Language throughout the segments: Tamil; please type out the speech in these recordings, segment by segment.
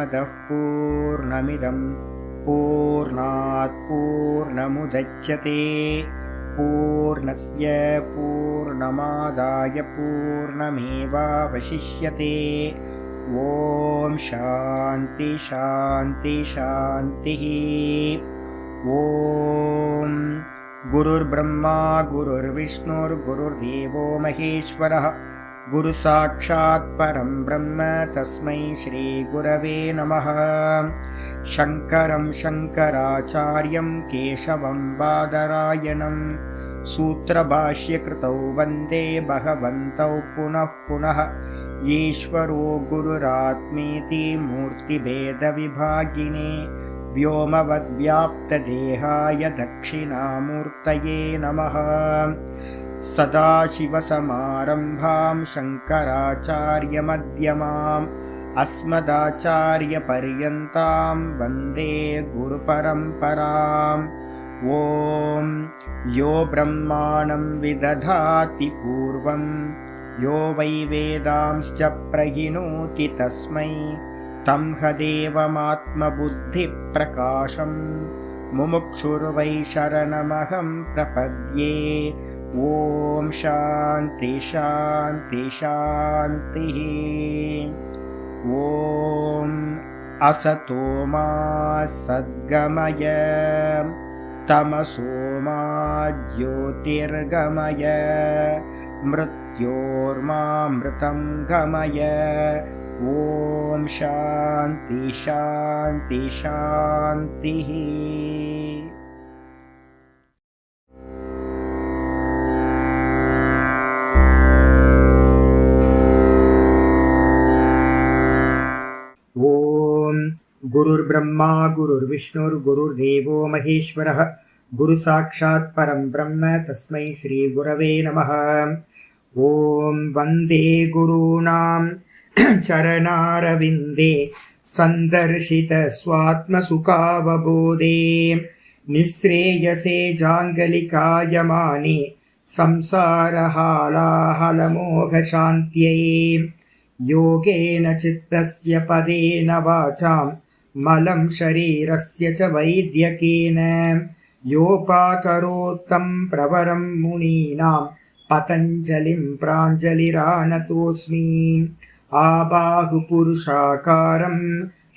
पूर्णमदः पूर्णमिदं पूर्णात् पूर्णमुदच्यते पूर्णस्य पूर्णमादाय पूर्णमेवावशिष्यते। ॐ शान्ति शान्ति शान्तिः। ॐ गुरुर्ब्रह्मा गुरुर्विष्णुर्गुरुर्देवो महेश्वरः गुरुसाक्षात् परं ब्रह्म तस्मै श्रीगुरवे नमः। शङ्करं शङ्कराचार्यं केशवं बादरायणं सूत्रभाष्यकृतौ वन्दे भगवन्तौ पुनः पुनः। ईश्वरो गुरुरात्मेति मूर्तिभेदविभागिने व्योमवद्व्याप्तदेहाय दक्षिणामूर्तये नमः। सदाशिवसमारम्भां शङ्कराचार्यमध्यमाम् अस्मदाचार्यपर्यन्तां वन्दे गुरुपरम्पराम्। ॐ यो ब्रह्माणं विदधाति पूर्वं यो वै वेदांश्च प्रहिणोति तस्मै तं हदेवमात्मबुद्धिप्रकाशं मुमुक्षुर्वै शरणमहं प्रपद्ये। ॐ शान्ति शान्ति शान्तिः। ॐ असतो मा सद्गमय तमसो मा ज्योतिर्गमय मृत्योर्मामृतं गमय। ॐ शान्ति शान्ति शान्तिः। गुरुर्ब्रह्मा गुरुर्विष्णुर्गुरुर्देवो महेश्वरः गुरुसाक्षात् परं ब्रह्म तस्मै श्रीगुरवे नमः। ॐ वन्दे गुरूणां चरणारविन्दे सन्दर्शित स्वात्मसुखावबोधे निःश्रेयसे जाङ्गलिकायमाने संसारहालाहलमोहशान्त्यै। योगेन चित्तस्य पदेन वाचां मलं शरीरस्य च वैद्यकेन योपाकरोत्तं प्रवरं मुनीनां पतञ्जलिं प्राञ्जलिरानतोऽस्मि। आबाहुपुरुषाकारं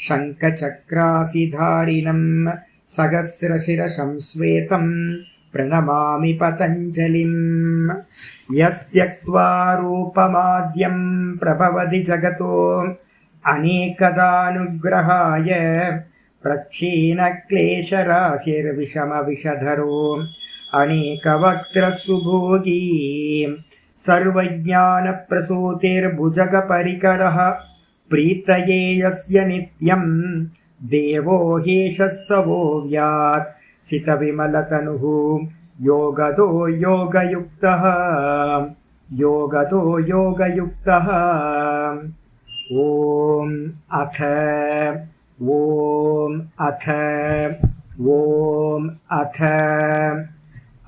शङ्खचक्रासिधारिणं सहस्रशिरसं श्वेतं प्रणमामि पतञ्जलिं। यस्त्यक्त्वा रूपमाद्यं प्रभवति जगतो अनेकदानुग्रहाय प्रक्षीणक्लेशराशिर्विषमविषधरो अनेकवक्त्रसुभोगी सर्वज्ञानप्रसूतिर्भुजगपरिकरः प्रीतये यस्य नित्यं देवो ह्येषः स वो व्यात् सितविमलतनुः योगतो योगयुक्तः योगतो योगयुक्तः। ॐ अथ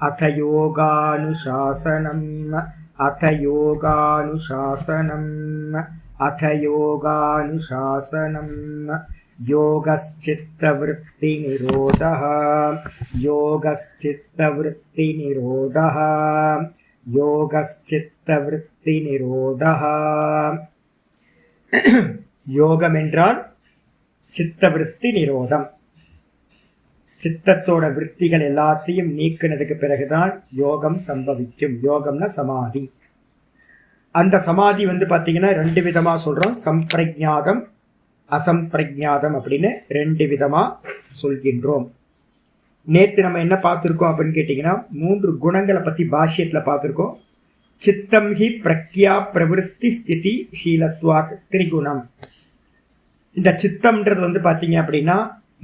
अथ योगानुशासनम् योगश्चित्तवृत्तिनिरोधः யோகம் என்றால் சித்தவிருத்தி நிரோதம். சித்தத்தோட விருத்திகள் எல்லாத்தையும் நீக்கினதுக்கு பிறகுதான் யோகம் சம்பவிக்கும். யோகம்னா சமாதி. அந்த சமாதி பார்த்தீங்கன்னா ரெண்டு விதமா சொல்றோம். சம்பிரஜாதம் அசம்பிரஜாதம் அப்படின்னு ரெண்டு விதமா சொல்கின்றோம். நேற்று நம்ம என்ன பார்த்துருக்கோம் அப்படின்னு கேட்டிங்கன்னா 3 குணங்களை பற்றி பாஷ்யத்துல பார்த்துருக்கோம். சித்தம் ஹி பிரக்யா பிரவருத்தி ஸ்திதி ஷீலத்வாத் திரிகுணம். இந்த சித்தம்ன்றது பார்த்தீங்க அப்படின்னா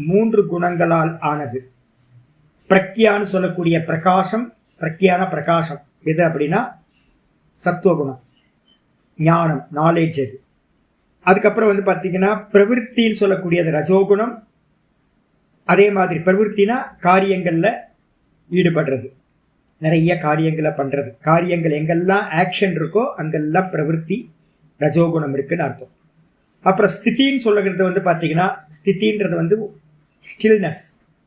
3 குணங்களால் ஆனது. பிரக்யான்னு சொல்லக்கூடிய பிரகாசம், பிரக்யான பிரகாசம் எது அப்படின்னா சத்துவகுணம், ஞானம், நாலேஜ் அது. அதுக்கப்புறம் பார்த்தீங்கன்னா பிரவிற்த்தின்னு சொல்லக்கூடியது ரஜோகுணம். அதே மாதிரி பிரவிற்த்தினா காரியங்களில் ஈடுபடுறது, நிறைய காரியங்களை பண்ணுறது. காரியங்கள் எங்கெல்லாம் ஆக்ஷன் இருக்கோ அங்கெல்லாம் பிரவிற்த்தி ரஜோகுணம் இருக்குன்னு அர்த்தம். அப்புறம் ஸ்திதின்னு சொல்லுறது வந்து பார்த்தீங்கன்னா, ஸ்திதின்றது வந்து ஸ்டில்னஸ்,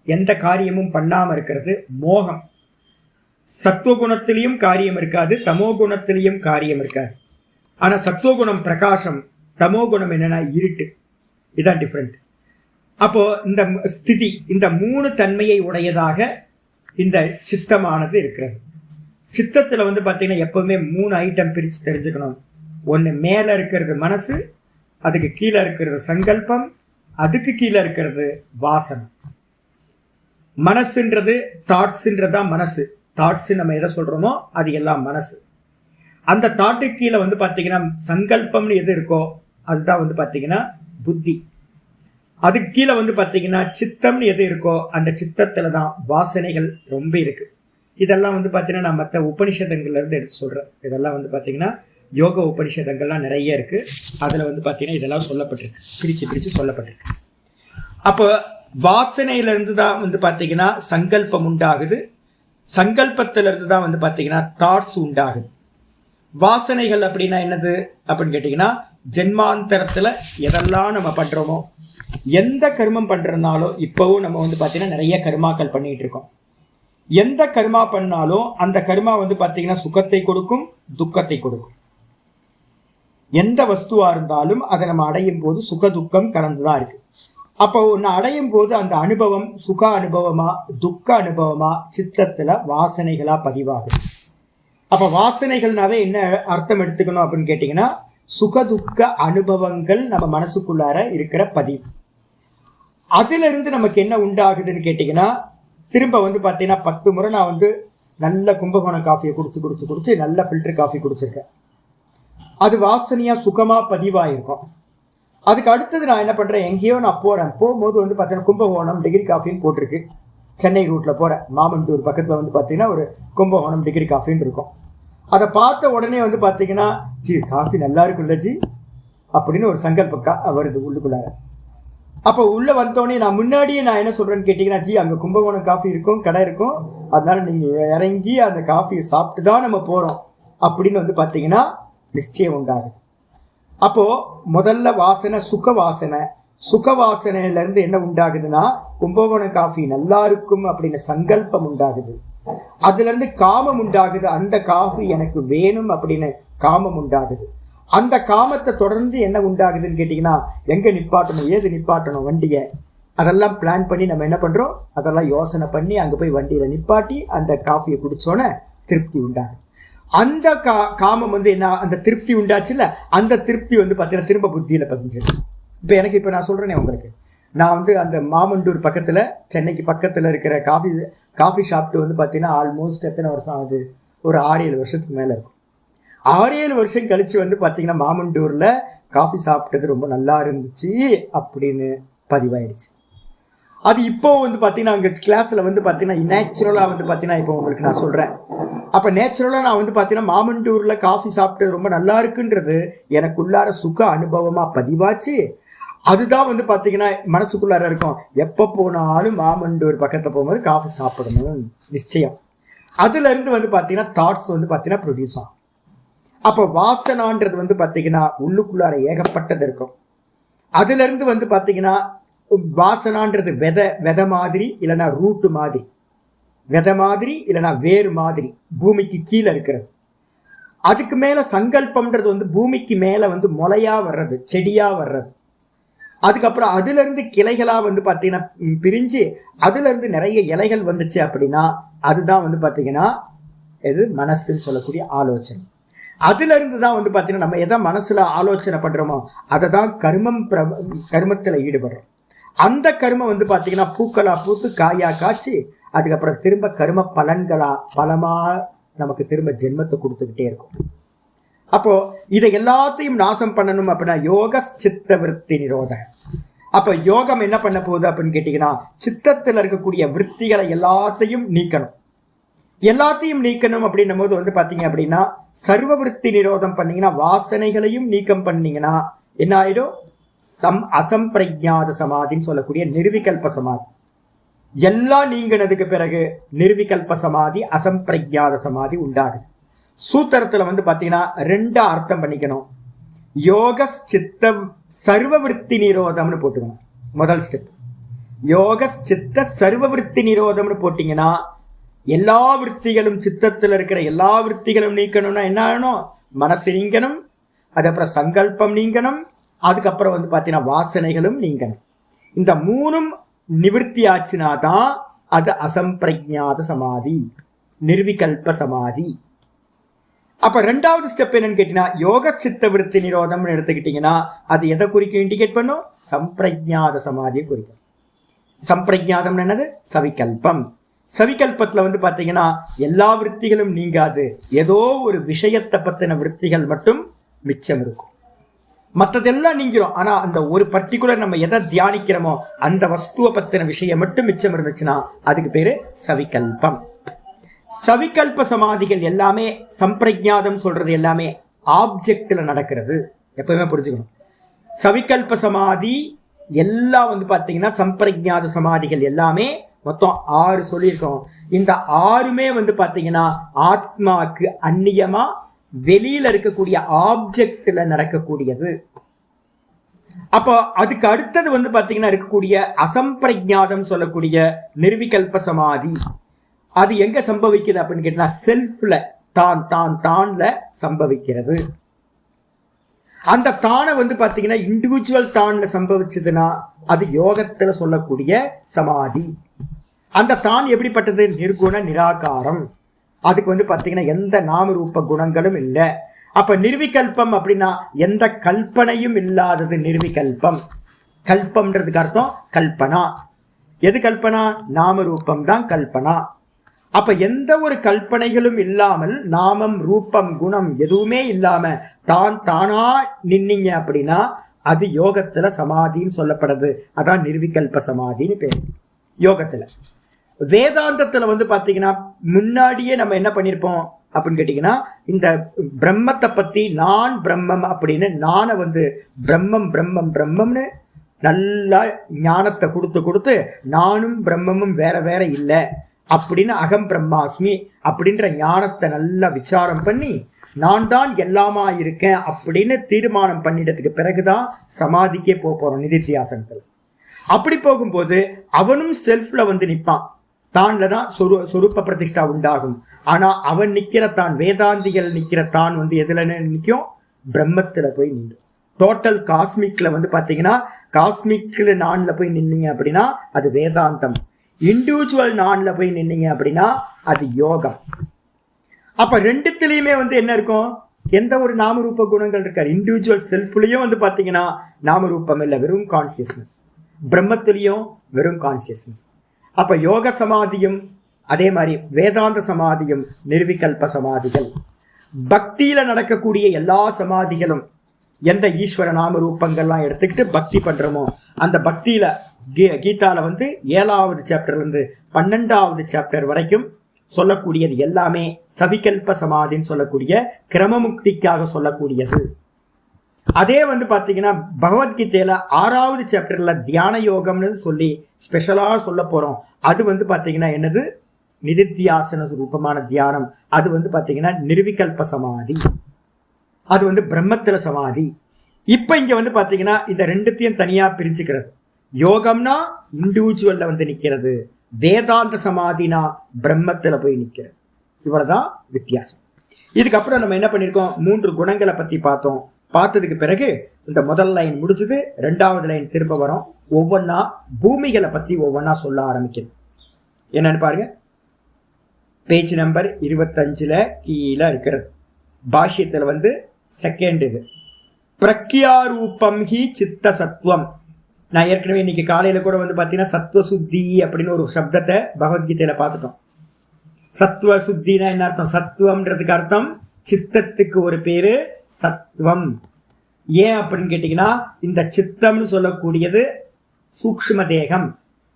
எந்த காரியமும் பண்ணாமல் இருக்கிறது. மோகம், சத்துவகுணத்திலையும் காரியம் இருக்காது, தமோ குணத்திலையும் காரியம் இருக்காது. ஆனால் சத்துவகுணம் பிரகாசம், தமோ குணம் என்னன்னா இருட்டு. இதுதான் டிஃப்ரெண்ட். அப்போ இந்த ஸ்திதி, இந்த 3 தன்மையை உடையதாக இந்த சித்தமானது இருக்கிறது. சித்தத்தில் வந்து பார்த்தீங்கன்னா எப்பவுமே 3 ஐட்டம் பிரித்து தெரிஞ்சுக்கணும். ஒன்று மேலே இருக்கிறது மனசு, அதுக்கு கீழே இருக்கிறது சங்கல்பம், அதுக்கு கீழே இருக்கிறது வாசனை. மனசுன்றது தாட்ஸுன்றது தான் மனசு. தாட்ஸு நம்ம எதை சொல்கிறோமோ அது எல்லாம் மனசு. அந்த தாட்டுக்கு கீழே வந்து பார்த்தீங்கன்னா சங்கல்பம்னு எது இருக்கோ அதுதான் வந்து பார்த்தீங்கன்னா புத்தி. அதுக்கு கீழே வந்து பார்த்தீங்கன்னா சித்தம்னு எது இருக்கோ அந்த சித்தத்தில் தான் வாசனைகள் ரொம்ப இருக்குது. இதெல்லாம் வந்து பார்த்தீங்கன்னா நான் மற்ற உபனிஷதங்கள்லேருந்து எடுத்து சொல்கிறேன். இதெல்லாம் வந்து பார்த்தீங்கன்னா யோக உபனிஷதங்கள்லாம் நிறைய இருக்குது. அதில் வந்து பார்த்தீங்கன்னா இதெல்லாம் சொல்லப்பட்டிருக்கு, பிரித்து சொல்லப்பட்டிருக்கு. அப்போ வாசனையிலேருந்து தான் வந்து பார்த்தீங்கன்னா சங்கல்பம் உண்டாகுது. சங்கல்பத்திலிருந்து தான் வந்து பார்த்தீங்கன்னா தாட்ஸ் உண்டாகுது. வாசனைகள் அப்படின்னா என்னது அப்படின்னு கேட்டிங்கன்னா, ஜென்மாந்தரத்தில் எதெல்லாம் நம்ம பண்ணுறோமோ, எந்த கர்மம் பண்ணுறதுனாலும் இப்போவும் நம்ம வந்து பார்த்தீங்கன்னா நிறைய கர்மாக்கள் பண்ணிகிட்டு இருக்கோம். எந்த கர்மா பண்ணாலும் அந்த கர்மா வந்து பார்த்தீங்கன்னா சுகத்தை கொடுக்கும், துக்கத்தை கொடுக்கும். எந்த வஸ்துவாக இருந்தாலும் அதை நம்ம அடையும் போது சுக துக்கம் கலந்து தான் இருக்குது. அப்போ ஒன்று அடையும் போது அந்த அனுபவம் சுக அனுபவமா துக்க அனுபவமா சித்தத்தில் வாசனைகளாக பதிவாகுது. அப்போ வாசனைகள்னாவே என்ன அர்த்தம் எடுத்துக்கணும் அப்படின்னு கேட்டிங்கன்னா, சுகதுக்க அனுபவங்கள் நம்ம மனசுக்குள்ளார இருக்கிற பதிவு. அதிலிருந்து நமக்கு என்ன உண்டாகுதுன்னு கேட்டிங்கன்னா, திரும்ப வந்து பார்த்தீங்கன்னா 10 முறை நான் வந்து நல்ல கும்பகோணம் காஃபியை குடிச்சு நல்ல ஃபில்டர் காஃபி குடிச்சிருக்கேன். அது வாசனையாக சுகமாக பதிவாயிருக்கும். அதுக்கு அடுத்தது நான் என்ன பண்ணுறேன், எங்கேயோ நான் போகும்போது வந்து பார்த்தீங்கன்னா கும்பகோணம் டிகிரி காஃபின்னு போட்டிருக்கு. சென்னை ரூட்டில் போகிறேன், மாமண்டூர் பக்கத்தில் வந்து பார்த்தீங்கன்னா ஒரு கும்பகோணம் டிகிரி காஃபின்னு இருக்கும். அதை பார்த்த உடனே வந்து பார்த்தீங்கன்னா ஜி காஃபி நல்லா இருக்குல்ல ஜி அப்படின்னு ஒரு சங்கல்பம் வருது உள்ளுக்குள்ளார. அப்போ உள்ளே வந்தோடனே நான் முன்னாடியே நான் என்ன சொல்கிறேன்னு கேட்டிங்கன்னா, ஜி அங்கே கும்பகோணம் காஃபி இருக்கும், கடை இருக்கும், அதனால நீங்கள் இறங்கி அந்த காஃபியை சாப்பிட்டு தான் நம்ம போகிறோம் அப்படின்னு வந்து பார்த்தீங்கன்னா நிச்சயம் உண்டாகுது. அப்போது முதல்ல வாசனை சுக வாசனையிலேருந்து என்ன உண்டாகுதுன்னா, கும்பகோணம் காஃபி நல்லா இருக்கும் அப்படின்னு சங்கல்பம் உண்டாகுது. அதுலேருந்து காமம் உண்டாகுது, அந்த காஃபி எனக்கு வேணும் அப்படின்னு காமம் உண்டாகுது. அந்த காமத்தை தொடர்ந்து என்ன உண்டாகுதுன்னு கேட்டிங்கன்னா, எங்கே நிப்பாட்டணும், ஏது நிப்பாட்டணும் வண்டியை, அதெல்லாம் பிளான் பண்ணி நம்ம என்ன பண்ணுறோம், அதெல்லாம் யோசனை பண்ணி அங்கே போய் வண்டியில் நிப்பாட்டி அந்த காஃபியை குடித்தோன்னே திருப்தி உண்டாகுது. அந்த காமம் வந்து என்ன, அந்த திருப்தி உண்டாச்சுல்ல, அந்த திருப்தி வந்து பார்த்தீங்கன்னா திரும்ப புத்தியில் பதிஞ்சிருக்கு. இப்போ நான் சொல்கிறேனே உங்களுக்கு, நான் வந்து அந்த மாமண்டூர் பக்கத்தில், சென்னைக்கு பக்கத்தில் இருக்கிற காஃபி ஷாப்ட்டு வந்து பார்த்தீங்கன்னா ஆல்மோஸ்ட் எத்தனை வருஷம் ஆகுது, ஒரு 6-7 வருஷத்துக்கு மேலே இருக்கும். 6-7 வருஷம் கழித்து வந்து பார்த்தீங்கன்னா மாமண்டூரில் காஃபி சாப்பிட்டது ரொம்ப நல்லா இருந்துச்சு அப்படின்னு பதிவாயிடுச்சு. அது இப்போ வந்து பார்த்தீங்கன்னா அங்கே கிளாஸில் வந்து பார்த்தீங்கன்னா நேச்சுரலாக வந்து பார்த்தீங்கன்னா இப்போ உங்களுக்கு நான் சொல்கிறேன். அப்போ நேச்சுரலாக நான் வந்து பார்த்தீங்கன்னா மாமண்டூரில் காஃபி சாப்பிட்டது ரொம்ப நல்லா இருக்குன்றது எனக்குள்ளார சுக அனுபவமாக பதிவாச்சு. அதுதான் வந்து பார்த்தீங்கன்னா மனசுக்குள்ளார இருக்கும், எப்போ போனாலும் மாமண்டூர் பக்கத்தில் போகும்போது காஃபி சாப்பிடணும் நிச்சயம். அதுலேருந்து வந்து பார்த்தீங்கன்னா தாட்ஸ் வந்து பார்த்தீங்கன்னா ப்ரொடியூஸ் ஆகும். அப்போ வாசனான்றது வந்து பார்த்தீங்கன்னா உள்ளுக்குள்ளார ஏகப்பட்டது இருக்கும். அதுலேருந்து வந்து பார்த்தீங்கன்னா வாசனான்றது விதை மாதிரி, இல்லைன்னா ரூட்டு மாதிரி, விதை மாதிரி இல்லைன்னா வேறு மாதிரி பூமிக்கு கீழே இருக்கிறது. அதுக்கு மேலே சங்கல்பம்ன்றது வந்து பூமிக்கு மேலே வந்து முளையாக வர்றது, செடியாக வர்றது. அதுக்கப்புறம் அதுலேருந்து கிளைகளாக வந்து பார்த்தீங்கன்னா பிரிஞ்சு அதுலேருந்து நிறைய இலைகள் வந்துச்சு அப்படின்னா அதுதான் வந்து பார்த்தீங்கன்னா இது மனசுன்னு சொல்லக்கூடிய ஆலோசனை. அதுலேருந்து தான் வந்து பார்த்தீங்கன்னா நம்ம எதை மனசில் ஆலோசனை பண்ணுறோமோ அதை தான் கர்மத்தில் ஈடுபடுறோம். அந்த கர்மம் வந்து பார்த்தீங்கன்னா பூக்களாக பூத்து காயாக காய்ச்சி அதுக்கப்புறம் திரும்ப கர்ம பலமாக நமக்கு திரும்ப ஜென்மத்தை கொடுத்துக்கிட்டே இருக்கும். அப்போது இதை எல்லாத்தையும் நாசம் பண்ணணும் அப்படின்னா யோக சித்த விருத்தி நிரோதம். அப்போ யோகம் என்ன பண்ண போகுது அப்படின்னு கேட்டிங்கன்னா, சித்தத்தில் இருக்கக்கூடிய விற்த்திகளை எல்லாத்தையும் நீக்கணும் அப்படின்னும் போது வந்து பார்த்தீங்க அப்படின்னா சர்வ விருத்தி நிரோதம் பண்ணிங்கன்னா வாசனைகளையும் நீக்கம் பண்ணிங்கன்னா என்ன ஆகிடும், அசம்பிரஜாத சமாதின்னு சொல்லக்கூடிய நிர்விகல்ப சமாதி. எல்லாம் நீங்கினதுக்கு பிறகு நிர்விகல்ப சமாதி, அசம்பிரஜாத சமாதி உண்டாகுது. சூத்திரத்தில் வந்து பார்த்தீங்கன்னா 2 அர்த்தம் பண்ணிக்கணும். யோக சித்த சர்வ விருத்தி நிரோதம்னு போட்டுக்கணும். முதல் ஸ்டெப் யோக சித்த சர்வ விருத்தி நிரோதம்னு போட்டீங்கன்னா எல்லா விற்த்திகளும், சித்தத்தில் இருக்கிற எல்லா விற்த்திகளும் நீக்கணும்னா என்ன ஆகணும்? மனசு நீங்கணும், அதுக்கப்புறம் சங்கல்பம் நீங்கணும், அதுக்கப்புறம் வந்து பார்த்தீங்கன்னா வாசனைகளும் நீங்கணும். இந்த மூணும் நிவர்த்தி ஆச்சுனா தான் அது அசம்பிரஜாத சமாதி, நிர்விகல்ப சமாதி. அப்ப ரெண்டாவது ஸ்டெப் என்னன்னு கேட்டீங்கன்னா யோக சித்த விருத்தி நிரோதம்னு எடுத்துக்கிட்டீங்கன்னா அது எதை குறிக்கும்? இண்டிகேட் பண்ணும், சம்பிரஜாத சமாதியை குறிக்கும். சம்பிரஜாதம் என்னது? சவிகல்பம். சவிகல்பத்தில் வந்து பார்த்தீங்கன்னா எல்லா விற்த்திகளும் நீங்காது, ஏதோ ஒரு விஷயத்தை பற்றின விற்த்திகள் மட்டும் மிச்சம் இருக்கும். மற்றதெல்லாம் நீங்கிறோம், ஆனால் அந்த ஒரு பர்டிகுலர் நம்ம எதை தியானிக்கிறோமோ அந்த வஸ்துவை பற்றின விஷயம் மட்டும் மிச்சம் இருந்துச்சுன்னா அதுக்கு பேர் சவிகல்பம். சவிகல்ப சமாதிகள் எல்லாமே, சம்பிரஜாதம் சொல்றது எல்லாமே ஆப்ஜெக்டில் நடக்கிறது, எப்பவுமே புரிஞ்சுக்கணும். சவிகல்ப சமாதி எல்லாம் வந்து பார்த்தீங்கன்னா சம்பிரஜாத சமாதிகள் எல்லாமே மொத்தம் 6 சொல்லியிருக்கோம். இந்த 6மே வந்து பார்த்தீங்கன்னா ஆத்மாவுக்கு அந்நியமா வெளியில இருக்கக்கூடிய ஆப்ஜெக்ட்ல நடக்கக்கூடியது. அப்போ அதுக்கு அடுத்தது வந்து பார்த்தீங்கன்னா இருக்கக்கூடிய அசம்பிரஜாதம் சொல்லக்கூடிய நிர்விகல்ப சமாதி, அது எங்க சம்பவிக்குது அப்படின்னு கேட்டா செல்ஃப்ல, தான்ல சம்பவிக்கிறது. அந்த தானை வந்து பார்த்தீங்கன்னா இண்டிவிஜுவல் தான்ல சம்பவிச்சதுன்னா அது யோகத்துல சொல்லக்கூடிய சமாதி. அந்த தான் எப்படிப்பட்டது? நிர்குண நிராகாரம். அதுக்கு வந்து பார்த்தீங்கன்னா எந்த நாம ரூப குணங்களும் இல்லை. அப்ப நிர்விகல்பம் அப்படின்னா எந்த கல்பனையும் இல்லாதது நிர்விகல்பம். கல்பம்ன்றதுக்கு அர்த்தம் கல்பனா. எது கல்பனா? நாம ரூபம் தான் கல்பனா. அப்ப எந்த ஒரு கல்பனைகளும் இல்லாமல், நாமம் ரூபம் குணம் எதுவுமே இல்லாம தானா நின்னீங்க அப்படின்னா அது யோகத்துல சமாதின்னு சொல்லப்படுது. அதான் நிர்விகல்ப சமாதின்னு பேர் யோகத்துல. வேதாந்தத்துல வந்து பாத்தீங்கன்னா முன்னாடியே நம்ம என்ன பண்ணிருப்போம் அப்படின்னு கேட்டீங்கன்னா இந்த பிரம்மத்தை பத்தி நான் பிரம்மம் அப்படின்னு நானை வந்து பிரம்மம் பிரம்மம் பிரம்மம்னு நல்லா ஞானத்தை கொடுத்து நானும் பிரம்மமும் வேற வேற இல்லை அப்படின்னு அகம் பிரம்மாஸ்மி அப்படின்ற ஞானத்தை நல்லா விசாரம் பண்ணி நான் தான் எல்லாமா இருக்கேன் அப்படின்னு தீர்மானம் பண்ணிட்டதுக்கு பிறகுதான் சமாதிக்கே போறோம் நிதித்தியாசனத்துல. அப்படி போகும்போது அவனும் செல்ஃப்ல வந்து நிற்பான், தான்ல தான் சொரூப பிரதிஷ்டா உண்டாகும். ஆனா அவன் நிக்கிற தான், வேதாந்திகள் நிக்கிற தான் வந்து எதுல நிற்கும்? பிரம்மத்துல போய் நின்று. டோட்டல் காஸ்மிக்ல வந்து பாத்தீங்கன்னா காஸ்மிக்ல நான்ல போய் நின்னீங்க அப்படின்னா அது வேதாந்தம். இண்டிவிஜுவல் நான்ல போய் நின்னீங்க அப்படின்னா அது யோகம். அப்ப ரெண்டுத்திலையுமே வந்து என்ன இருக்கும்? எந்த ஒரு நாமரூப குணங்கள் இருக்காரு. இண்டிவிஜுவல் செல்ஃப்லயும் வந்து பாத்தீங்கன்னா நாமரூபம் இல்லை, வெறும் கான்சியஸ்னஸ். பிரம்மத்திலையும் வெறும் கான்சியஸ்னஸ். அப்ப யோக சமாதியும் அதே மாதிரி வேதாந்த சமாதியும் நிர்விகல்ப சமாதிகள். பக்தியில நடக்கக்கூடிய எல்லா சமாதிகளும் எந்த ஈஸ்வர நாம ரூபங்கள்லாம் எடுத்துக்கிட்டு பக்தி பண்றோமோ அந்த பக்தியில கீதால வந்து 7வது சாப்டர்ல இருந்து 12வது சாப்டர் வரைக்கும் சொல்லக்கூடியது எல்லாமே சவிகல்ப சமாதின்னு சொல்லக்கூடிய கிரமமுக்திக்காக சொல்லக்கூடியது. அதே வந்து பாத்தீங்கன்னா பகவத்கீதையில 6வது சாப்டர்ல தியான யோகம்னு சொல்லி ஸ்பெஷலா சொல்ல போறோம். அது வந்து பாத்தீங்கன்னா என்னது? நிதித்தியாசன ரூபமான தியானம். அது வந்து பாத்தீங்கன்னா நிர்விகல்ப சமாதி, அது வந்து பிரம்மத்துல சமாதி. இப்ப இங்க வந்து பாத்தீங்கன்னா இந்த ரெண்டுத்தையும் தனியா பிரிச்சுக்கிறது. யோகம்னா இண்டிவிஜுவல்ல வந்து நிக்கிறது, வேதாந்த சமாதினா பிரம்மத்துல போய் நிக்கிறது. இவ்வளவுதான் வித்தியாசம். இதுக்கப்புறம் நம்ம என்ன பண்ணிருக்கோம்? 3 குணங்களை பத்தி பார்த்தோம். பார்த்ததுக்கு பிறகு இந்த முதல் லைன் முடிஞ்சது, 2வது லைன் திரும்ப வரும். ஒவ்வொன்னா பூமிகளை பத்தி ஒவ்வொன்னா சொல்ல ஆரம்பிக்குது. என்னன்னு பாருங்க, பேஜ் நம்பர் 25ல கீழே இருக்கிறது. பாஷ்யத்தில் வந்து செகண்ட் இது பிரக்யாரூபம் ஹி சித்த சத்துவம். நான் ஏற்கனவே இன்னைக்கு காலையில கூட வந்து பார்த்தீங்கன்னா சத்துவ சுத்தி அப்படின்னு ஒரு சப்தத்தை பகவத்கீதையில பார்த்துட்டோம். சத்துவ சுத்தினா என்ன அர்த்தம்? சத்துவம்ன்றதுக்கு அர்த்தம் சித்தத்துக்கு ஒரு பேரு சத்துவம். ஏன் அப்படின்னு கேட்டீங்கன்னா இந்த சித்தம்னு சொல்லக்கூடியது சூக்ஷ்ம தேகம்,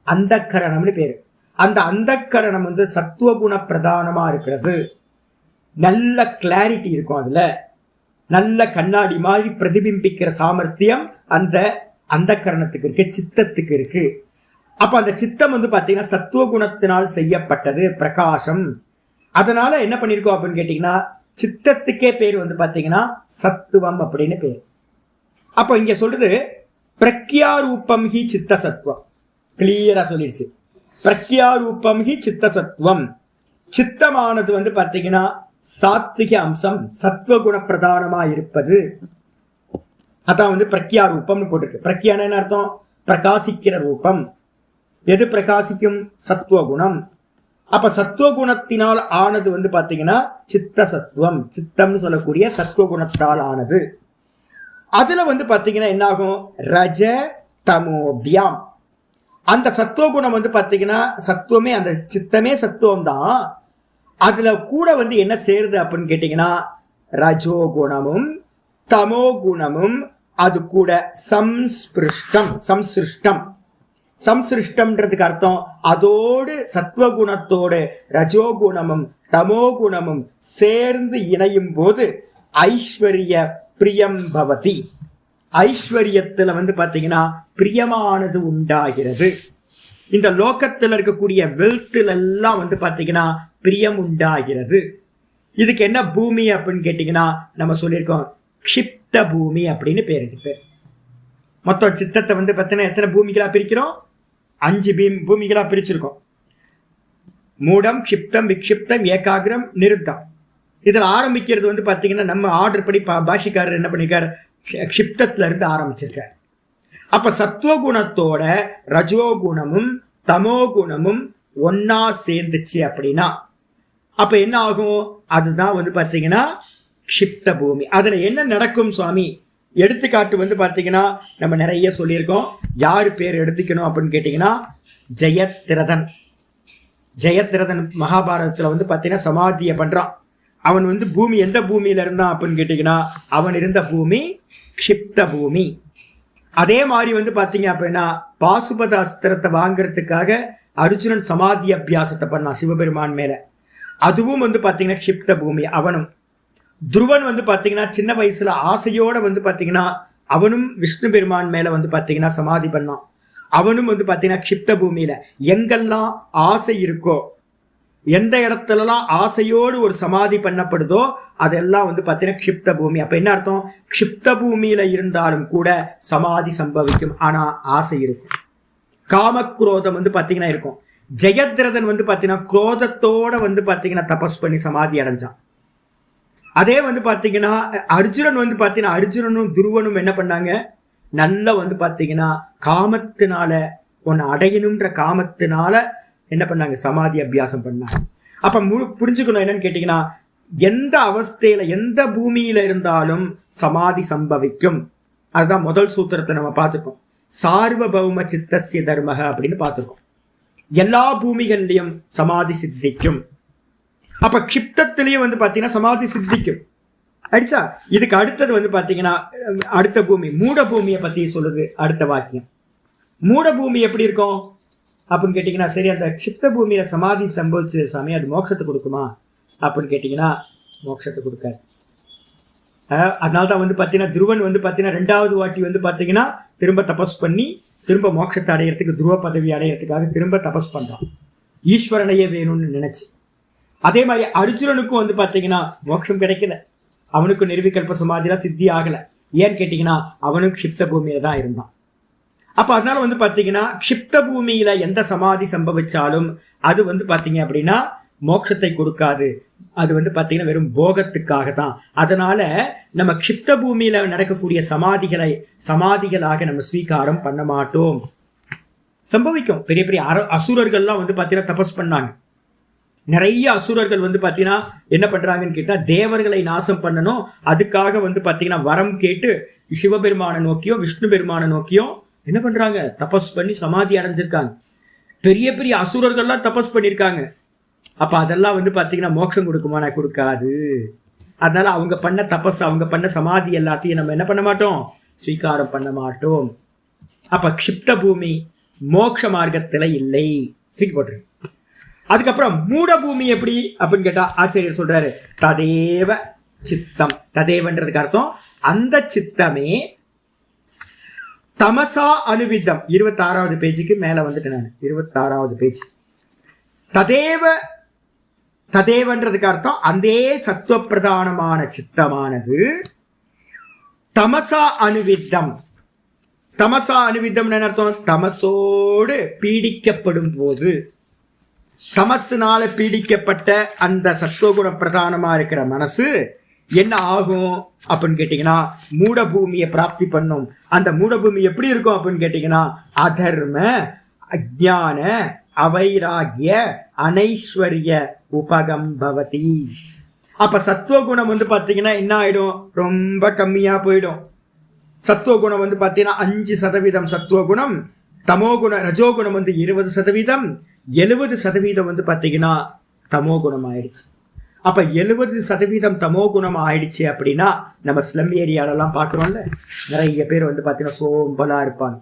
அந்தக்கரணம்னு பேரு. அந்த அந்தக்கரணம் வந்து சத்துவ குண பிரதானமா இருக்கிறது. நல்ல கிளாரிட்டி இருக்கும், அதுல நல்ல கண்ணாடி மாதிரி பிரதிபிம்பிக்கிற சாமர்த்தியம் அந்த அந்தக்கரணத்துக்கு இருக்கு, சித்தத்துக்கு இருக்கு. அப்ப அந்த சித்தம் வந்து பாத்தீங்கன்னா சத்துவ குணத்தினால் செய்யப்பட்டது, பிரகாசம். அதனால என்ன பண்ணிருக்கோம் அப்படின்னு கேட்டீங்கன்னா சித்தத்துக்கே பேர் வந்து பாத்தீங்கன்னா சத்துவம் அப்படின்னு பேர். அப்போ இங்க சொல்றது பிரக்யாரூபம் ஹி சித்த சத்துவம். கிளியரா சொல்லிடுச்சு. பிரக்யாரூபம் ஹி சித்த சத்துவம். சித்தமானது வந்து பாத்தீங்கன்னா சாத்விக அம்சம், சத்வகுண பிரதானமா இருப்பது. அதான் வந்து பிரக்யாரூபம்னு போட்டிருக்கு. பிரக்யான என்ன அர்த்தம்? பிரகாசிக்கிற ரூபம். எது பிரகாசிக்கும்? சத்துவகுணம். அப்ப சத்துவகுணத்தினால் ஆனது வந்து பாத்தீங்கன்னா சித்த சத்துவம். சித்தம்னு சொல்லக்கூடிய சத்துவகுணத்தால் ஆனது. அதுல வந்து பாத்தீங்கன்னா என்ன ஆகும்? ரஜ தமோபியாம். அந்த சத்துவகுணம் வந்து பாத்தீங்கன்னா சத்துவமே, அந்த சித்தமே சத்துவம் தான். அதுல கூட வந்து என்ன சேருது அப்படின்னு கேட்டீங்கன்னா ரஜோகுணமும் தமோ குணமும் அது கூட சம்ஸ்பிருஷ்டம். சம்சிருஷ்டம்ன்றதுக்கு அர்த்தம் அதோடு சத்வகுணத்தோடு ரஜோகுணமும் தமோ குணமும் சேர்ந்து இணையும் போது ஐஸ்வர்ய பிரியம் பவதி. ஐஸ்வர்யத்துல வந்து பாத்தீங்கன்னா பிரியமானது உண்டாகிறது. இந்த லோகத்தில் இருக்கக்கூடிய வெல்த்ல எல்லாம் வந்து பாத்தீங்கன்னா பிரியம் உண்டாகிறது. இதுக்கு என்ன பூமி அப்படின்னு கேட்டீங்கன்னா நம்ம சொல்லியிருக்கோம் க்ஷிப்த பூமி அப்படின்னு பேருக்கு பேர். மொத்தம் சித்தத்தை வந்து பார்த்தீங்கன்னா எத்தனை பூமிகளா பிரிக்கிறோம்? 5 பூமிகளா பிரிச்சிருக்கோம். மூடம், க்ஷிப்தம், விக்ஷிப்தம், ஏகாகிரம், நிருத்தம். இதில் ஆரம்பிக்கிறது வந்து பார்த்தீங்கன்னா நம்ம ஆர்டர் படி பாஷிக்காரர் என்ன பண்ணிருக்கார்? க்ஷிப்தத்துல இருந்து ஆரம்பிச்சிருக்கார். அப்ப சத்துவகுணத்தோட ரஜோகுணமும் தமோ குணமும் ஒன்னா சேர்ந்துச்சு அப்படின்னா அப்ப என்ன ஆகும்? அதுதான் வந்து பார்த்தீங்கன்னா க்ஷிப்த பூமி. அதுல என்ன நடக்கும் சுவாமி? எடுத்துக்காட்டு வந்து பார்த்தீங்கன்னா நம்ம நிறைய சொல்லியிருக்கோம். யார் பேர் எடுத்துக்கணும் அப்படின்னு கேட்டிங்கன்னா ஜெயத்ரதன். ஜெயத்ரதன் மகாபாரதத்தில் வந்து பார்த்தீங்கன்னா சமாதியை பண்ணுறான். அவன் வந்து பூமி எந்த பூமியில் இருந்தான் அப்படின்னு கேட்டிங்கன்னா அவன் இருந்த பூமி க்ஷிப்த பூமி. அதே மாதிரி வந்து பார்த்தீங்க அப்படின்னா பாசுபத அஸ்திரத்தை வாங்கிறதுக்காக அர்ஜுனன் சமாதி அபியாசத்தை பண்ணான் சிவபெருமான் மேல. அதுவும் வந்து பார்த்தீங்கன்னா க்ஷிப்த பூமி. அவனும் துருவன் வந்து பார்த்தீங்கன்னா சின்ன வயசுல ஆசையோட வந்து பார்த்தீங்கன்னா அவனும் விஷ்ணு பெருமான் மேல வந்து பார்த்தீங்கன்னா சமாதி பண்ணான். அவனும் வந்து பார்த்தீங்கன்னா க்ஷிப்த பூமியில. எங்கெல்லாம் ஆசை இருக்கோ, எந்த இடத்துலலாம் ஆசையோடு ஒரு சமாதி பண்ணப்படுதோ அதெல்லாம் வந்து பார்த்தீங்கன்னா க்ஷிப்த பூமி. அப்ப என்ன அர்த்தம்? க்ஷிப்த பூமியில இருந்தாலும் கூட சமாதி சம்பவிக்கும். ஆனா ஆசை இருக்கும். காமக்ரோதம் வந்து பார்த்தீங்கன்னா இருக்கும். ஜெயத்ரதன் வந்து பார்த்தீங்கன்னா குரோதத்தோட வந்து பார்த்தீங்கன்னா தபஸ் பண்ணி சமாதி அடைஞ்சான். அதே வந்து பார்த்தீங்கன்னா அர்ஜுனன் வந்து பார்த்தீங்கன்னா அர்ஜுனனும் துருவனும் என்ன பண்ணாங்க? நல்லா வந்து பார்த்தீங்கன்னா காமத்தினால ஒன்று அடையணுன்ற காமத்தினால என்ன பண்ணாங்க? சமாதி அபியாசம் பண்ணாங்க. அப்ப புரிஞ்சுக்கணும் என்னன்னு கேட்டீங்கன்னா எந்த அவஸ்தையில எந்த பூமியில இருந்தாலும் சமாதி சம்பவிக்கும். அதுதான் முதல் சூத்திரத்தை நம்ம பார்த்துருக்கோம். சார்வபௌம சித்தஸ்ய தர்மக அப்படின்னு பார்த்துருக்கோம். எல்லா பூமிகள்லையும் சமாதி சித்திக்கும். அப்ப க்ஷிப்தத்திலையும் வந்து பாத்தீங்கன்னா சமாதி சித்திக்கும். அடிச்சா இதுக்கு அடுத்தது வந்து பாத்தீங்கன்னா அடுத்த பூமி மூட பூமியை பத்தி சொல்லுது அடுத்த வாக்கியம். மூட பூமி எப்படி இருக்கும் அப்படின்னு கேட்டீங்கன்னா சரி அந்த க்ஷிப்த பூமியில சமாதி சம்பவிச்சது சாமி அது மோட்சத்தை கொடுக்குமா அப்படின்னு கேட்டீங்கன்னா மோட்சத்தை கொடுக்காது. அதனால்தான் வந்து பாத்தீங்கன்னா துருவன் வந்து பாத்தீங்கன்னா 2வது வாட்டி வந்து பாத்தீங்கன்னா திரும்ப தபஸ் பண்ணி திரும்ப மோட்சத்தை அடையிறதுக்கு துருவ பதவி அடையிறதுக்காக திரும்ப தபஸ் பண்றான் ஈஸ்வரனையே வேணும்னு நினைச்சு. அதே மாதிரி அர்ஜுனனுக்கும் வந்து பாத்தீங்கன்னா மோட்சம் கிடைக்கல. அவனுக்கும் நிர்விகல்ப சமாதிலாம் சித்தி ஆகல. ஏன்னு கேட்டீங்கன்னா அவனும் க்ஷிப்த பூமியில தான் இருந்தான். அப்ப அதனால வந்து பாத்தீங்கன்னா க்ஷிப்த பூமியில எந்த சமாதி சம்பவிச்சாலும் அது வந்து பாத்தீங்க அப்படின்னா மோட்சத்தை கொடுக்காது. அது வந்து பாத்தீங்கன்னா வெறும் போகத்துக்காக தான். அதனால நம்ம க்ஷிப்த பூமியில நடக்கக்கூடிய சமாதிகளாக நம்ம ஸ்வீகாரம் பண்ண மாட்டோம். சம்பவிக்கும். பெரிய பெரிய அசுரர்கள்லாம் வந்து பாத்தீங்கன்னா தபஸ் பண்ணாங்க. நிறைய அசுரர்கள் வந்து பாத்தீங்கன்னா என்ன பண்றாங்கன்னு கேட்டா தேவர்களை நாசம் பண்ணணும். அதுக்காக வந்து பாத்தீங்கன்னா வரம் கேட்டு சிவபெருமான நோக்கியும் விஷ்ணு பெருமான நோக்கியும் என்ன பண்றாங்க? தபஸ் பண்ணி சமாதி அடைஞ்சிருக்காங்க. பெரிய பெரிய அசுரர்கள்லாம் தபஸ் பண்ணியிருக்காங்க. அப்ப அதெல்லாம் வந்து பாத்தீங்கன்னா மோட்சம் கொடுக்குமானா? கொடுக்காது. அதனால அவங்க பண்ண தபஸ் அவங்க பண்ண சமாதி எல்லாத்தையும் நம்ம என்ன பண்ண மாட்டோம்? ஸ்வீகாரம் பண்ண மாட்டோம். அப்ப க்ஷிப்த பூமி மோட்ச மார்க்கத்துல இல்லை. தூக்கி போட்டுரு. அதுக்கப்புறம் மூட பூமி எப்படி அப்படின்னு கேட்டா ஆச்சாரியர் சொல்றாரு ததேவ சித்தம். ததேவன்றதுக்கு அர்த்தம் அந்த சித்தமே தமசா அனுவிதம். 26வது பேஜுக்கு மேல வந்துட்டு நான் 26வது பேஜ். ததேவன்றதுக்கு அர்த்தம் அந்த சத்துவ பிரதானமான சித்தமானது தமசா அனுவித்தம். தமசா அனுவித்தம் என்ன அர்த்தம்? தமசோடு பீடிக்கப்படும் போது, தமசுனால பீடிக்கப்பட்ட அந்த சத்துவகுண பிரதானமா இருக்கிற மனசு என்ன ஆகும் அப்படின்னு கேட்டீங்கன்னா, மூடபூமியை பிராப்தி பண்ணும். அந்த மூடபூமி எப்படி இருக்கும் அப்படின்னு கேட்டீங்கன்னா, அதர்ம, அஜ்ஞான, அவைராகிய, அனைஸ்வர்ய உபகம்பவதி. அப்ப சத்துவகுணம் வந்து பாத்தீங்கன்னா என்ன ஆயிடும்? ரொம்ப கம்மியா போயிடும். சத்துவகுணம் வந்து பாத்தீங்கன்னா 5% சத்துவகுணம், தமோகுணம் ரஜோகுணம் வந்து 20%, 70% வந்து பாத்தீங்கன்னா தமோகுணம் ஆயிடுச்சு. அப்ப 70% தமோகுணம் ஆயிடுச்சு அப்படின்னா, நம்ம ஸ்லம் ஏரியாலெல்லாம் பார்க்குறோம்ல, நிறைய பேர் வந்து பார்த்தீங்கன்னா சோம்பலா இருப்பாங்க,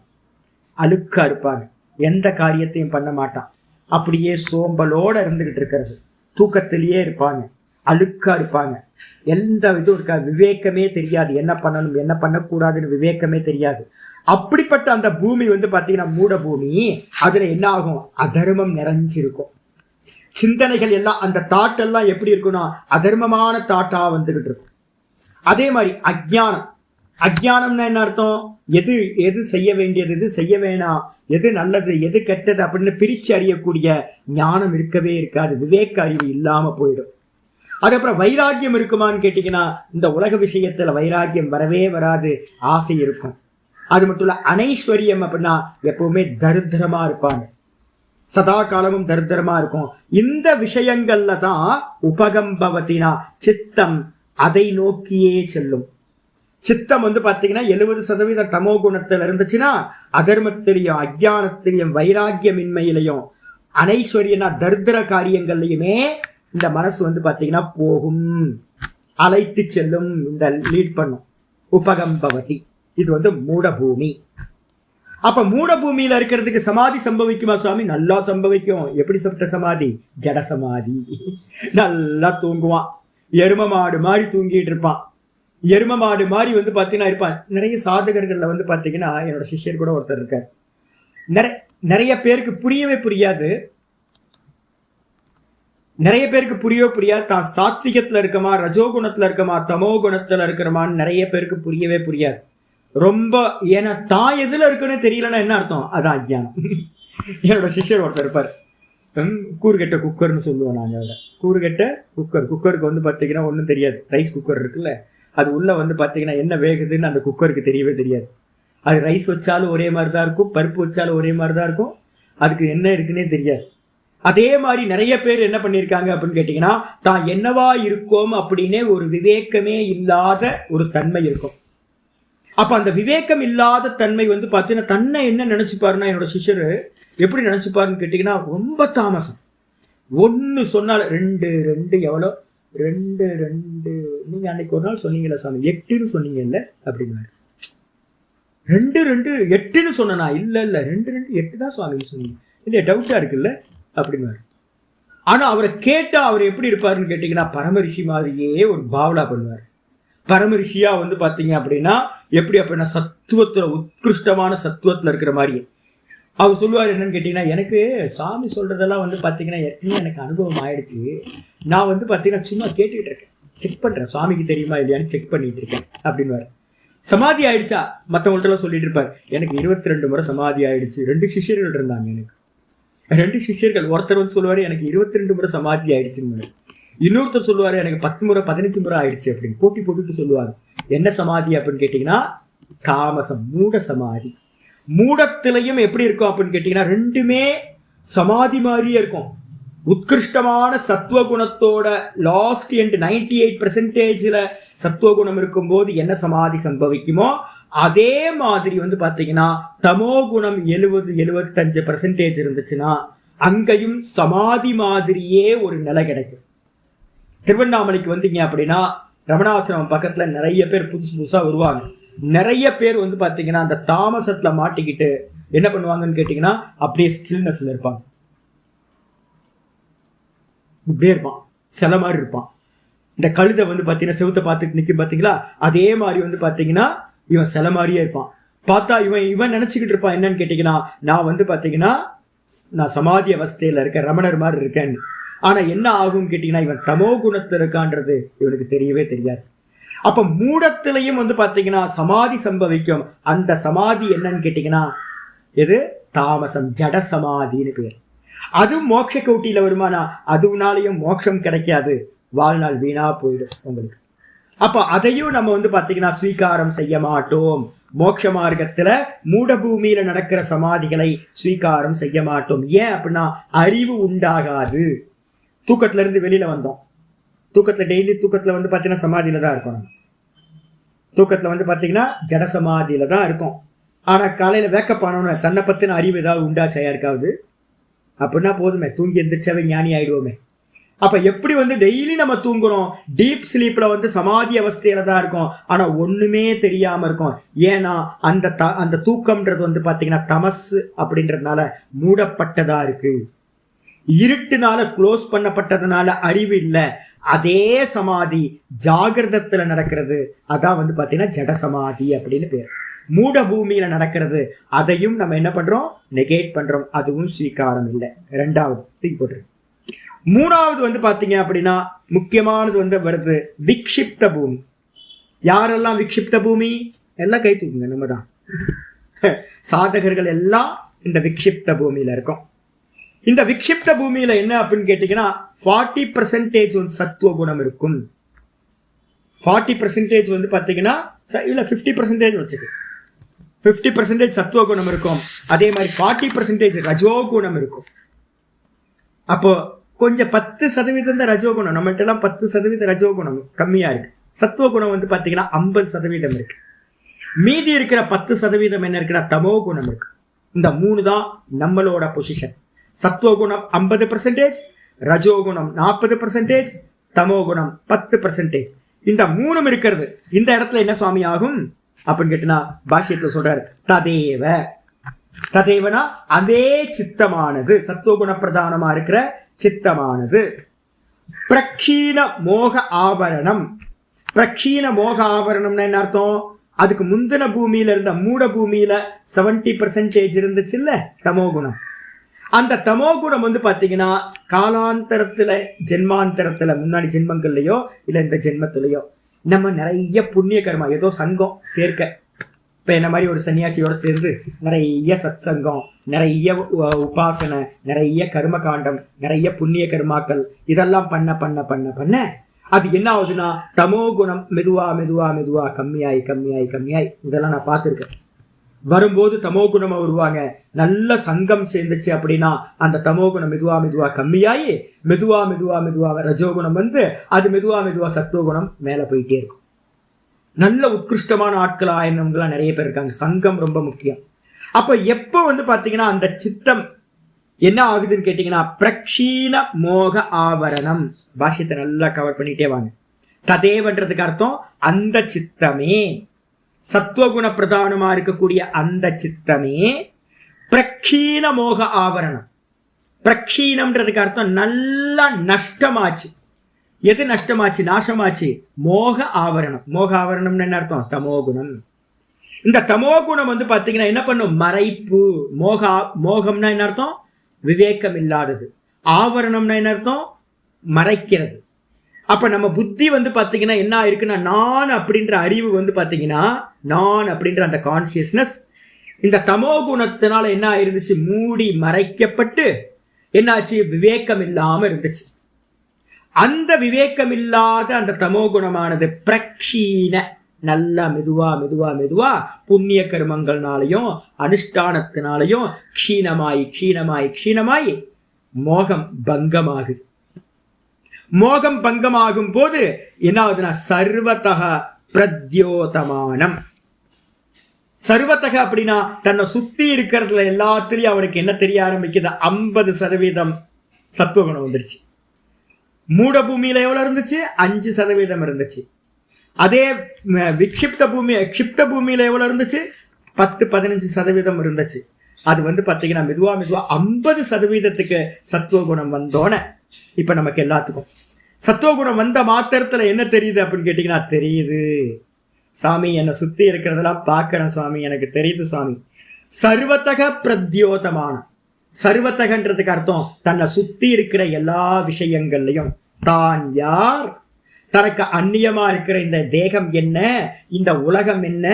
அழுக்கா இருப்பாங்க, எந்த காரியத்தையும் பண்ண மாட்டான், அப்படியே சோம்பலோட இருந்துகிட்டு இருக்கிறது, தூக்கத்திலேயே இருப்பாங்க, அழுக்கா இருப்பாங்க, எந்த இதுவும் இருக்காது, விவேகமே தெரியாது, என்ன பண்ணணும் என்ன பண்ணக்கூடாதுன்னு விவேகமே தெரியாது. அப்படிப்பட்ட அந்த பூமி வந்து பார்த்தீங்கன்னா மூட பூமி. அதுல என்ன ஆகும்? அதர்மம் நிறைஞ்சிருக்கும். சிந்தனைகள் எல்லாம், அந்த தாட் எல்லாம் எப்படி இருக்குன்னா அதர்மமான தாட்டா வந்துகிட்டு இருக்கும். அதே மாதிரி அஜ்ஞானம். அஜ்ஞானம்னா என்ன அர்த்தம்? எது எது செய்ய வேண்டியது, எது செய்ய வேணாம், எது நல்லது எது கெட்டது அப்படின்னு பிரிச்சு அறியக்கூடிய ஞானம் இருக்கவே இருக்காது. விவேக அறிவு இல்லாம போயிடும். அதுக்கப்புறம் வைராக்கியம் இருக்குமான்னு கேட்டீங்கன்னா, இந்த உலக விஷயத்துல வைராக்கியம் வரவே வராது, ஆசை இருக்கும். அது மட்டும் இல்ல, அனைஸ்வரியம் அப்படின்னா எப்பவுமே தரித்திரமா இருப்பாங்க, சதா காலமும் தரித்திரமா இருக்கும். இந்த விஷயங்கள்ல தான் உபகம்பவத்தினா சித்தம் அதை நோக்கியே செல்லும். சித்தம் வந்து பாத்தீங்கன்னா 70% தமோ குணத்துல இருந்துச்சுன்னா, அதர்மத்திலையும் அஜ்ஞானத்திலையும் வைராக்கியமின்மையிலையும் அனைஸ்வரியனா தரித்திர காரியங்கள்லையுமே இந்த மனசு வந்து பாத்தீங்கன்னா போகும், அழைத்து செல்லும், இந்த லீட் பண்ணும். உபகம்பவதி. இது வந்து மூடபூமி. அப்ப மூடபூமியில இருக்கிறதுக்கு சமாதி சம்பவிக்குமா சுவாமி? நல்லா சம்பவிக்கும். எப்படி சொல்ற சமாதி? ஜட சமாதி. நல்லா தூங்குவான், எரும மாடு மாதிரி தூங்கிட்டு இருப்பான். எரும மாடு மாதிரி வந்து பாத்தீங்கன்னா இருப்பான். நிறைய சாதகர்கள்ல வந்து பாத்தீங்கன்னா, என்னோட சிஷ்யர் கூட ஒருத்தர் இருக்கார். நிறைய பேருக்கு புரியவே புரியாது, நிறைய பேருக்கு புரியாது. தான் சாத்விகத்துல இருக்கமா, ரஜோகுணத்துல இருக்கமா, தமோ குணத்துல இருக்கிறமான்னு நிறைய பேருக்கு புரியவே புரியாது. ரொம்ப, ஏன்னா தான் எதுல இருக்குன்னு தெரியலன்னா என்ன அர்த்தம்? அதான் அஜ்ஞானம். என்னோட சிஷ்யர் ஒருத்தர் இருப்பார், கூறுகெட்ட குக்கர்னு சொல்லுவோம் நாங்கள். அதை கூறுகெட்ட குக்கர். குக்கருக்கு வந்து பார்த்தீங்கன்னா ஒன்றும் தெரியாது. ரைஸ் குக்கர் இருக்குல்ல, அது உள்ள வந்து பார்த்தீங்கன்னா என்ன வேகுதுன்னு அந்த குக்கருக்கு தெரியவே தெரியாது. அது ரைஸ் வச்சாலும் ஒரே மாதிரி தான் இருக்கும், பருப்பு வச்சாலும் ஒரே மாதிரி தான் இருக்கும், அதுக்கு என்ன இருக்குன்னே தெரியாது. அதே மாதிரி நிறைய பேர் என்ன பண்ணியிருக்காங்க அப்படின்னு கேட்டிங்கன்னா, தான் என்னவா இருக்கோம் அப்படின்னே ஒரு விவேகமே இல்லாத ஒரு தன்மை இருக்கும். அப்ப அந்த விவேகம் இல்லாத தன்மை வந்து பார்த்தீங்கன்னா தன்னை என்ன நினைச்சுப்பாருன்னா, என்னோட சிஷ்யர் எப்படி நினைச்சுப்பாருன்னு கேட்டீங்கன்னா, ரொம்ப தாமசம். ஒன்று சொன்னாலும் ரெண்டு ரெண்டு எவ்வளோ, ரெண்டு ரெண்டு, நீங்க அன்னைக்கு ஒரு நாள் சொன்னீங்களா சாமி 8ன்னு சொன்னீங்கல்ல அப்படின்னாரு. 2 2 8ன்னு சொன்னா, இல்ல 2 2 8 தான் சுவாமி சொன்னீங்க, இல்லையா டவுட்டா இருக்குல்ல அப்படின்னாரு. ஆனா அவரை கேட்டா அவர் எப்படி இருப்பாருன்னு கேட்டீங்கன்னா, பரமரிஷி மாதிரியே ஒரு பாவலா பண்ணுவார். பரமரிஷியா வந்து பாத்தீங்க அப்படின்னா எப்படி அப்படின்னா சத்துவத்துல, உத்கிருஷ்டமான சத்துவத்துல இருக்கிற மாதிரி அவர் சொல்லுவார். என்னன்னு கேட்டீங்கன்னா, எனக்கு சாமி சொல்றதெல்லாம் வந்து பாத்தீங்கன்னா ஏற்கனவே எனக்கு அனுபவம் ஆயிடுச்சு, நான் வந்து பாத்தீங்கன்னா சும்மா கேட்டுக்கிட்டு இருக்கேன், செக் பண்றேன், சுவாமிக்கு தெரியுமா இல்லையான்னு செக் பண்ணிட்டு இருக்கேன் அப்படின்னு. சமாதி ஆயிடுச்சா மற்றவங்கள்ட்ட சொல்லிட்டு இருப்பார், எனக்கு 22 முறை சமாதி ஆயிடுச்சு. 2 சிஷ்யர்கள் இருந்தாங்க எனக்கு, 2 சிஷ்யர்கள். ஒருத்தர் வந்து சொல்லுவாரு எனக்கு 22 முறை சமாதி ஆயிடுச்சுன்னு, இன்னொருத்தர் சொல்லுவாரு எனக்கு 10 முறை 15 முறை ஆயிடுச்சு அப்படின்னு. போட்டி போட்டுட்டு சொல்லுவாங்க. என்ன சமாதி அப்படின்னு கேட்டீங்கன்னா, தாமசம், மூட சமாதி. மூடத்திலையும் எப்படி இருக்கும் அப்படின்னு கேட்டீங்கன்னா, ரெண்டுமே சமாதி மாதிரியே இருக்கும். உத்கிருஷ்டமான சத்துவகுணத்தோட லாஸ்ட் எண்ட் 98% சத்துவகுணம் இருக்கும்போது என்ன சமாதி சம்பவிக்குமோ அதே மாதிரி வந்து பாத்தீங்கன்னா தமோ குணம் 70-75% இருந்துச்சுன்னா அங்கேயும் சமாதி மாதிரியே ஒரு நிலை கிடைக்கும். திருவண்ணாமலைக்கு வந்தீங்க அப்படின்னா ரமணாசிரமம் பக்கத்துல நிறைய பேர் புதுசா வருவாங்க. நிறைய பேர் வந்து பாத்தீங்கன்னா அந்த தாமசத்துல மாட்டிக்கிட்டு என்ன பண்ணுவாங்கன்னு கேட்டீங்கன்னா, அப்படியே ஸ்டில்னஸ்ல இருப்பாங்க, இப்படியே இருப்பான், சில மாதிரி இருப்பான். இந்த கழுதை வந்து பாத்தீங்கன்னா செவுத்த பார்த்துட்டு நிற்கும் பார்த்தீங்களா, அதே மாதிரி வந்து பாத்தீங்கன்னா இவன் சில மாதிரியே இருப்பான். பார்த்தா இவன் நினைச்சுக்கிட்டு இருப்பான் என்னன்னு கேட்டீங்கன்னா, நான் வந்து பாத்தீங்கன்னா நான் சமாதி அவஸ்தையில இருக்கேன், ரமணர் மாதிரி இருக்கேன்னு. ஆனா என்ன ஆகும்னு கேட்டீங்கன்னா, இவன் தமோ குணத்துல இருக்கான்றது இவனுக்கு தெரியவே தெரியாது. அப்ப மூடத்திலையும் வந்து பாத்தீங்கன்னா சமாதி சம்பவிக்கும். அந்த சமாதி என்னன்னு கேட்டீங்கன்னா எது? தாமசம், ஜட சமாதின்னு பேர். அதுவும் மோட்ச கௌட்டியில வருமானா அதுனாலையும் மோட்சம் கிடைக்காது, வாழ்நாள் வீணா போயிடும் உங்களுக்கு. அப்ப அதையும் நம்ம வந்து பாத்தீங்கன்னா ஸ்வீகாரம் செய்ய மாட்டோம். மோட்ச மார்க்கத்துல மூட பூமியில நடக்கிற சமாதிகளை ஸ்வீகாரம் செய்ய மாட்டோம். ஏன் அப்படின்னா அறிவு உண்டாகாது. தூக்கத்துல இருந்து வெளியில வந்தோம், தூக்கத்துல டெய்லி தூக்கத்துல வந்து பாத்தீங்கன்னா சமாதியில தான் இருக்கும். நம்ம தூக்கத்துல வந்து பாத்தீங்கன்னா ஜட சமாதியில தான் இருக்கும். ஆனா காலையில வேக்கப் ஆனோன்னு தன்னை பத்தின அறிவு ஏதாவது உண்டாச்சா யாருக்காவது? அப்படின்னா போதுமே, தூங்கி எந்திரிச்சாவே ஞானி ஆயிடுவோமே. அப்ப எப்படி வந்து டெய்லி நம்ம தூங்குறோம், டீப் ஸ்லீப்ல வந்து சமாதி அவஸ்தையில தான் இருக்கும், ஆனா ஒண்ணுமே தெரியாம இருக்கும். ஏன்னா அந்த தூக்கம்ன்றது வந்து பாத்தீங்கன்னா தமஸ் அப்படின்றதுனால மூடப்பட்டதா இருக்கு, இருட்டுனால க்ளோஸ் பண்ணப்பட்டதுனால அறிவு இல்லை. அதே சமாதி ஜாகிரதத்துல நடக்கிறது, அதான் வந்து பாத்தீங்கன்னா ஜட சமாதி அப்படின்னு பேர். மூட பூமியில நடக்கிறது, அதையும் நம்ம என்ன பண்றோம்? நெகேட் பண்றோம். அதுவும் ஸ்வீகாரம் இல்லை. ரெண்டாவது தூக்கி போட்டுரு. மூணாவது வந்து பாத்தீங்க அப்படின்னா முக்கியமானது வந்து வருது விக்ஷிப்த பூமி. யாரெல்லாம் விக்ஷிப்த பூமி? எல்லாம் கை தூக்குங்க. நம்ம தான் சாதகர்கள் எல்லாம் இந்த விக்ஷிப்த பூமியில இருக்கும். இந்த விக்ஷிப்த பூமியில என்ன அப்படின்னு கேட்டீங்கன்னா 40% வந்து சத்துவ குணம் இருக்கும். 40% வந்து பாத்தீங்கன்னா இல்ல 50% வச்சுக்கு 50% சத்துவ குணம் இருக்கும். அதே மாதிரி 40% ரஜோகுணம் இருக்கும். அப்போ கொஞ்சம் 10% தான் ரஜோகுணம். நம்மகிட்ட எல்லாம் 10% ரஜோகுணம் கம்மியா இருக்கு. சத்துவ குணம் வந்து பாத்தீங்கன்னா 50% இருக்கு. மீதி இருக்கிற 10% என்ன இருக்குன்னா தமோ குணம் இருக்கு. இந்த 3 தான் நம்மளோட பொசிஷன். சத்துவ குணம் 50%, ரஜோகுணம் 40%, தமோ குணம் 10%. இந்த 3 இருக்கிறது. இந்த இடத்துல என்ன சுவாமி ஆகும் அப்படின்னு கேட்டா பாஷ்யத்துல சொல்றாரு ததேவ. ததேவனா அதே சித்தமானது, சத்துவகுண பிரதானமா இருக்கிற சித்தமானது. பிரக்ஷீண மோக ஆபரணம். பிரக்ஷீண மோக ஆபரணம்னா என்ன அர்த்தம்? அதுக்கு முந்தின பூமியில இருந்த மூட பூமியில 70% இருந்துச்சு இல்ல தமோகுணம். அந்த தமோகுணம் வந்து பாத்தீங்கன்னா காலாந்தரத்துல ஜென்மாந்தரத்துல முன்னாடி ஜென்மங்கள்லயோ இல்ல இந்த ஜென்மத்திலயோ நம்ம நிறைய புண்ணிய கர்மா, ஏதோ சங்கம் சேர்க்க, இப்ப என்ன மாதிரி ஒரு சன்னியாசியோட சேர்ந்து நிறைய சத் சங்கம், நிறைய உபாசனை, நிறைய கர்ம காண்டம், நிறைய புண்ணிய கர்மாக்கள், இதெல்லாம் பண்ண பண்ண பண்ண பண்ண அது என்ன ஆகுதுன்னா தமோ குணம் மெதுவா மெதுவா மெதுவா கம்மியாயி கம்மியாயி கம்மியாயி இதெல்லாம் நான் பார்த்துருக்கேன். வரும்போது தமோ குணமா வருவாங்க. நல்ல சங்கம் சேர்ந்துச்சு அப்படின்னா அந்த தமோ குணம் மெதுவா மெதுவா கம்மியாயி மெதுவா மெதுவா மெதுவா ரஜோகுணம் வந்து அது மெதுவா மெதுவா சத்துவகுணம் மேல போயிட்டே இருக்கும். நல்ல உத்கிருஷ்டமான ஆட்கள் ஆயினவங்களாம் நிறைய பேர் இருக்காங்க. சங்கம் ரொம்ப முக்கியம். அப்ப எப்போ வந்து பாத்தீங்கன்னா அந்த சித்தம் என்ன ஆகுதுன்னு கேட்டீங்கன்னா பிரக்ஷீண மோக ஆவரணம். பாஷ்யத்தை நல்லா கவர் பண்ணிட்டே வாங்க. ததேவன்றதுக்கு அர்த்தம் அந்த சித்தமே, சத்துவகுண பிரதானமா இருக்கக்கூடிய அந்த சித்தமே பிரக்ஷீண மோக ஆவரணம். பிரக்ஷீணம்ன்றதுக்கு அர்த்தம் நல்லா நஷ்டமாச்சு. எது நஷ்டமாச்சு? நாசமாச்சு. மோக ஆவரணம். மோக ஆவரணம்னு என்ன அர்த்தம்? தமோகுணம். இந்த தமோகுணம் வந்து பாத்தீங்கன்னா என்ன பண்ணும்? மறைப்பு. மோகம்னா என்ன அர்த்தம்? விவேகம் இல்லாதது. ஆவரணம்னா என்ன அர்த்தம்? மறைக்கிறது. அப்ப நம்ம புத்தி வந்து பாத்தீங்கன்னா என்ன இருக்குன்னா நான் அப்படின்ற அறிவு வந்து பாத்தீங்கன்னா நான் அப்படின்ற அந்த கான்சியஸ்னஸ் இந்த தமோ குணத்தினால என்ன ஆயிருந்துச்சு? மூடி மறைக்கப்பட்டு என்னாச்சு? விவேகம் இல்லாம இருந்துச்சு. அந்த விவேகம் இல்லாத அந்த தமோ குணமானது பிரக்ஷீண நல்லா மெதுவா மெதுவா மெதுவா புண்ணிய கர்மங்கள்னாலையும் அனுஷ்டானத்தினாலையும் க்ஷீணமாயி க்ஷீணமாயி க்ஷீணமாயி மோகம் பங்கமாகுது. மோகம் பங்கமாகும் போது என்ன ஆகுதுன்னா சர்வதக பிரத்யோதமானம். சர்வதக அப்படின்னா தன்னை சுத்தி இருக்கிறதுல எல்லாத்திலையும் அவனுக்கு என்ன தெரிய ஆரம்பிக்குது? 50% சத்துவகுணம் வந்துருச்சு. மூட பூமியில எவ்வளவு இருந்துச்சு? 5% இருந்துச்சு. அதே விக்ஷிப்த பூமியில எவ்வளவு இருந்துச்சு? 10-15% இருந்துச்சு. அது வந்து பாத்தீங்கன்னா மெதுவா மெதுவா 50% சத்துவகுணம் வந்தோன இப்ப நமக்கு எல்லாத்துக்கும் சத்துவகுணம் வந்த மாத்திரத்துல என்ன தெரியுது அப்படின்னு கேட்டீங்கன்னா தெரியுது சாமி, என்னை சுத்தி இருக்கிறதெல்லாம் பார்க்கிறேன் சுவாமி, எனக்கு தெரியுது சுவாமி. சர்வத்தக பிரத்யோதமான. சர்வத்தகன்றதுக்கு அர்த்தம் தன்னை சுத்தி இருக்கிற எல்லா விஷயங்கள்லையும் தான் யார், தனக்கு அந்நியமா இருக்கிற இந்த தேகம் என்ன, இந்த உலகம் என்ன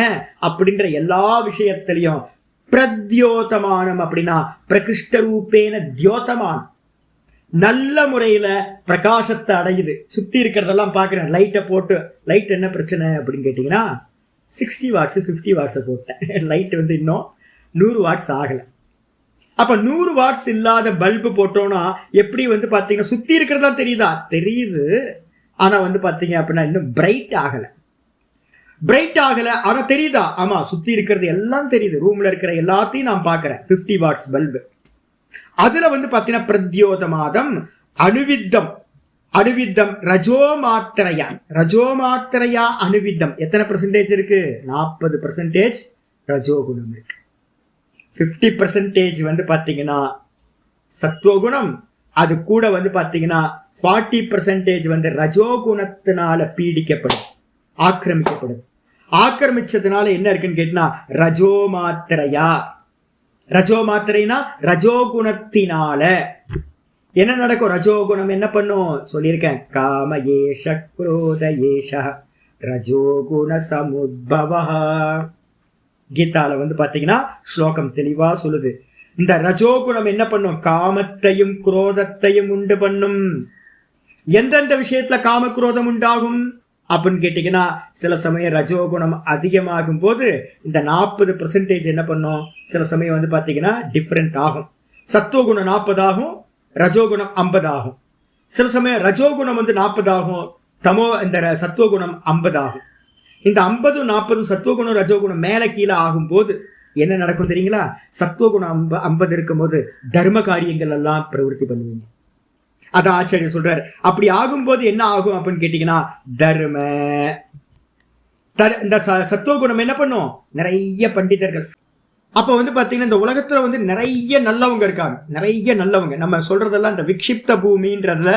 அப்படின்ற எல்லா விஷயத்திலையும் பிரத்யோதமானம் அப்படின்னா பிரகிருஷ்ட ரூபேன தியோதமான் நல்ல முறையில பிரகாசத்தை அடையுது. சுத்தி இருக்கிறதெல்லாம் பாக்குறேன், லைட்டை போட்டு, லைட் என்ன பிரச்சனை அப்படின்னு கேட்டீங்கன்னா 60 வாட்ஸ் 50 வாட்ஸை போட்டேன், லைட் வந்து இன்னும் 100 வாட்ஸ் ஆகலை. அப்ப 100 வாட்ஸ் இல்லாத பல்பு போட்டோம்னா எப்படி வந்து பாத்தீங்கன்னா சுத்தி இருக்கிறதா தெரியுதா, தெரியுது, ஆனா வந்து பாத்தீங்க அப்படின்னா இன்னும் பிரைட் ஆகல. ஆனா தெரியுதா, ஆமா சுத்தி இருக்கிறது எல்லாம் தெரியுது, ரூம்ல இருக்கிற எல்லாத்தையும் நான் பாக்குறேன். 50 வாட்ஸ் பல்பு. அதுல வந்து பாத்தீங்கன்னா பிரத்யோதமாதம் அணுவித்தம் ரஜோமாத்திரையா அணுவித்தம் எத்தனை பெர்சன்டேஜ் இருக்கு, 40% ரஜோகுணம் இருக்கு. 50% வந்து பாத்தீங்கன்னா சத்துவகுணம், அது கூட வந்து பாத்தீங்கன்னா 40% வந்து ரஜோகுணத்தினால பீடிக்கப்படுது, ஆக்கிரமிச்சதுனால என்ன இருக்குன்னு கேட்டா ரஜோமாத்திரைனா ரஜோகுணத்தினால என்ன நடக்கும். ரஜோகுணம் என்ன பண்ணும் சொல்லியிருக்கேன், காம ஏஷ குரோத ஏஷ ரஜோகுண சமுத்பவ. கீதால வந்து பாத்தீங்கன்னா ஸ்லோகம் தெளிவா சொல்லுது. இந்த ரஜோகுணம் என்ன பண்ணும், காமத்தையும் குரோதத்தையும் உண்டு பண்ணும். எந்தெந்த விஷயத்துல காம குரோதம் உண்டாகும் அப்படின்னு கேட்டீங்கன்னா சில சமயம் ரஜோகுணம் அதிகமாகும் போது இந்த 40% என்ன பண்ணும், சில சமயம் வந்து பாத்தீங்கன்னா டிஃபரெண்ட் ஆகும். சத்துவகுணம் 40 ஆகும், ரஜோகுணம் 50 ஆகும். சில சமயம் ரஜோகுணம் வந்து 40 ஆகும், இந்த சத்துவகுணம் 50 ஆகும். இந்த 50 40 சத்துவகுணம் ரஜோகுணம் மேல கீழே ஆகும் போது என்ன நடக்கும் தெரியுங்களா, சத்துவகுணம் 50 இருக்கும் போது தர்ம காரியங்கள் எல்லாம் பிரவருத்தி பண்ணுவீங்க. அதான் ஆச்சாரியர் சொல்றாரு. அப்படி ஆகும்போது என்ன ஆகும் அப்படின்னு கேட்டீங்கன்னா இந்த சத்துவகுணம் என்ன பண்ணும், நிறைய பண்டிதர்கள். அப்ப வந்து பாத்தீங்கன்னா இந்த உலகத்துல வந்து நிறைய நல்லவங்க இருக்காங்க, நிறைய நல்லவங்க. நம்ம சொல்றதெல்லாம் இந்த விக்ஷிப்த பூமின்றதுல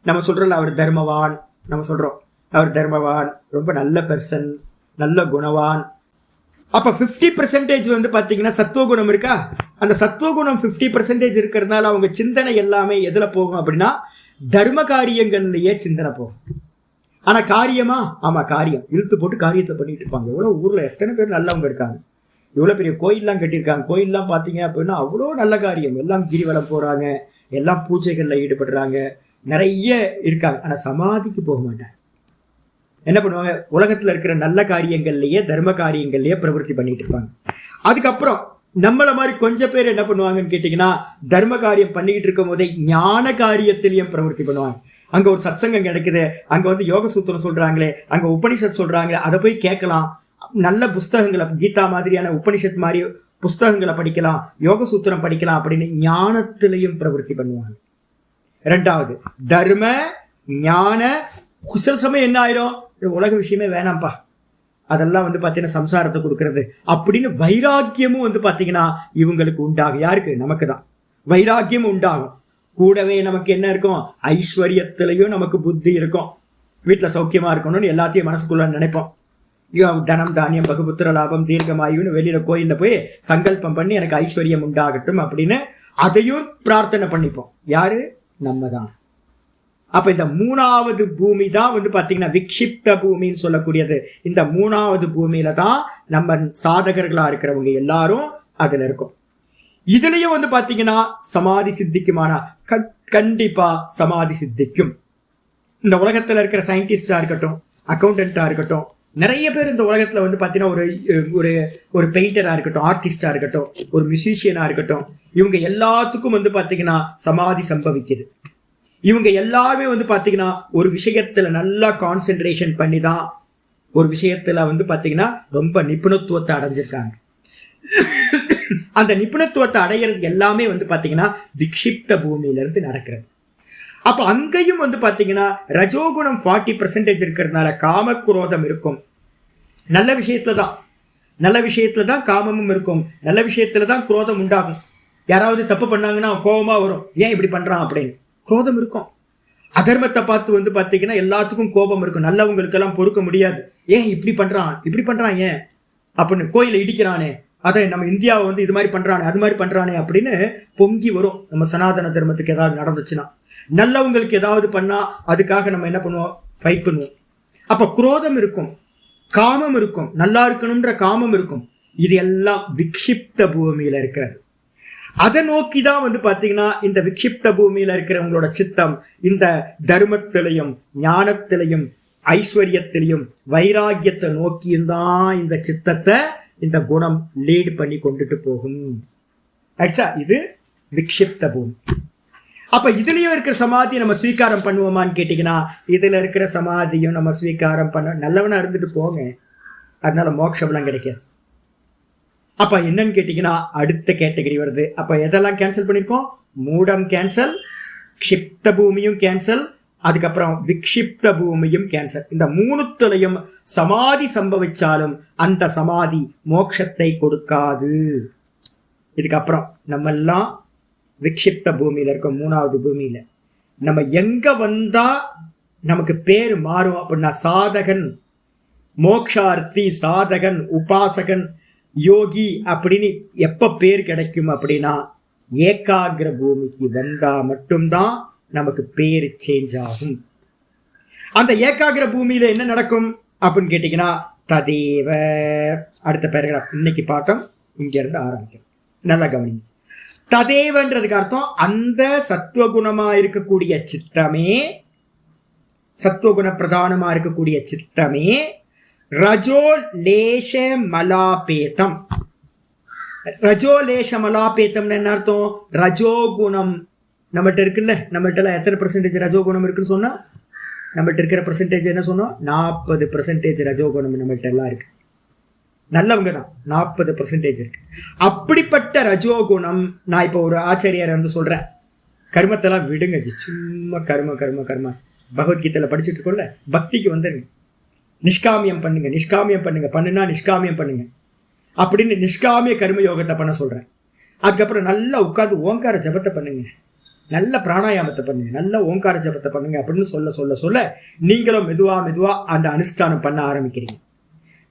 நம்ம சொல்றோம்ல, அவர் தர்மவான், நம்ம சொல்றோம் அவர் தர்மவான், ரொம்ப நல்ல பெர்சன், நல்ல குணவான். அப்ப 50% வந்து பாத்தீங்கன்னா சத்துவகுணம் இருக்கா, அந்த சத்துவகுணம் 50% இருக்கிறதுனால அவங்க சிந்தனை எல்லாமே எதுல போகும் அப்படின்னா தர்ம காரியங்கள்லயே சிந்தனை போகும். ஆனா காரியமா, ஆமா காரியம் இழுத்து போட்டு காரியத்தை பண்ணிட்டு இருப்பாங்க. எவ்வளவு ஊர்ல எத்தனை பேர் நல்லவங்க இருக்காங்க, எவ்வளவு பெரிய கோயில்லாம் கட்டியிருக்காங்க. கோயில்லாம் பாத்தீங்க அப்படின்னா அவ்வளோ நல்ல காரியம், எல்லாம் கிரிவலம் போறாங்க, எல்லாம் பூஜைகள்ல ஈடுபடுறாங்க, நிறைய இருக்காங்க. ஆனா சமாதிக்கு போக மாட்டாங்க. என்ன பண்ணுவாங்க, உலகத்துல இருக்கிற நல்ல காரியங்கள்லயே தர்ம காரியங்கள்லயே பிரவருத்தி பண்ணிட்டு இருப்பாங்க. அதுக்கப்புறம் நம்மள மாதிரி கொஞ்சம் பேர் என்ன பண்ணுவாங்கன்னு கேட்டீங்கன்னா தர்ம காரியம் பண்ணிக்கிட்டு இருக்கும் போதே ஞான காரியத்திலையும் பிரவருத்தி பண்ணுவாங்க. அங்க ஒரு சத்சங்கம் கிடைக்குது, அங்க வந்து யோக சூத்திரம் சொல்றாங்களே, அங்க உபனிஷத் சொல்றாங்களே, அதை போய் கேட்கலாம். நல்ல புஸ்தகங்களை, கீதா மாதிரியான உபனிஷத் மாதிரி புஸ்தகங்களை படிக்கலாம், யோக சூத்திரம் படிக்கலாம் அப்படின்னு ஞானத்திலையும் பிரவருத்தி பண்ணுவாங்க. ரெண்டாவது தர்ம ஞான. சில சமயம் என்ன ஆயிரும், உலக விஷயமே வேணாம்ப்பா, அதெல்லாம் வந்து பாத்தீங்கன்னா சம்சாரத்தை கொடுக்கறது அப்படின்னு வைராக்கியமும் வந்து பாத்தீங்கன்னா இவங்களுக்கு உண்டாகும். யாருக்கு, நமக்கு தான் வைராக்கியமும் உண்டாகும். கூடவே நமக்கு என்ன இருக்கும், ஐஸ்வர்யத்திலையும் நமக்கு புத்தி இருக்கும். வீட்டுல சௌக்கியமா இருக்கணும்னு எல்லாத்தையும் மனசுக்குள்ள நினைப்போம். தனம் தானியம் பகுபுத்திர லாபம் தீர்க்கமாயுன்னு வெளியில கோயில்ல போய் சங்கல்பம் பண்ணி எனக்கு ஐஸ்வர்யம் உண்டாகட்டும் அப்படின்னு அதையும் பிரார்த்தனை பண்ணிப்போம். யாரு, நம்ம தான். அப்ப இந்த 3வது பூமி தான் வந்து பாத்தீங்கன்னா விக்ஷிப்த பூமின்னு சொல்லக்கூடியது. இந்த 3வது பூமியில தான் நம்ம சாதகர்களா இருக்கிறவங்க எல்லாரும் அதுல இருக்கும். இதுலயும் வந்து பாத்தீங்கன்னா சமாதி சித்திக்குமானா கண்டிப்பா சமாதி சித்திக்கும். இந்த உலகத்துல இருக்கிற சயின்டிஸ்டா இருக்கட்டும், அக்கௌண்டன்டா இருக்கட்டும், நிறைய பேர் இந்த உலகத்துல வந்து பாத்தீங்கன்னா ஒரு ஒரு பெயிண்டரா இருக்கட்டும், ஆர்டிஸ்டா இருக்கட்டும், ஒரு மியூசிஷியனா இருக்கட்டும், இவங்க எல்லாத்துக்கும் வந்து பாத்தீங்கன்னா சமாதி சம்பவிக்குது. இவங்க எல்லாருமே வந்து பாத்தீங்கன்னா ஒரு விஷயத்துல நல்லா கான்சென்ட்ரேஷன் பண்ணி தான் ஒரு விஷயத்துல வந்து பாத்தீங்கன்னா ரொம்ப நிபுணத்துவத்தை அடைஞ்சிருக்காங்க. அந்த நிபுணத்துவத்தை அடையிறது எல்லாமே வந்து பாத்தீங்கன்னா விக்ஷிப்த பூமியில இருந்து நடக்கிறது. அப்ப அங்கேயும் வந்து பாத்தீங்கன்னா ரஜோகுணம் 40% இருக்கிறதுனால காமக்குரோதம் இருக்கும். நல்ல விஷயத்துல தான் காமமும் இருக்கும், நல்ல விஷயத்துல தான் குரோதம் உண்டாகும். யாராவது தப்பு பண்ணாங்கன்னா கோபமா வரும், ஏன் இப்படி பண்றான் அப்படின்னு குரோதம் இருக்கும். அதர்மத்தை பார்த்து வந்து பாத்தீங்கன்னா எல்லாத்துக்கும் கோபம் இருக்கும். நல்லவங்களுக்கெல்லாம் பொறுக்க முடியாது, ஏன் இப்படி பண்றான் ஏன் அப்படின்னு, கோயிலை இடிக்கிறானே, அதை நம்ம இந்தியாவை வந்து இது மாதிரி பண்றானே, அது மாதிரி பண்றானே அப்படின்னு பொங்கி வரும். நம்ம சனாதன தர்மத்துக்கு ஏதாவது நடந்துச்சுன்னா, நல்லவங்களுக்கு ஏதாவது பண்ணா அதுக்காக நம்ம என்ன பண்ணுவோம், ஃபைட் பண்ணுவோம். அப்ப குரோதம் இருக்கும், காமம் இருக்கும், நல்லா இருக்கணும்ன்ற காமம் இருக்கும். இது எல்லாம் விக்ஷிப்த பூமியில இருக்கிறது. அதை நோக்கி தான் வந்து பார்த்தீங்கன்னா இந்த விக்ஷிப்த பூமியில இருக்கிறவங்களோட சித்தம் இந்த தர்மத்திலையும் ஞானத்திலையும் ஐஸ்வர்யத்திலையும் வைராக்கியத்தை நோக்கியும் தான் இந்த சித்தத்தை இந்த குணம் லீட் பண்ணி கொண்டுட்டு போகும். ஆச்சா, இது விக்ஷிப்த பூமி. அப்ப இதுலயும் இருக்கிற சமாதி நம்ம ஸ்வீகாரம் பண்ணுவோமான்னு கேட்டீங்கன்னா, இதுல இருக்கிற சமாதியும் நம்ம ஸ்வீகாரம் பண்ண நல்லவனா இருந்துட்டு போங்க, அதனால மோட்சம்லாம் கிடைக்காது. அப்ப என்னன்னு கேட்டீங்கன்னா அடுத்த கேட்டகரி வருது. அப்ப எதெல்லாம் கேன்சல் பண்ணிருக்கோம்? மூடம் கேன்சல், க்ஷிப்த பூமியும் கேன்சல், அதுக்கப்புறம் விக்ஷிப்த பூமியும் கேன்சல். இந்த மூணுத்துலையும் சமாதி சம்பவிச்சாலும் அந்த சமாதி மோட்சத்தை கொடுக்காது. இதுக்கப்புறம் நம்ம எல்லாம் விக்ஷிப்த பூமியில இருக்கோம். மூணாவது பூமியில நம்ம எங்க வந்தா நமக்கு பேர் மாறும் அப்படின்னா சாதகன், மோக்ஷார்த்தி, சாதகன், உபாசகன், யோகி அப்படின்னு எப்ப பேர் கிடைக்கும் அப்படின்னா ஏகாகிர பூமிக்கு வந்தா மட்டும்தான் நமக்கு பேர் சேஞ்ச் ஆகும். அந்த ஏகாகிர பூமியில என்ன நடக்கும் அப்படின்னு கேட்டீங்கன்னா ததேவ. அடுத்த பேராகிராஃப் இன்னைக்கு பாட்டம் இங்க இருந்து ஆரம்பிக்கும். நல்லா கவனிங்க. ததேவன்றதுக்கு அர்த்தம் அந்த சத்துவகுணமா இருக்கக்கூடிய சித்தமே, சத்துவகுண பிரதானமா இருக்கக்கூடிய சித்தமே ரஜோலேஷ மலாபேதம். ரஜோலேஷ மலாபேதம் என்ன அர்த்தம்? ரஜோகுணம் நம்மள்ட்ட இருக்குல்ல, நம்மள்ட்ட எத்தனை பெர்சன்டேஜ் ரஜோகுணம் இருக்குன்னு சொன்னா, நம்மள்ட்ட இருக்கிற பெர்சன்டேஜ் என்ன சொன்னோம்? 40% ரஜோகுணம் நம்மள்ட்ட எல்லாம் இருக்கு. நல்லவங்க தான் 40% இருக்கு. அப்படிப்பட்ட ரஜோகுணம், நான் இப்போ ஒரு ஆச்சாரியார் வந்து சொல்றேன், கர்மத்தெல்லாம் விடுங்க, சும்மா கர்ம கர்ம கர்ம பகவத்கீதையில படிச்சுட்டு இருக்கோம்ல, பக்திக்கு வந்துருங்க, நிஷ்காமியம் பண்ணுங்க, நிஷ்காமியம் பண்ணுங்க, பண்ணுனா நிஷ்காமியம் பண்ணுங்க அப்படின்னு நிஷ்காமிய கர்ம யோகத்தை பண்ண சொல்றேன். அதுக்கப்புறம் நல்லா உட்காந்து ஓங்கார ஜபத்தை பண்ணுங்க, நல்ல பிராணாயாமத்தை பண்ணுங்க, நல்ல ஓங்கார ஜபத்தை பண்ணுங்க அப்படின்னு சொல்ல சொல்ல சொல்ல நீங்களும் மெதுவா மெதுவா அந்த அனுஷ்டானம் பண்ண ஆரம்பிக்கிறீங்க.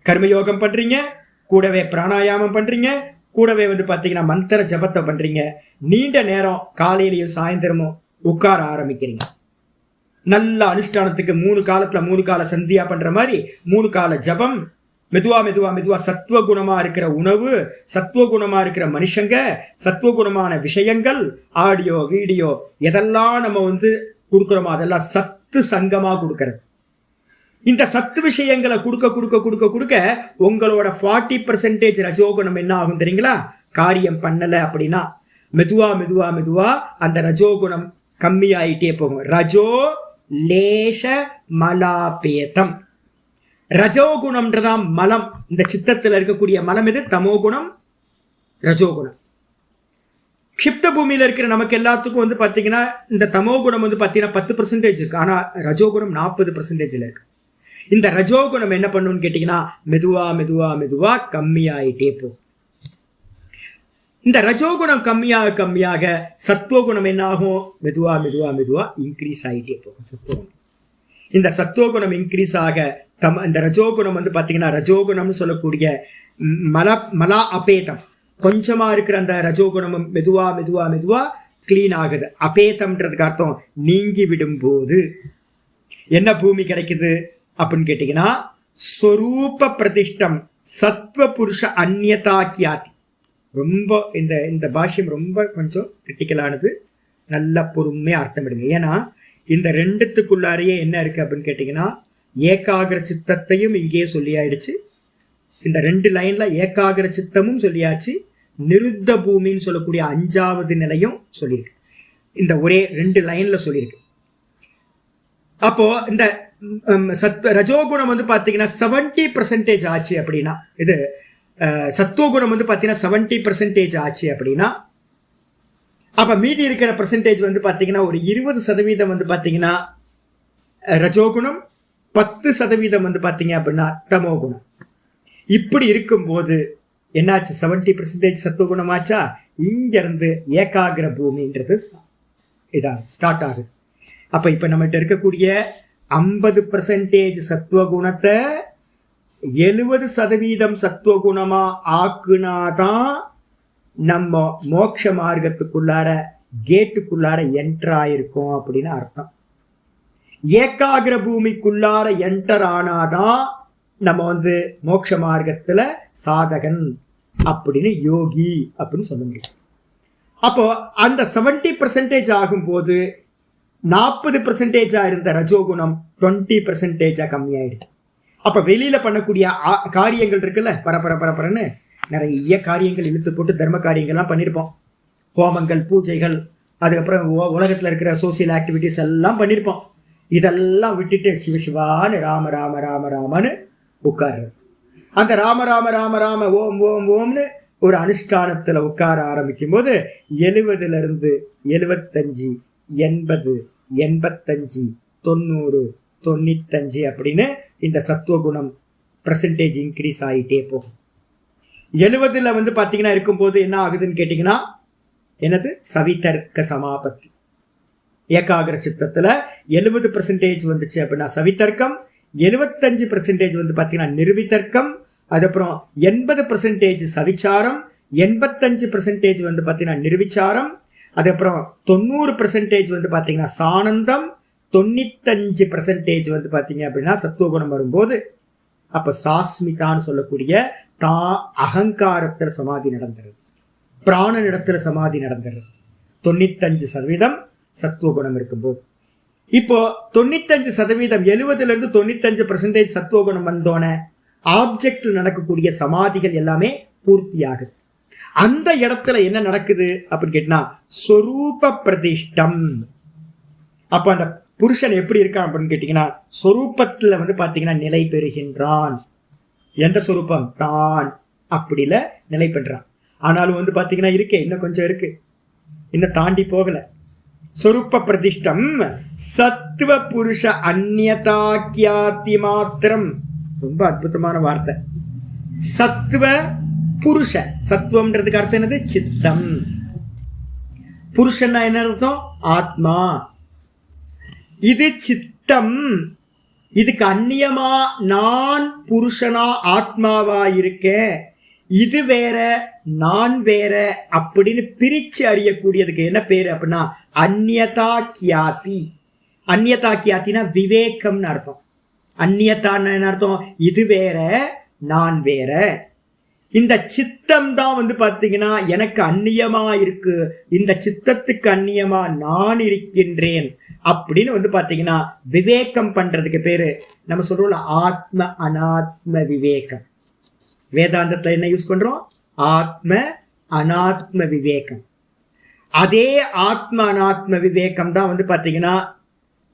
கர்மயோகம் பண்றீங்க, கூடவே பிராணாயாமம் பண்றீங்க, கூடவே வந்து பார்த்தீங்கன்னா மந்திர ஜபத்தை பண்றீங்க. நீண்ட நேரம் காலையிலையும் சாயந்தரமும் உட்கார ஆரம்பிக்கிறீங்க. நல்ல அனுஷ்டானத்துக்கு 3 காலத்துல 3 கால சந்தியா பண்ற மாதிரி 3 கால ஜபம், மெதுவா மெதுவா மெதுவா சத்துவகுணமா இருக்கிற உணவு, சத்துவகுணமா இருக்கிற மனுஷங்க, சத்துவகுணமான விஷயங்கள், ஆடியோ வீடியோ எதெல்லாம் நம்ம வந்து கொடுக்குறோமோ அதெல்லாம் சத்து சங்கமா கொடுக்கறது. இந்த சத்து விஷயங்களை கொடுக்க கொடுக்க கொடுக்க கொடுக்க உங்களோட 40% ரஜோகுணம் என்ன ஆகும் தெரியுங்களா? காரியம் பண்ணல அப்படின்னா மெதுவா மெதுவா மெதுவா அந்த ரஜோகுணம் கம்மியாயிட்டே போகும். ரஜோ லேஷ மலாபேதம். ரஜோகுணம்ன்றதான் மலம். இந்த சித்தத்தில் இருக்கக்கூடிய மலம் எது? தமோகுணம், ரஜோகுணம். க்ஷிப்த பூமியில இருக்கிற நமக்கு எல்லாத்துக்கும் வந்து பாத்தீங்கன்னா இந்த தமோகுணம் வந்து பாத்தீங்கன்னா 10% இருக்கு, ஆனா ரஜோகுணம் 40% இருக்கு. இந்த ரஜோகுணம் என்ன பண்ணுன்னு கேட்டீங்கன்னா மெதுவா மெதுவா மெதுவா கம்மியாயிட்டே போகும். இந்த ரஜோகுணம் கம்மியாக கம்மியாக சத்துவகுணம் என்ன ஆகும்? மெதுவா மெதுவா மெதுவா இன்க்ரீஸ் ஆகிட்டே போகும் சத்துவகுணம். இந்த சத்துவகுணம் இன்க்ரீஸ் ஆக இந்த ரஜோகுணம் வந்து பார்த்தீங்கன்னா ரஜோகுணம்னு சொல்லக்கூடிய மலா அபேதம், கொஞ்சமா இருக்கிற அந்த ரஜோகுணமும் மெதுவா மெதுவா மெதுவா கிளீன் ஆகுது. அபேதம்ன்றதுக்கு அர்த்தம் நீங்கி விடும்போது என்ன பூமி கிடைக்குது அப்படின்னு கேட்டீங்கன்னா ஸ்வரூப பிரதிஷ்டம் சத்வ புருஷ அந்நியதாக்கியாதி. ரொம்ப இந்த பாஷ்யம் ரொம்ப கொஞ்சம் கிரிட்டிக்கலானது, நல்லா பொறுமையாக அர்த்தம் எடுங்க. ஏன்னா இந்த ரெண்டுத்துக்குள்ளாரையே என்ன இருக்கு அப்படின்னு கேட்டிங்கன்னா ஏகாகிர சித்தத்தையும் இங்கேயே சொல்லியாயிடுச்சு. இந்த 2 லைன்ல ஏகாகிர சித்தமும் சொல்லியாச்சு, நிருத்த பூமின்னு சொல்லக்கூடிய 5வது நிலையும் சொல்லியிருக்கு. இந்த ஒரே 2 லைன்ல சொல்லியிருக்கு. அப்போ இந்த ரஜோகுணம் வந்து பார்த்தீங்கன்னா 70% ஆச்சு அப்படின்னா, இது சத்துவகுணம் வந்து பார்த்தீங்கன்னா 70% ஆச்சு அப்படின்னா, அப்போ மீதி இருக்கிற பெர்சன்டேஜ் வந்து பார்த்தீங்கன்னா ஒரு 20% வந்து பார்த்தீங்கன்னா ரஜோகுணம், 10% வந்து பார்த்தீங்க அப்படின்னா தமோகுணம். இப்படி இருக்கும்போது என்னாச்சு? 70% சத்துவகுணம் ஆச்சா? இங்கிருந்து ஏகாகிர பூமின்றது இதாக ஸ்டார்ட் ஆகுது. அப்போ இப்போ நம்மகிட்ட இருக்கக்கூடிய 50% சத்துவகுணத்தை 70% சத்துவகுணமா ஆக்குனாதான் நம்ம மோட்ச மார்க்கத்துக்குள்ளார கேட்டுக்குள்ளார என்டர் ஆயிருக்கோம் அப்படின்னு அர்த்தம். ஏகாகிர பூமிக்குள்ளார என்டர் ஆனாதான் நம்ம வந்து மோட்ச மார்க்கத்துல சாதகன் அப்படின்னு, யோகி அப்படின்னு சொல்ல முடியும். அப்போ அந்த 70% ஆகும்போது 40% இருந்த ரஜோகுணம் 20% கம்மியாயிடுது. அப்ப வெளியில பண்ணக்கூடிய காரியங்கள் இருக்குல்ல, பரபரன்னு நிறைய காரியங்கள் இழுத்து போட்டு தர்ம காரியங்கள்லாம் பண்ணியிருப்போம். ஹோமங்கள், பூஜைகள், அதுக்கப்புறம் உலகத்துல இருக்கிற சோசியல் ஆக்டிவிட்டிஸ் எல்லாம் பண்ணியிருப்போம். இதெல்லாம் விட்டுட்டு சிவசிவான்னு ராம ராம ராம ராமன்னு உட்கார்றது. அந்த ராம ராம ராம ராம ஓம் ஓம் ஓம்னு ஒரு அனுஷ்டானத்துல உட்கார ஆரம்பிக்கும் போது 70 75 80 85 90 95 அப்படின்னு இந்த சத்துவகுணம் % இன்க்ரீஸ் ஆகிட்டே போகும். 70 வந்து பாத்தீங்கன்னா இருக்கும்போது என்ன ஆகுதுன்னு கேட்டீங்கன்னா, என்னது சவிதர்க்க சமாபத்தி. ஏகாகிர சித்தத்துல 70% வந்துச்சு அப்படின்னா சவிதர்க்கம், 75% வந்து பாத்தீங்கன்னா நிர்விதர்க்கம், அதுக்கப்புறம் 80% சவிச்சாரம், 85% வந்து பாத்தீங்கன்னா நிர்விச்சாரம், அதுக்கப்புறம் 90% வந்து பாத்தீங்கன்னா சானந்தம், 95% வந்து பாத்தீங்க அப்படின்னா சத்துவகுணம் வரும்போது அப்ப சாஸ்மிதான்னு சொல்லக்கூடிய அகங்காரத்துல சமாதி நடந்துருது, பிராணனிடத்துல சமாதி நடந்துருது. 95% சத்துவகுணம் இருக்கும்போது, இப்போ 95% 70 95% சத்துவகுணம் வந்தோன ஆப்ஜெக்ட்ல நடக்கக்கூடிய சமாதிகள் எல்லாமே பூர்த்தி ஆகுது. அந்த இடத்துல என்ன நடக்குது அப்படின்னு கேட்டா சொரூப பிரதிஷ்டம். அப்ப அந்த புருஷன் எப்படி இருக்கான் அப்படின்னு கேட்டீங்கன்னா, சொரூபத்துல வந்து பாத்தீங்கன்னா நிலை பெறுகின்றான். எந்த சொரூபம்? தான் அப்படில நிலை பெற்றான். ஆனாலும் வந்து பாத்தீங்கன்னா இருக்கே, இன்னும் கொஞ்சம் இருக்கு, இன்னும் தாண்டி போகல. சொரூப பிரதிஷ்டம் சத்துவ புருஷ அந்நியதாக்கியாதி மாத்திரம். ரொம்ப அற்புதமான வார்த்தை. சத்துவ புருஷ, சத்துவம்ன்றதுக்கு அர்த்தம் என்னது? சித்தம். புருஷன்னா என்ன அர்த்தம்? ஆத்மா. இது சித்தம். இதுக்கு அந்நியமா நான் புருஷனா ஆத்மாவா இருக்க, இது வேற நான் வேற அப்படின்னு பிரிச்சு அறியக்கூடியதுக்கு என்ன பேரு அப்படின்னா அந்நியதா கியாதி. அந்நியதா கியாத்தினா விவேகம்னு அர்த்தம். அந்நியத்தான்னு என்ன அர்த்தம்? இது வேற நான் வேற. இந்த சித்தம் தான் வந்து பாத்தீங்கன்னா எனக்கு அந்நியமா இருக்கு, இந்த சித்தத்துக்கு அந்நியமா நான் இருக்கின்றேன் அப்படின்னு வந்து பாத்தீங்கன்னா விவேகம் பண்றதுக்கு பேரு நம்ம சொல்றோம்ல ஆத்ம அனாத்ம விவேகம். வேதாந்தத்துல என்ன யூஸ் பண்றோம்? ஆத்ம அனாத்ம விவேகம். அதே ஆத்ம அனாத்ம விவேகம் தான் வந்து பாத்தீங்கன்னா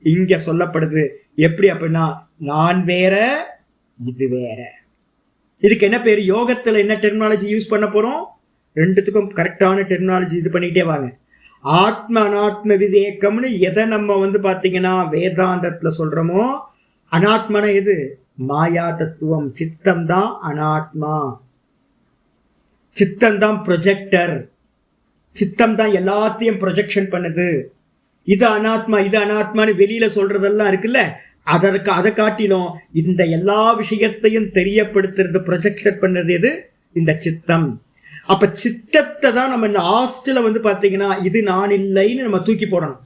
இங்க சொல்லப்படுது. எப்படி அப்படின்னா நான் வேற இது வேற. இதுக்கு என்ன பேரு? யோகத்துல என்ன டெர்மினாலஜி யூஸ் பண்ண போறோம்? ரெண்டுத்துக்கும் கரெக்டான டெர்மினாலஜி இது பண்ணிக்கிட்டே வாங்க. ஆத்ம அனாத்ம விவேகம்னு எதை நம்ம வந்து பாத்தீங்கன்னா வேதாந்தத்துல சொல்றோமோ, அனாத்மன எது? மாயா தத்துவம். சித்தம் தான் அனாத்மா. சித்தம் தான் ப்ரொஜெக்டர். சித்தம் தான் எல்லாத்தையும் ப்ரொஜெக்ஷன் பண்ணுது. இது அனாத்மா, இது அனாத்மான்னு வெளியில சொல்றதெல்லாம் இருக்குல்ல, அதை காட்டிலும் இந்த எல்லா விஷயத்தையும் தெரியப்படுத்துறது, ப்ரொஜெக்ஷன் பண்ணுறது எது? இந்த சித்தம். அப்ப சித்தத்தை தான் நம்ம இந்த ஹாஸ்டல வந்து பாத்தீங்கன்னா இது நான் இல்லைன்னு நம்ம தூக்கி போடணும்.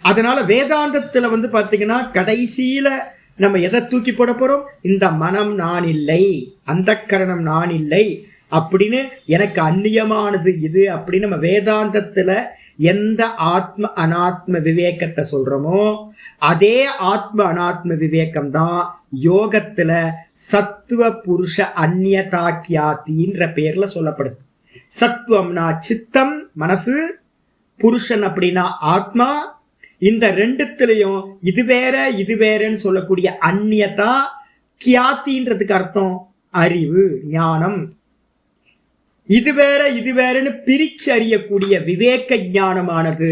அதனால வேதாந்தத்துல வந்து பாத்தீங்கன்னா கடைசியில நம்ம எதை தூக்கி போட போறோம்? இந்த மனம் நான் இல்லை, அந்த கரணம் நான் இல்லை அப்படின்னு எனக்கு அந்நியமானது இது அப்படின்னு நம்ம வேதாந்தத்துல எந்த ஆத்ம அனாத்ம விவேகத்தை சொல்றோமோ அதே ஆத்ம அனாத்ம விவேகம் தான் யோகத்துல சத்துவ புருஷ அந்நியதாக்கியாத்தின்ற பேர்ல சொல்லப்படுது. சத்துவம்னா சித்தம், மனசு, புருஷன் அப்படின்னா ஆத்மா. இந்த ரெண்டுத்திலையும் இது வேற இது வேறன்னு சொல்லக்கூடிய அந்நியதா கியாத்தின்றதுக்கு அர்த்தம் அறிவு, ஞானம். இது வேற இது வேறன்னு பிரிச்சு அறியக்கூடிய விவேக ஞானமானது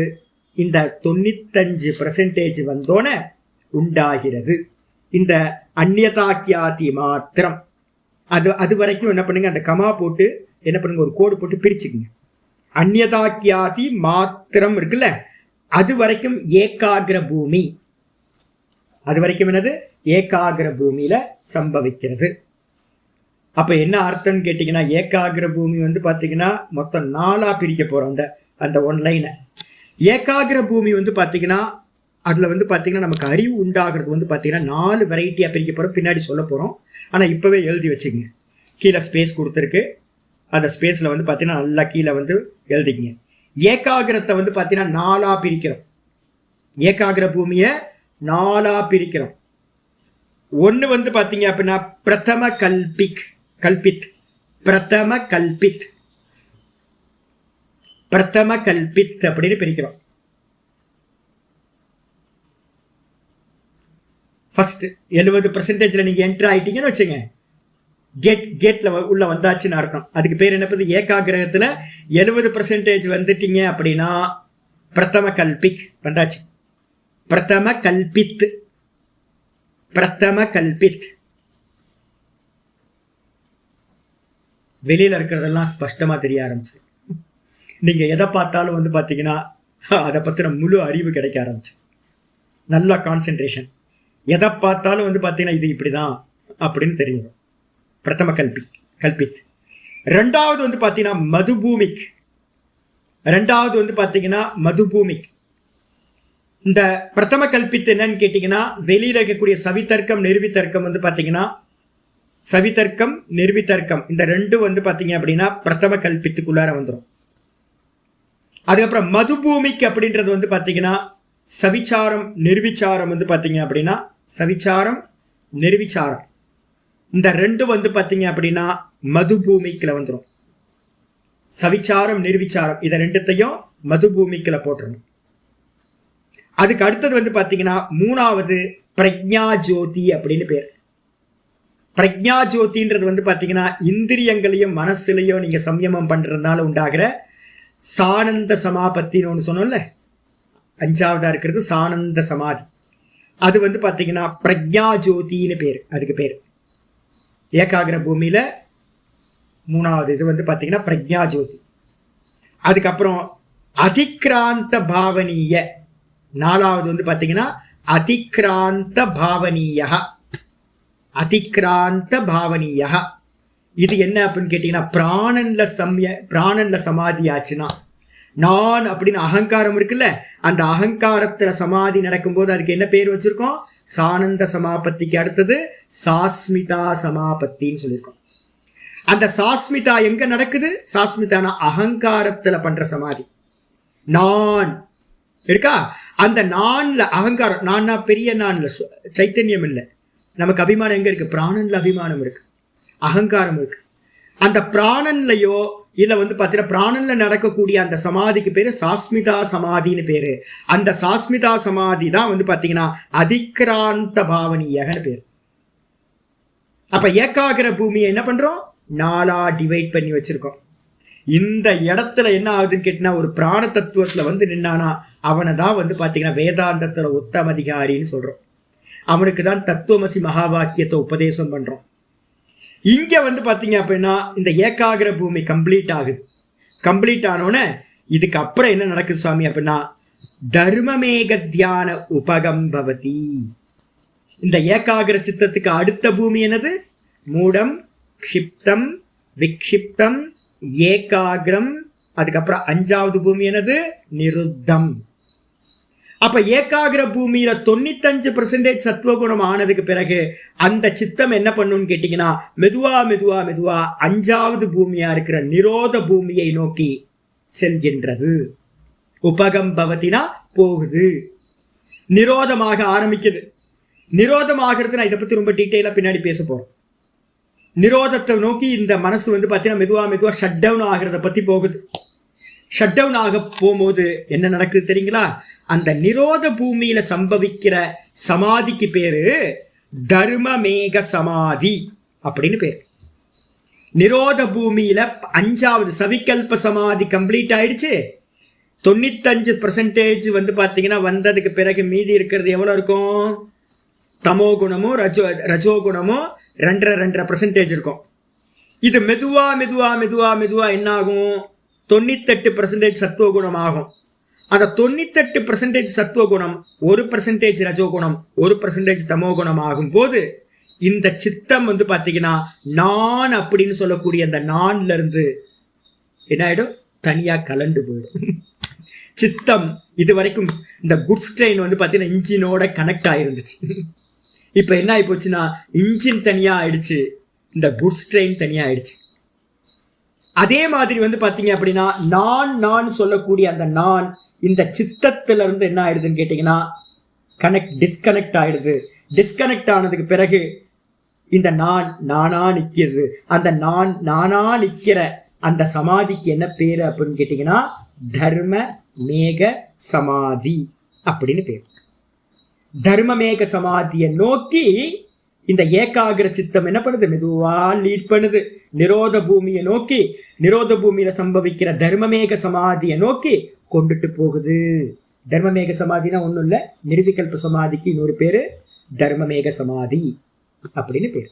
இந்த 95% வந்தோன உண்டாகிறது. இந்த அந்நியதாக்கியாதி மாத்திரம். அது வரைக்கும் என்ன பண்ணுங்க, அந்த கமா போட்டு என்ன பண்ணுங்க, ஒரு கோடு போட்டு பிரிச்சுக்குங்க. அந்நியதாக்கியாதி மாத்திரம் இருக்குல்ல, அது வரைக்கும் ஏகாகிர பூமி. அது வரைக்கும் என்னது? ஏகாகிர பூமியில சம்பவிக்கிறது. அப்ப என்ன அர்த்தம்னு கேட்டீங்கன்னா, ஏகாகிர பூமி வந்து பாத்தீங்கன்னா மொத்தம் 4 பிரிக்க போறோம். அந்த ஒன் லைனை ஏகாகிர பூமி வந்து பாத்தீங்கன்னா அதில் வந்து பார்த்தீங்கன்னா நமக்கு அறிவு உண்டாகிறது வந்து பார்த்தீங்கன்னா 4 வெரைட்டியாக பிரிக்க போகிறோம், பின்னாடி சொல்ல போகிறோம். ஆனால் இப்போவே எழுதி வச்சுக்கங்க. கீழே ஸ்பேஸ் கொடுத்துருக்கு, அந்த ஸ்பேஸில் வந்து பார்த்தீங்கன்னா நல்லா கீழே வந்து எழுதிக்கங்க. ஏகாகிரத்தை வந்து பார்த்தீங்கன்னா 4ஆக பிரிக்கிறோம். ஏகாகிர பூமியை 4ஆக பிரிக்கிறோம். ஒன்று வந்து பார்த்தீங்க அப்படின்னா பிரதம கல்பித் அப்படின்னு பிரிக்கிறோம். ஃபர்ஸ்ட் 70% நீங்க என்டர் ஆயிட்டீங்கன்னு வச்சுங்க, கேட்ல உள்ள வந்தாச்சுன்னு அர்த்தம். அதுக்கு பேர் என்ன? ஏகாகிரகத்துல 70% வந்துட்டீங்க அப்படின்னா பிரதம கல்பிக் வந்தாச்சு. பிரதம கல்பித் வெளியில இருக்கிறதெல்லாம் ஸ்பஷ்டமா தெரிய ஆரம்பிச்சு. நீங்க எதை பார்த்தாலும் வந்து பாத்தீங்கன்னா அதை பத்தின முழு அறிவு கிடைக்க ஆரம்பிச்சு. நல்லா கான்சென்ட்ரேஷன். எதை பார்த்தாலும் வந்து பார்த்தீங்கன்னா இது இப்படிதான் அப்படின்னு தெரியும். பிரதம கல்பித். ரெண்டாவது வந்து பார்த்தீங்கன்னா மதுபூமிக். இந்த பிரதம கல்பித் என்னன்னு கேட்டீங்கன்னா, வெளியில இருக்கக்கூடிய சவிதர்க்கம் நிர்வித்தர்க்கம் வந்து பார்த்தீங்கன்னா, சவிதர்க்கம் நிர்வித்தர்க்கம் இந்த ரெண்டும் வந்து பார்த்தீங்க அப்படின்னா பிரதம கல்பித்துக்குள்ளார வந்துடும். அதுக்கப்புறம் மதுபூமிக் அப்படின்றது வந்து பார்த்தீங்கன்னா சவிச்சாரம் நிர்விச்சாரம் வந்து பார்த்தீங்க அப்படின்னா, சவிச்சாரம் நிர்விச்சாரம் இந்த ரெண்டும் வந்து பார்த்தீங்க அப்படின்னா மதுபூமிக்குல வந்துடும். சவிச்சாரம் நிர்விச்சாரம் இதை ரெண்டுத்தையும் மதுபூமிக்குல போட்டுருணும். அதுக்கு அடுத்தது வந்து பார்த்தீங்கன்னா மூணாவது பிரக்ஞா ஜோதி அப்படின்னு பேர். பிரக்ஞா ஜோதின்றது வந்து பார்த்தீங்கன்னா இந்திரியங்களையும் மனசுலையும் நீங்க சம்யமம் பண்றதுனால உண்டாகிற சானந்த சமாபத்தின்னு ஒன்று சொன்னோம்ல, 5ஆவதா இருக்கிறது சானந்த சமாதி. அது வந்து பார்த்தீங்கன்னா பிரக்ஞா ஜோதின்னு பேர். அதுக்கு பேர் ஏகாகிர பூமியில 3வது இது வந்து பார்த்தீங்கன்னா பிரக்ஞா ஜோதி. அதுக்கப்புறம் அதிக்ராந்த பாவனீய 4வது வந்து பார்த்தீங்கன்னா அதிக்ராந்த பாவனீய. இது என்ன அப்படின்னு கேட்டீங்கன்னா, பிராணன்ல சமாதி ஆச்சுன்னா, நான் அப்படின்னு அகங்காரம் இருக்குல்ல, அந்த அகங்காரத்துல சமாதி நடக்கும்போது அதுக்கு என்ன பேர் வச்சிருக்கோம்? சானந்த சமாபத்திக்கு அடுத்தது சாஸ்மிதா சமாபத்தின்னு சொல்லியிருக்கோம். அந்த சாஸ்மிதா எங்க நடக்குது? சாஸ்மிதானா அகங்காரத்துல பண்ற சமாதி. நான் இருக்கா, அந்த நான்ல அகங்காரம், நான்னா பெரிய நான்ல சைத்தன்யம் இல்லை. நமக்கு அபிமானம் எங்க இருக்கு? பிராணன்ல அபிமானம் இருக்கு, அகங்காரம் இருக்கு. அந்த பிராணன்லையோ இல்ல வந்து பார்த்தீங்கன்னா பிராணன்ல நடக்கக்கூடிய அந்த சமாதிக்கு பேரு சாஸ்மிதா சமாதின்னு பேரு. அந்த சாஸ்மிதா சமாதி தான் வந்து பார்த்தீங்கன்னா அதிக்ராந்த பாவனீயகன்னு பேரு. அப்ப ஏகாகிர பூமியை என்ன பண்றோம்? 4ஆ டிவைட் பண்ணி வச்சிருக்கோம். இந்த இடத்துல என்ன ஆகுதுன்னு கேட்டினா, ஒரு பிராண தத்துவத்துல வந்து நின்னானா அவனை தான் வந்து பார்த்தீங்கன்னா வேதாந்தத்தோட உத்தம அதிகாரின்னு சொல்றோம். அவனுக்கு தான் தத்துவமசி மகா வாக்கியத்தை உபதேசம் பண்றோம். இங்க வந்து பாத்தீங்க அப்படின்னா இந்த ஏகாகிர பூமி கம்ப்ளீட் ஆகுது. கம்ப்ளீட் ஆனோன்னு இதுக்கு அப்புறம் என்ன நடக்குது சுவாமி அப்படின்னா, தர்மமேக தியான உபகம்பவதி. இந்த ஏகாகிர சித்தத்துக்கு அடுத்த பூமி என்னது? மூடம், க்ஷிப்தம், விக்ஷிப்தம், ஏகாகிரம். அதுக்கப்புறம் 5வது பூமி என்னது? நிருத்தம். அப்ப ஏகாகிர பூமியில 95% சத்துவகுணம் ஆனதுக்கு பிறகு அந்த சித்தம் என்ன பண்ணுன்னு கேட்டீங்கன்னா, மெதுவா 5வது பூமியா இருக்கிற நிரோத பூமியை நோக்கி செல்கின்றது. உபகம்பவத்தினா போகுது, நிரோதமாக ஆரம்பிக்குது. நிரோதமாகிறது நான் இதை பத்தி ரொம்ப டீட்டெயிலா பின்னாடி பேச போறோம். நிரோதத்தை நோக்கி இந்த மனசு வந்து பார்த்தீங்கன்னா மெதுவா ஷட் டவுன் ஆகிறத பத்தி போகுது. ஷட் டவுன் ஆக போகும்போது என்ன நடக்குது தெரியுங்களா? அந்த நிரோத பூமியில சம்பவிக்கிற சமாதிக்கு பேரு தர்மமேக சமாதி அப்படின்னு பேரு. நிரோத பூமியில 5வது சவிகல்ப சமாதி கம்ப்ளீட் ஆயிடுச்சு. 95% வந்து பார்த்தீங்கன்னா வந்ததுக்கு பிறகு மீதி இருக்கிறது எவ்வளவு இருக்கும்? தமோகுணமும் ரஜோகுணமும் 2.5% இருக்கும். இது மெதுவா என்ன ஆகும்? 98% சத்துவகுணம் ஆகும். அந்த 98% சத்துவகுணம் 1% ரஜோகுணம் 1% தமோகுணம் ஆகும் போது இந்த சித்தம் வந்து பார்த்தீங்கன்னா நான் அப்படின்னு சொல்லக்கூடிய அந்த நான்ல இருந்து என்ன ஆயிடும்? தனியா கலண்டு போயிடும். சித்தம் இது வரைக்கும் இந்த குட்ஸ் ட்ரெயின் வந்து பார்த்தீங்கன்னா இன்ஜினோட கனெக்ட் ஆயிருந்துச்சு. இப்போ என்ன ஆகி போச்சுன்னா இன்ஜின் தனியாக ஆயிடுச்சு, இந்த குட்ஸ் ட்ரெயின் தனியாக ஆயிடுச்சு. அதே மாதிரி வந்து பார்த்தீங்க அப்படின்னா நான் சொல்லக்கூடிய அந்த நான் இந்த சித்தத்துல இருந்து என்ன ஆயிடுதுன்னு கேட்டீங்கன்னா டிஸ்கனெக்ட் ஆயிடுது. டிஸ்கனெக்ட் ஆனதுக்கு பிறகு இந்த நானா நிக்கிறது. அந்த நானா நிக்கிற அந்த சமாதிக்கு என்ன பேரு அப்படின்னு கேட்டீங்கன்னா தர்ம மேக சமாதி அப்படின்னு பேர். தர்மமேக சமாதியை நோக்கி இந்த ஏகாகிர சித்தம் என்ன பண்ணுது, மெதுவா லீட் பண்ணுது நிரோத பூமியை நோக்கி. நிரோத பூமியில சம்பவிக்கிற தர்மமேக சமாதியை நோக்கி கொண்டுட்டு போகுது. தர்மமேக சமாதினா ஒன்றும் இல்லை, நிர்விகல்ப சமாதிக்கு இன்னொரு பேரு தர்மமேக சமாதி அப்படின்னு பேர்.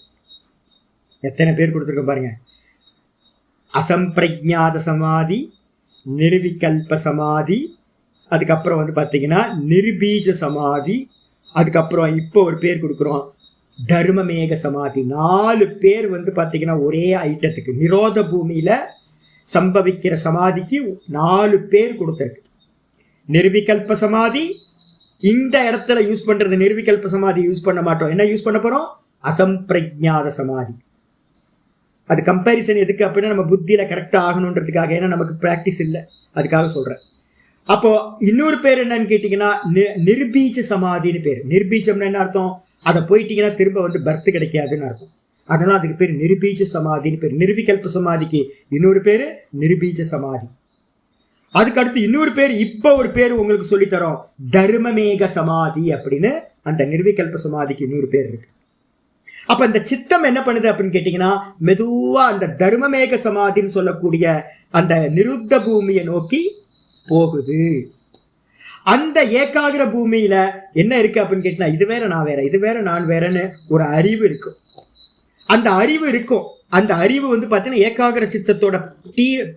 எத்தனை பேர் கொடுத்துருக்க பாருங்க. அசம்பிரஜாத சமாதி, நிர்விகல்ப சமாதி, அதுக்கப்புறம் வந்து பார்த்தீங்கன்னா நிர்பீஜ சமாதி, அதுக்கப்புறம் இப்போ ஒரு பேர் கொடுக்குறோம் தர்மமேக சமாதி. 4 பேர் வந்து பார்த்தீங்கன்னா ஒரே ஐட்டத்துக்கு நிரோத பூமியில சம்பவிக்கிற சமாதிக்கு 4 பேர் கொடுத்துருக்கு. நிர்விகல்ப சமாதி இந்த இடத்துல யூஸ் பண்றது, நிர்விகல்ப சமாதி யூஸ் பண்ண மாட்டோம். என்ன யூஸ் பண்ண போறோம், அசம்பிரஜாத சமாதி. அது கம்பேரிசன் எதுக்கு அப்படின்னா நம்ம புத்தியில கரெக்டா ஆகணுன்றதுக்காக, ஏன்னா நமக்கு பிராக்டிஸ் இல்லை, அதுக்காக சொல்றேன். அப்போ இன்னொரு பேர் என்னன்னு கேட்டீங்கன்னா நிர்பீஜ சமாதின்னு பேர். நிர்பீஜம்னா என்ன அர்த்தம், அதை போயிட்டீங்கன்னா திரும்ப வந்து பர்த் கிடைக்காதுன்னு அர்த்தம். அதனால அதுக்கு பேர் நிர்பீஜ சமாதின்னு பேர். நிர்விகல்ப சமாதிக்கு இன்னொரு பேரு நிர்பீஜ சமாதி. அதுக்கு அடுத்து இன்னொரு பேர், இப்போ ஒரு பேர் உங்களுக்கு சொல்லித்தரோம், தர்மமேக சமாதி அப்படின்னு. அந்த நிர்விகல்ப சமாதிக்கு இன்னொரு பேர் இருக்கு. அப்ப இந்த சித்தம் என்ன பண்ணுது அப்படின்னு கேட்டீங்கன்னா மெதுவா அந்த தர்மமேக சமாதின்னு சொல்லக்கூடிய அந்த நிருத்த பூமியை நோக்கி போகுது. அந்த ஏகாகிர பூமியில என்ன இருக்கு அப்படின்னு கேட்டீங்கன்னா இது வேற நான் வேற, இது வேற நான் வேறன்னு ஒரு அறிவு இருக்கும். அந்த அறிவு இருக்கும். அந்த அறிவு வந்து பார்த்தீங்கன்னா ஏகாகிர சித்தத்தோட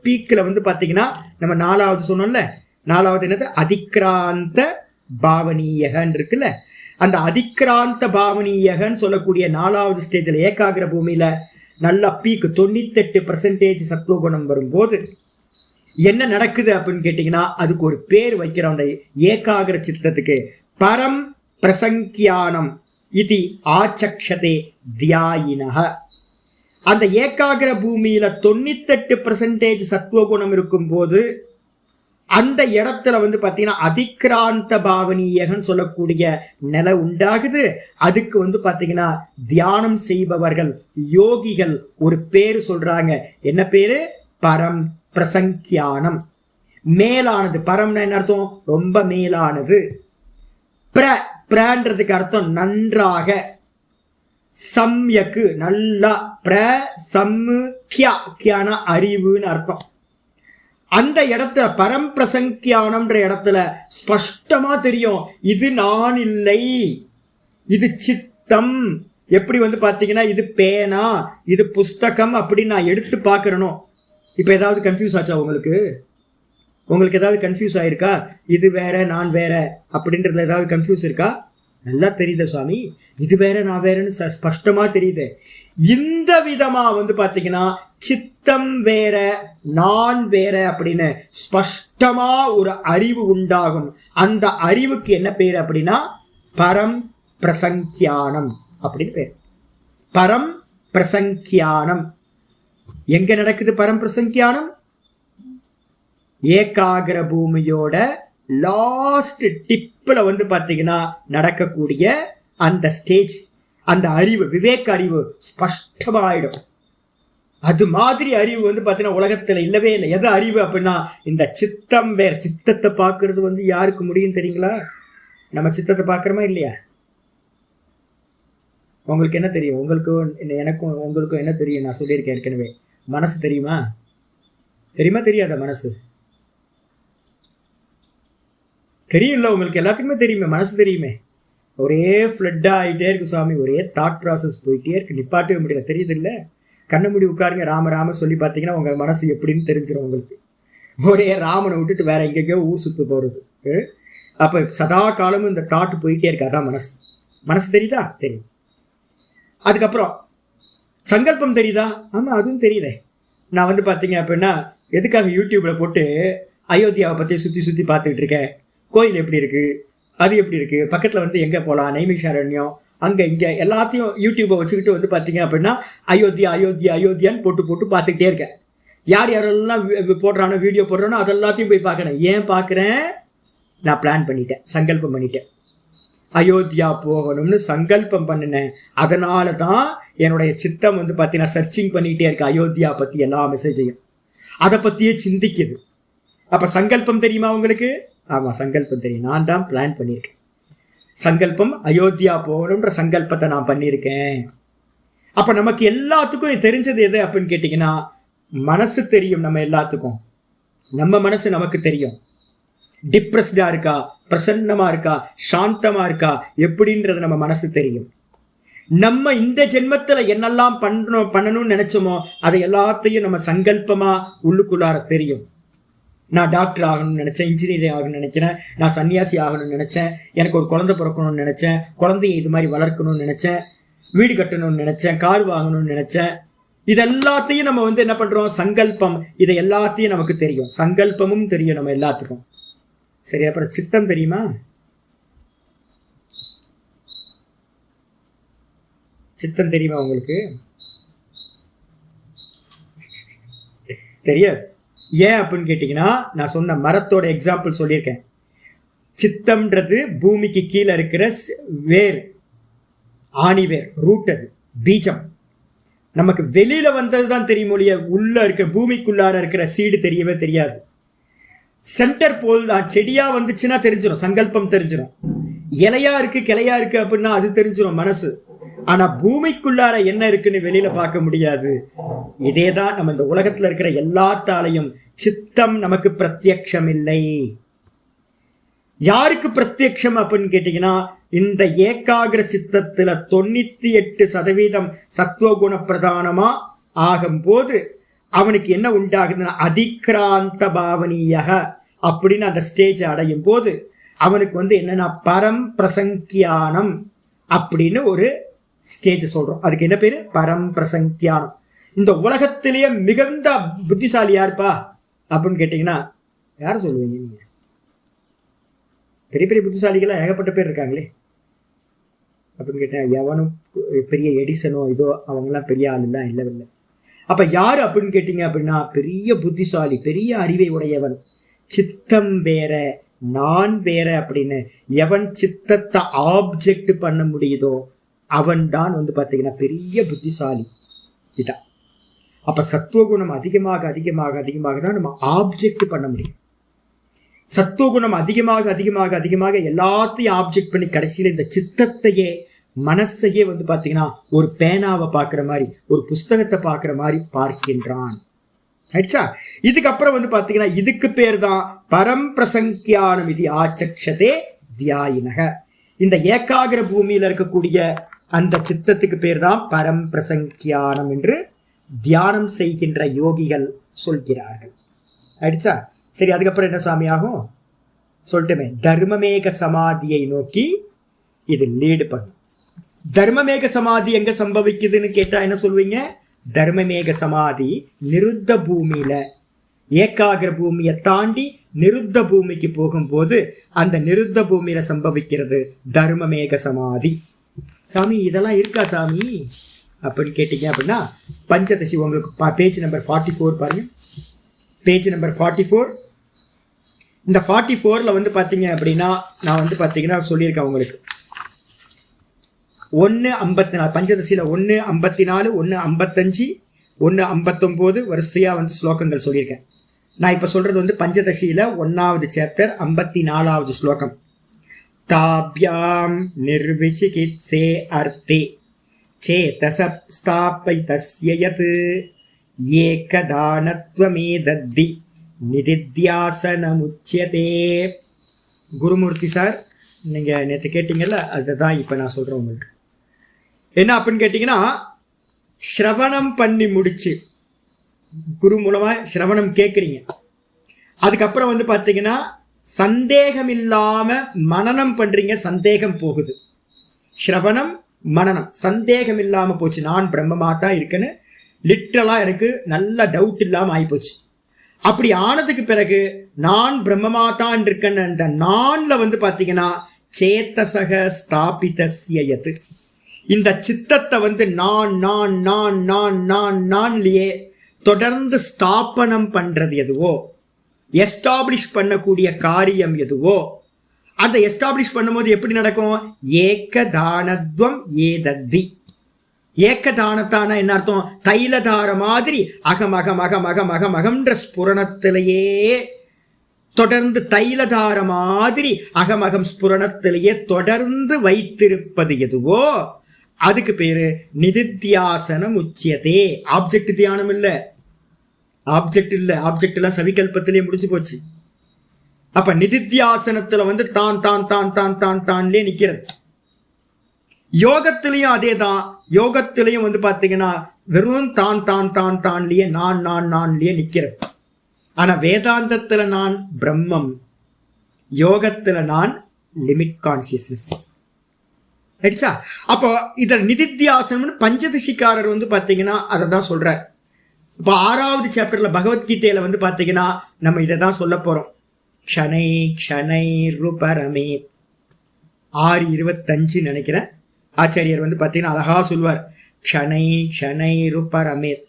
பீக்கில் வந்து பார்த்தீங்கன்னா நம்ம 4வது சொன்னோம்ல, 4வது என்னது அதிக்ராந்த பாவனீயகன் இருக்குல்ல. அந்த அதிக்ராந்த பாவனீயகன்னு சொல்லக்கூடிய 4வது ஸ்டேஜில் ஏகாகிர பூமியில நல்லா பீக்கு 98% சத்துவகுணம் வரும்போது என்ன நடக்குது அப்படின்னு கேட்டீங்கன்னா அதுக்கு ஒரு பேர் வைக்கிறோம். அந்த ஏகாகிர சித்தத்துக்கு பரம் பிரசங்கியானம் இது ஆச்சக்ஷதே தியாயினஹ. அந்த ஏகாகிர பூமியில 98% சத்துவகுணம் இருக்கும் போது அந்த இடத்துல வந்து பார்த்தீங்கன்னா அதிக்ராந்த பாவனீயகன் சொல்லக்கூடிய நிலை உண்டாகுது. அதுக்கு வந்து பார்த்தீங்கன்னா தியானம் செய்பவர்கள் யோகிகள் ஒரு பேரு சொல்றாங்க. என்ன பேரு, பரம் பிரசங்கியானம். மேலானது. பரம்னா என்ன அர்த்தம், ரொம்ப மேலானது. பிரன்றதுக்கு அர்த்தம் நன்றாக, சம்யக்கு நல்லா, பிரசம்கியான அறிவுன்னு அர்த்தம். அந்த இடத்துல பரம் பிரசங்கியானம்ன்ற இடத்துல ஸ்பஷ்டமா தெரியும் இது நான் இல்லை, இது சித்தம். எப்படி வந்து பாத்தீங்கன்னா இது பேனா, இது புஸ்தகம் அப்படின்னு நான் எடுத்து பார்க்கறனோ. இப்போ ஏதாவது கன்ஃபியூஸ் ஆச்சா உங்களுக்கு? உங்களுக்கு ஏதாவது கன்ஃபியூஸ் ஆயிருக்கா? இது வேற நான் வேற அப்படின்றதுல ஏதாவது கன்ஃபியூஸ் இருக்கா? நல்லா தெரியுது சுவாமி, இது வேற நான் வேறன்னு ஸ்பஷ்டமா தெரியுது. இந்த விதமா வந்து பாத்தீங்கன்னா சித்தம் வேற நான் வேற அப்படின்னு ஸ்பஷ்டமா ஒரு அறிவு உண்டாகும். அந்த அறிவுக்கு என்ன பேர் அப்படின்னா பரம் பிரசங்கியானம் அப்படின்னு பேர். பரம் பிரசங்கியானம் எங்க நடக்குது? பரம் பிரசங்கியானம் ஏகாகிர பூமியோட லாஸ்ட் டிப்ல வந்து பாத்தீங்கன்னா நடக்கக்கூடிய அந்த ஸ்டேஜ். அந்த அறிவு விவேக அறிவு ஸ்பஷ்டமாயிடும். அது மாதிரி அறிவு வந்து பாத்தீங்கன்னா உலகத்துல இல்லவே இல்லை. எது அறிவு அப்படின்னா இந்த சித்தம் வேற. சித்தத்தை பார்க்கறது வந்து யாருக்கு முடியும் தெரியுங்களா? நம்ம சித்தத்தை பார்க்கறோமா இல்லையா? உங்களுக்கு என்ன தெரியும்? உங்களுக்கும் எனக்கும் உங்களுக்கும் என்ன தெரியும்? நான் சொல்லியிருக்கேன் ஏற்கனவே. மனசு தெரியுமா? தெரியுமா தெரியாத? மனசு தெரியும்ல உங்களுக்கு, எல்லாத்துக்குமே தெரியுமே. மனசு தெரியுமே. ஒரே ஃப்ளட் ஆகிட்டே இருக்கு சுவாமி, ஒரே தாட் ப்ராசஸ் போயிட்டே இருக்கு, நிப்பாட்டவே முடியல. தெரியுது இல்லை? கண்ணை மூடி உட்காருங்க, ராம ராம சொல்லி பார்த்தீங்கன்னா உங்கள் மனசு எப்படின்னு தெரிஞ்சிடும் உங்களுக்கு. ஒரே ராமனை விட்டுட்டு வேற எங்கெங்கயோ ஊர் சுற்று போகிறது. அப்போ சதா காலமும் இந்த தாட்டு போயிட்டே இருக்கு. அதான் மனசு. மனசு தெரியுதா? தெரியுது. அதுக்கப்புறம் சங்கல்பம் தெரியுதா? ஆமாம், அதுவும் தெரியுதே. நான் வந்து பார்த்தீங்க அப்படின்னா எதுக்காக யூடியூப்ல போட்டு அயோத்தியாவை பற்றி சுற்றி சுற்றி பார்த்துக்கிட்டு இருக்கேன். கோயில் எப்படி இருக்குது, அது எப்படி இருக்குது, பக்கத்தில் வந்து எங்கே போகலாம், நைமிஷாரண்யம், அங்கே இங்கே எல்லாத்தையும் யூடியூப்பை வச்சுக்கிட்டு வந்து பார்த்தீங்க அப்படின்னா அயோத்தியா அயோத்தியா அயோத்தியான்னு போட்டு போட்டு பார்த்துக்கிட்டே இருக்கேன். யார் யாரெல்லாம் போடுறானோ வீடியோ போடுறானோ அதெல்லாத்தையும் போய் பார்க்குறேன். ஏன் பார்க்குறேன்? நான் பிளான் பண்ணிட்டேன், சங்கல்பம் பண்ணிட்டேன், அயோத்தியா போகணும்னு சங்கல்பம் பண்ணினேன். அதனால தான் என்னுடைய சித்தம் வந்து பார்த்தீங்கன்னா சர்ச்சிங் பண்ணிக்கிட்டே இருக்கு அயோத்தியா பற்றி எல்லா மெசேஜையும், அதை பற்றியே சிந்திக்குது. அப்போ சங்கல்பம் தெரியுமா உங்களுக்கு? ஆமாம், சங்கல்பம் தெரியும். நான் தான் பிளான் பண்ணியிருக்கேன். சங்கல்பம் அயோத்தியா போகணுன்ற சங்கல்பத்தை நான் பண்ணியிருக்கேன். அப்போ நமக்கு எல்லாத்துக்கும் தெரிஞ்சது எது அப்படின்னு கேட்டிங்கன்னா, மனசு தெரியும். நம்ம எல்லாத்துக்கும் நம்ம மனசு நமக்கு தெரியும். டிப்ரெஸ்டாக இருக்கா, பிரசன்னமாக இருக்கா, சாந்தமாக இருக்கா, எப்படின்றது நம்ம மனசு தெரியும். நம்ம இந்த ஜென்மத்தில் என்னெல்லாம் பண்ணணும்னு நினச்சோமோ அதை எல்லாத்தையும் நம்ம சங்கல்பமாக உள்ளுக்குள்ளார தெரியும். நான் டாக்டர் ஆகணும்னு நினச்சேன், இன்ஜினியரிங் ஆகணும்னு நினைக்கிறேன், நான் சன்னியாசி ஆகணும்னு நினச்சேன், எனக்கு ஒரு குழந்தை பிறக்கணும்னு நினச்சேன், குழந்தைய இது மாதிரி வளர்க்கணும்னு நினச்சேன், வீடு கட்டணும்னு நினச்சேன், கார் வாங்கணும்னு நினச்சேன். இது எல்லாத்தையும் நம்ம வந்து என்ன பண்ணுறோம்? சங்கல்பம். இதை எல்லாத்தையும் நமக்கு தெரியும். சங்கல்பமும் தெரியும் நம்ம எல்லாத்துக்கும். சரி, அப்புறம் சித்தம் தெரியுமா? சித்தம் தெரியுமா உங்களுக்கு? தெரியாது. ஏன் அப்படின்னு கேட்டிங்கன்னா, நான் சொன்ன மரத்தோட எக்ஸாம்பிள் சொல்லியிருக்கேன். சித்தம்ன்றது பூமிக்கு கீழே இருக்கிற வேர், ஆணிவேர், ரூட், அது பீஜம். நமக்கு வெளியில வந்தது தான் தெரியும் ஒழிய உள்ள இருக்க பூமிக்குள்ளார இருக்கிற சீடு தெரியவே தெரியாது. சென்டர் போல் செடியா வந்துச்சுன்னா தெரிஞ்சிடும், சங்கல்பம் தெரிஞ்சிடும். இலையா இருக்கு கிளையா இருக்கு அப்படின்னா அது தெரிஞ்சிடும் மனசு. ஆனா பூமிக்குள்ளார என்ன இருக்குன்னு வெளியில பார்க்க முடியாது. இதேதான் நம்ம இந்த உலகத்துல இருக்கிற எல்லாத்தாலையும். சித்தம் நமக்கு பிரத்யக்ஷம் இல்லை. யாருக்கு பிரத்யக்ஷம் அப்படின்னு கேட்டீங்கன்னா, இந்த ஏகாகிர சித்தத்துல 98% சத்துவகுண பிரதானமா ஆகும்போது அவனுக்கு என்ன உண்டாகுதுன்னா அதிக்ராந்த பாவனீயக அப்படின்னு அந்த ஸ்டேஜ் அடையும் போது அவனுக்கு வந்து என்னன்னா பரம் பிரசங்கியானம் அப்படின்னு ஒரு ஸ்டேஜ் சொல்றோம். அதுக்கு என்ன பேரு? பரம் பிரசங்கியானம். இந்த உலகத்திலேயே மிகுந்த புத்திசாலி யாருப்பா அப்படின்னு கேட்டீங்கன்னா யாரும் சொல்லுவீங்க நீங்க? பெரிய பெரிய புத்திசாலிகளா ஏகப்பட்ட பேர் இருக்காங்களே. அப்படின்னு கேட்டேன், எவனும் பெரிய எடிசனோ இதோ அவங்கெல்லாம் பெரிய ஆளுலாம் இல்லவில்லை. அப்ப யாரு அப்படின்னு கேட்டீங்க அப்படின்னா, பெரிய புத்திசாலி, பெரிய அறிவை உடையவன். சித்தம் வேற நான் வேற அப்படின்னு எவன் சித்தத்தை ஆப்ஜெக்ட் பண்ண முடியுதோ அவன் தான் வந்து பார்த்தீங்கன்னா பெரிய புத்திசாலி. இதான். அப்ப சத்துவகுணம் அதிகமாக அதிகமாக அதிகமாக தான் நம்ம ஆப்ஜெக்ட் பண்ண முடியும். சத்துவகுணம் அதிகமாக அதிகமாக அதிகமாக எல்லாத்தையும் ஆப்ஜெக்ட் பண்ணி கடைசியில் இந்த சித்தத்தையே மனசையே வந்து பார்த்தீங்கன்னா ஒரு பேனாவை பார்க்குற மாதிரி, ஒரு புஸ்தகத்தை பார்க்குற மாதிரி பார்க்கின்றான். ஆயிடுச்சா? இதுக்கப்புறம் வந்து பார்த்தீங்கன்னா இதுக்கு பேர் தான் பரம் பிரசங்கியானம் இது ஆச்சக்ஷதே தியாயினக. இந்த ஏகாகிர பூமியில் இருக்கக்கூடிய அந்த சித்தத்துக்கு பேர் தான் பரம் பிரசங்கியானம் என்று தியானம் செய்கின்ற யோகிகள் சொல்கிறார்கள். ஆயிடுச்சா? சரி, அதுக்கப்புறம் என்ன சாமி ஆகும் சொல்லிட்டுமே, தர்மமேக சமாதியை நோக்கி இது லீடு பண்ணும். தர்மமேக சமாதி எங்க சம்பவிக்குதுன்னு கேட்டா என்ன சொல்வீங்க? தர்மமேக சமாதி நிருத்த பூமியில, ஏகாகிர பூமியை தாண்டி நிருத்த பூமிக்கு போகும்போது அந்த நிருத்த பூமியில சம்பவிக்கிறது தர்மமேக சமாதி. சாமி இதெல்லாம் இருக்கா சாமி அப்படின்னு கேட்டீங்க அப்படின்னா, பஞ்சதசி உங்களுக்கு பேஜ் நம்பர் 44 பாருங்க. Page number 44. இந்த 44ல் வந்து பார்த்தீங்க அப்படின்னா நான் வந்து பார்த்தீங்கன்னா சொல்லியிருக்கேன் உங்களுக்கு 1:54 பஞ்சதசியில் 1:54, 1:55, 1:59 வரிசையாக வந்து ஸ்லோகங்கள் சொல்லியிருக்கேன். நான் இப்போ சொல்கிறது வந்து பஞ்சதசியில் 1வது சாப்டர் 54வது ஸ்லோகம். தாப்யாம் நிர்விசிகித்சே அர்த்தே சேதசஸ்தாபைதஸ்ய யத் ஏகதானத்வமே தத்தி நிதித்யாசனமுச்யதே. குருமூர்த்தி சார் நீங்கள் நேற்று கேட்டீங்கல்ல, அதுதான் இப்போ நான் சொல்கிறேன் உங்களுக்கு. என்ன அப்படின்னு கேட்டிங்கன்னா, ஸ்ரவணம் பண்ணி முடிச்சு குரு மூலமாக ஸ்ரவணம் கேட்குறீங்க. அதுக்கப்புறம் வந்து பார்த்தீங்கன்னா சந்தேகம் இல்லாமல் மனனம் பண்ணுறீங்க. சந்தேகம் போகுது. ஸ்ரவணம் மனனம் சந்தேகம் இல்லாமல் போச்சு. நான் பிரம்மமாக தான் இருக்கேன்னு லிட்ரலாக எனக்கு நல்ல டவுட் இல்லாமல் ஆகிப்போச்சு. அப்படி ஆனதுக்கு பிறகு நான் பிரம்மமாதான் இருக்கேன்னு அந்த நான்ல வந்து பார்த்தீங்கன்னா சேத்தசக ஸ்தாபிதஸ்யது, இந்த சித்தத்தை வந்து நான் நான் நான் நான் நான் நான்லயே தொடர்ந்து ஸ்தாபனம் பண்றது எதுவோ, எஸ்டாப்ளிஷ் பண்ணக்கூடிய காரியம் எதுவோ, அந்த எஸ்டாப்ளிஷ் பண்ணும்போது எப்படி நடக்கும்? ஏகதானத்வம் ஏதத்தி. ஏக்கதானத்தான என்ன அர்த்தம்? தைலதார மாதிரி அகம் அகம் அகம் அகம் அகம் அகம்ன்ற ஸ்புரணத்திலேயே தொடர்ந்து தைலதார மாதிரி அகம் அகம் ஸ்புரணத்திலேயே தொடர்ந்து வைத்திருப்பது எதுவோ அதுக்கு பேரு நிதித்தியாசனம் உச்சியதே. ஆப்ஜெக்ட் தியானம் இல்லை, ஆப்ஜெக்ட் இல்லை, ஆப்ஜெக்ட் எல்லாம் சவிகல்பத்திலே முடிஞ்சு போச்சு. அப்ப நிதித்தியாசனத்துல வந்து தான் தான் தான் தான் தான் தான்லே நிக்கிறது. யோகத்திலையும் அதே தான். யோகத்திலையும் வந்து பார்த்தீங்கன்னா வெறும் தான் தான் தான் தான்லயே நான் நான் நான்லயே நிற்கிறது. ஆனால் வேதாந்தத்தில் நான் பிரம்மம், யோகத்தில் நான் லிமிட் கான்சியஸ்னஸ் ஆயிடுச்சா. அப்போ இதில் நிதித்தியாசனம்னு பஞ்சதசிக்காரர் வந்து பார்த்தீங்கன்னா அதை தான் சொல்கிறார். இப்போ 6வது சாப்டரில் பகவத்கீதையில் வந்து பார்த்தீங்கன்னா நம்ம இதை தான் சொல்ல போகிறோம். க்ஷனை க்ஷனை ரூபரமே 6:25 நினைக்கிறேன். ஆச்சாரியர் வந்து பார்த்தீங்கன்னா அழகா சொல்வார். க்ஷனை க்ஷனை ரூபரமேத்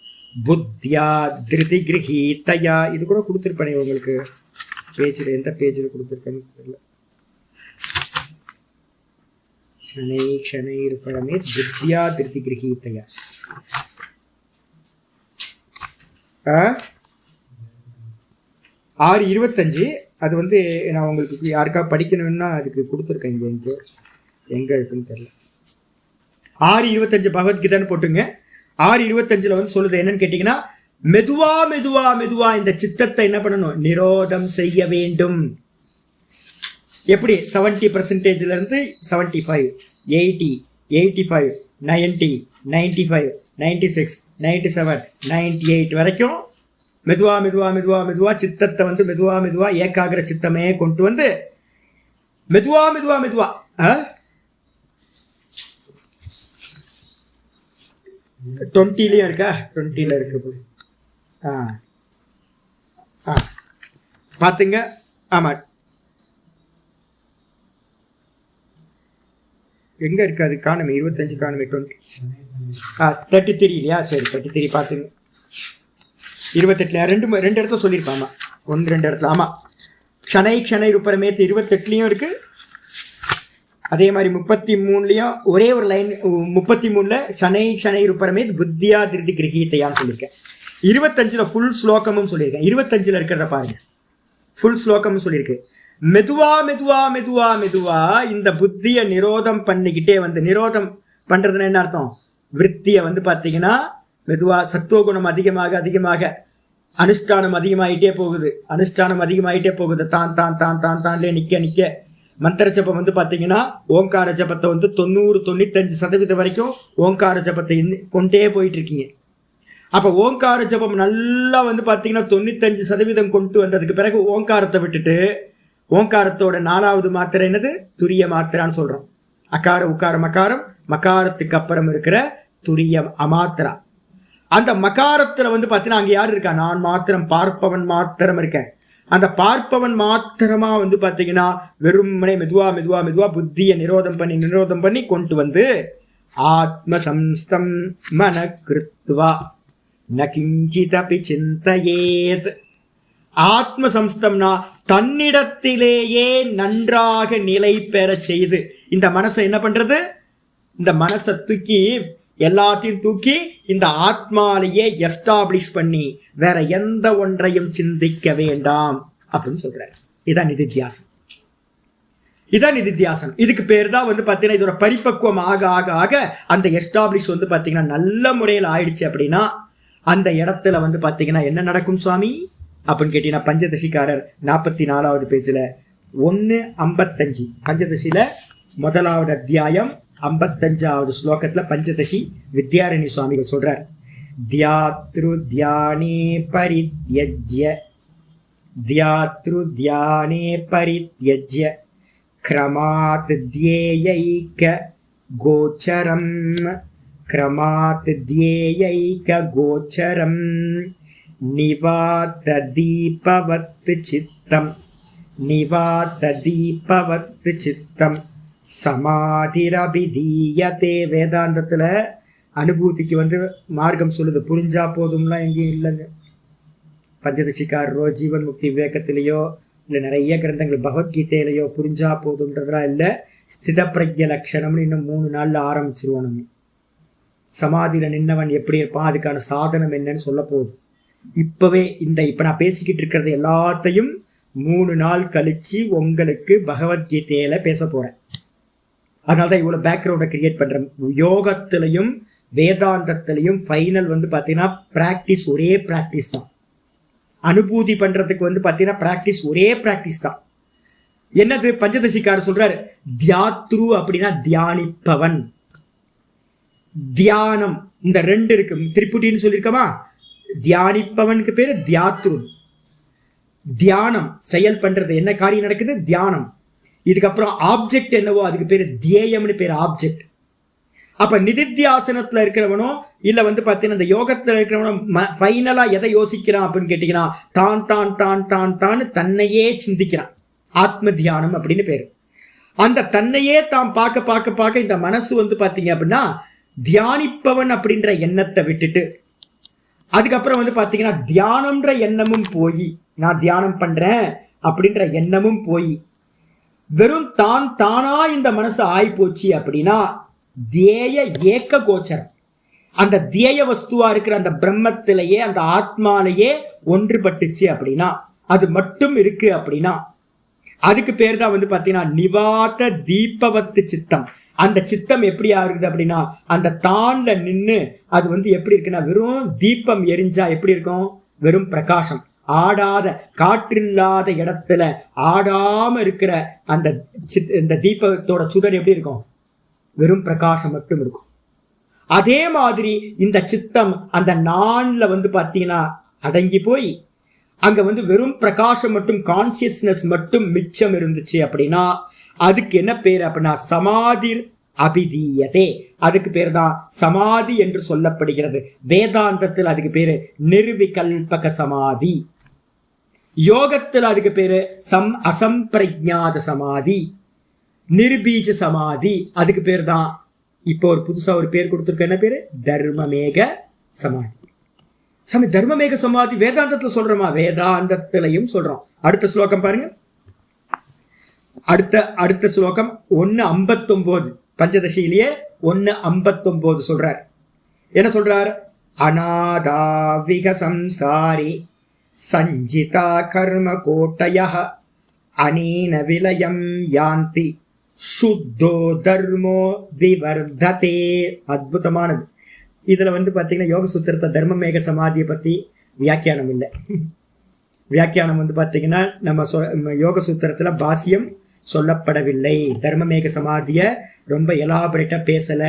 புத்தியா திருதி கிரகீதயா. இது கூட கொடுத்துருப்பேன் உங்களுக்கு பேஜில், எந்த பேஜில் கொடுத்துருக்கேன்னு தெரியல. க்ஷனை க்ஷனை ரூபரமேத் புத்தியா திருதி கிரகீதயா. 6:25. அது வந்து நான் உங்களுக்கு யாருக்கா படிக்கணும்னா அதுக்கு கொடுத்துருக்கேன். இங்கே எங்கே இருக்குன்னு தெரியல. 6:25 பகவத்கீதான்னு போட்டுங்க. 6:25 வந்து சொல்லுது என்னன்னு கேட்டீங்கன்னா, மெதுவா மெதுவா மெதுவா இந்த சித்தத்தை என்ன பண்ணணும்? நிரோதம் செய்ய வேண்டும். எப்படி? 70% இருந்து 75, 80, 85, 90, 95, 96, 97, 98 வரைக்கும் மெதுவா மெதுவா மெதுவா மெதுவா சித்தத்தை வந்து மெதுவா மெதுவா ஏகாகிர சித்தமே கொண்டு வந்து மெதுவா மெதுவா மெதுவா 20லயும் இருக்கா? 20ல இருக்கு. பார்த்துங்க. ஆமாம், எங்கே இருக்கு? அது காணுமே, 25 காணுமே. 33 இல்லையா? சரி, 33 பார்த்துங்க. 28ல ரெண்டு இடத்துல சொல்லியிருப்பாமா, 1-2 இடத்துல. ஆமாம், க்ஷனை க்ஷனை ரூபரமேத் 28லையும் இருக்குது. அதே மாதிரி 33லையும் ஒரே ஒரு லைன். 33ல் க்ஷனை க்ஷனை ரூபரமேத் புத்தியா திருதி கிரகீதையான்னு சொல்லியிருக்கேன். 25ல் ஃபுல் ஸ்லோகமும் சொல்லியிருக்கேன். 25ல் இருக்கிறத பாருங்க, ஃபுல் ஸ்லோகமும் சொல்லியிருக்கு. மெதுவா மெதுவா மெதுவா மெதுவா இந்த புத்தியை நிரோதம் பண்ணிக்கிட்டே வந்து, நிரோதம் பண்ணுறதுன்னு என்ன அர்த்தம்? விற்த்தியை வந்து பார்த்தீங்கன்னா மெதுவாக சத்துவகுணம் அதிகமாக அதிகமாக அனுஷ்டானம் அதிகமாகிட்டே போகுது, அனுஷ்டானம் அதிகமாகிட்டே போகுது. தான் தான் தான் தான் தான்லே நிற்க நிற்க மந்திர ஜபம் வந்து பார்த்தீங்கன்னா ஓங்கார ஜபத்தை வந்து 90-95% வரைக்கும் ஓங்கார ஜபத்தை கொண்டே போயிட்டு இருக்கீங்க. அப்போ ஓங்கார ஜபம் நல்லா வந்து பார்த்தீங்கன்னா 95% கொண்டு வந்ததுக்கு பிறகு ஓங்காரத்தை விட்டுட்டு ஓங்காரத்தோட 4வது மாத்திரை என்னது? துரிய மாத்திரான்னு சொல்கிறோம். அகார உக்கார மகாரம், மகாரத்துக்கு அப்புறம் இருக்கிற துரியம் அமாத்திரா. அந்த மகாரத்தில் வந்து பார்த்தீங்கன்னா அங்கே யார் இருக்கா? நான் மாத்திரம், பார்ப்பவன் மாத்திரம் இருக்கேன். அந்த பார்ப்பவன் மாத்திரமா வந்து பார்த்தீங்கன்னா வெறுமனே மெதுவா மெதுவா மெதுவா புத்தியை நிரோதம் பண்ணி கொண்டு வந்து ஆத்ம சம்ஸ்தம் மன கிருத்வா நகிஞ்சிதபி சிந்தையேத். ஆத்ம சம்ஸ்தம்னா தன்னிடத்திலேயே நன்றாக நிலை பெற செய்து இந்த மனசை என்ன பண்றது? இந்த மனசை தூக்கி எல்லாத்தையும் தூக்கி இந்த ஆத்மாலேயே எஸ்டாப்ளிஷ் பண்ணி வேற எந்த ஒன்றையும் சிந்திக்க வேண்டாம் அப்படின்னு சொல்றாரு. இதான் நிதித்தியாசனம். இதான் நிதித்தியாசனம். இதுக்கு பேர் தான் வந்து பார்த்தீங்கன்னா இதோட பரிபக்குவம் ஆக ஆக ஆக அந்த எஸ்டாப்ளிஷ் வந்து பார்த்தீங்கன்னா நல்ல முறையில் ஆயிடுச்சு அப்படின்னா அந்த இடத்துல வந்து பார்த்தீங்கன்னா என்ன நடக்கும் சுவாமி அப்படின்னு கேட்டீங்கன்னா பஞ்சதசிக்காரர் 44வது பேஜில் 1:55 பஞ்சதசியில் 1வது அத்தியாயம் 55வது ஸ்லோகத்தில் பஞ்சதசி வித்யாரண்ய சுவாமிகள் சொல்றார். தியாத்ரு தியானே பரித்யஜ்ய க்ரமாத் த்யேயைக கோச்சரம் நிவாத தீபவத் சித்தம், நிவாத தீபவத் சித்தம் சமாதிரபிதீயதே. வேதாந்தத்துல அனுபூதிக்கு மார்க்கம் சொல்லுது, புரிஞ்சா போதும்லாம் எங்கேயும் இல்லைங்க. பஞ்சதசிக்காரரோ ஜீவன் முக்தி விவேகத்திலேயோ இல்லை நிறைய கிரந்தங்கள் பகவத்கீதையிலையோ புரிஞ்சா போதுன்றதெல்லாம் இல்லை. ஸ்தித பிரஜ லட்சணம்னு இன்னும் 3 நாள்ல ஆரம்பிச்சிருவோம். நம்ம சமாதியில நின்னவன் எப்படி இருப்பான், அதுக்கான சாதனம் என்னன்னு சொல்ல போகுது. இப்பவே இப்ப நான் பேசிக்கிட்டு இருக்கிறது எல்லாத்தையும் 3 நாள் கழிச்சு உங்களுக்கு பகவத்கீதையில பேச போறேன். அதனாலதான் இவ்வளவு பேக்ரவுண்டை கிரியேட் பண்றேன். யோகத்திலையும் வேதாந்தத்திலையும் ஃபைனல் பாத்தீங்கன்னா பிராக்டிஸ், ஒரே பிராக்டிஸ் தான். அனுபூதி பண்றதுக்கு பாத்தீங்கன்னா பிராக்டிஸ், ஒரே பிராக்டிஸ் தான். என்னது பஞ்சதசிக்காரர் சொல்றாரு, தியாத்ரு அப்படின்னா தியானிப்பவன். தியானம் இந்த 2 இருக்கு, திரிபுட்டின்னு சொல்லியிருக்கமா. தியானிப்பவனுக்கு பேரு தியாத்ரு. தியானம் செயல் பண்றது, என்ன காரியம் நடக்குது, தியானம். இதுக்கப்புறம் ஆப்ஜெக்ட் என்னவோ அதுக்கு பேரு தியேயம்னு பேரு, ஆப்ஜெக்ட். அப்ப நிதித்தியாசனத்துல இருக்கிறவனோ இல்ல பாத்தீங்கன்னா இந்த யோகத்துல இருக்கிறவனோ ஃபைனலா எதை யோசிக்கிறான் அப்படின்னு கேட்டீங்கன்னா, தான் தான் தான் தான் தான் தன்னையே சிந்திக்கிறான். ஆத்ம தியானம் அப்படின்னு பேரு. அந்த தன்னையே தான் பார்க்க பார்க்க பார்க்க இந்த மனசு பாத்தீங்க அப்படின்னா தியானிப்பவன் அப்படின்ற எண்ணத்தை விட்டுட்டு, அதுக்கப்புறம் பாத்தீங்கன்னா தியானம்ன்ற எண்ணமும் போய், நான் தியானம் பண்றேன் அப்படின்ற எண்ணமும் போய் வெறும் தான் தானா இந்த மனசு ஆய் போச்சு அப்படின்னா தியேய ஏக்க கோச்சரம். அந்த தியேய வஸ்துவா இருக்கிற அந்த பிரம்மத்திலேயே அந்த ஆத்மாலேயே ஒன்றுபட்டுச்சு அப்படின்னா, அது மட்டும் இருக்கு அப்படின்னா அதுக்கு பேர் தான் பாத்தீங்கன்னா நிவாத தீபவத்து சித்தம். அந்த சித்தம் எப்படி ஆகுது அப்படின்னா அந்த தான்ல நின்று அது எப்படி இருக்குன்னா வெறும் தீபம் எரிஞ்சா எப்படி இருக்கும், வெறும் பிரகாசம். ஆடாத காற்றில்லாத இடத்துல ஆடாம இருக்கிற இந்த தீபத்தோட சுடர் எப்படி இருக்கும், வெறும் பிரகாசம் மட்டும் இருக்கும். அதே மாதிரி இந்த சித்தம் அந்த நான்ல பாத்தீங்கன்னா அடங்கி போய் அங்க வெறும் பிரகாசம் மட்டும், கான்சியஸ்னஸ் மட்டும் மிச்சம் இருந்துச்சு அப்படின்னா அதுக்கு என்ன பேர் அப்படின்னா சமாதிர் அபிதீயதே. அதுக்கு பேர் தான் சமாதி என்று சொல்லப்படுகிறது. வேதாந்தத்தில் அதுக்கு பேரு நிர்விகல்பக சமாதி. யோகத்தில் அதுக்கு பேரு அசம்பிரஜாத சமாதி, நிர்பீஜ சமாதி. அதுக்கு பேர் தான் இப்போ ஒரு புதுசா ஒரு பேர் கொடுத்துருக்க, என்ன பேரு, தர்மமேக சமாதி. தர்மமேக சமாதி வேதாந்தத்துல சொல்றோமா, வேதாந்தத்திலையும் சொல்றோம். அடுத்த ஸ்லோகம் பாருங்க. அடுத்த ஸ்லோகம் 1:59 பஞ்சதசியிலேயே 1:59 சொல்றார். என்ன சொல்றார், அநாதாவிக சம்சாரி சஞ்சிதா கர்ம கோட்டயः அனேன விலயம் யாந்தி சுத்தோ தர்மோ விவர்ததே. அற்புதமானது. இதுல பாத்தீங்கன்னா யோக சூத்திரத்தை தர்மமேக சமாதியை பத்தி வியாக்கியானம் இல்லை. வியாக்கியானம் பாத்தீங்கன்னா நம்ம யோக சூத்திரத்துல பாசியம் சொல்லப்படவில்லை. தர்மமேக சமாதிய ரொம்ப எலாபரேட்டா பேசல.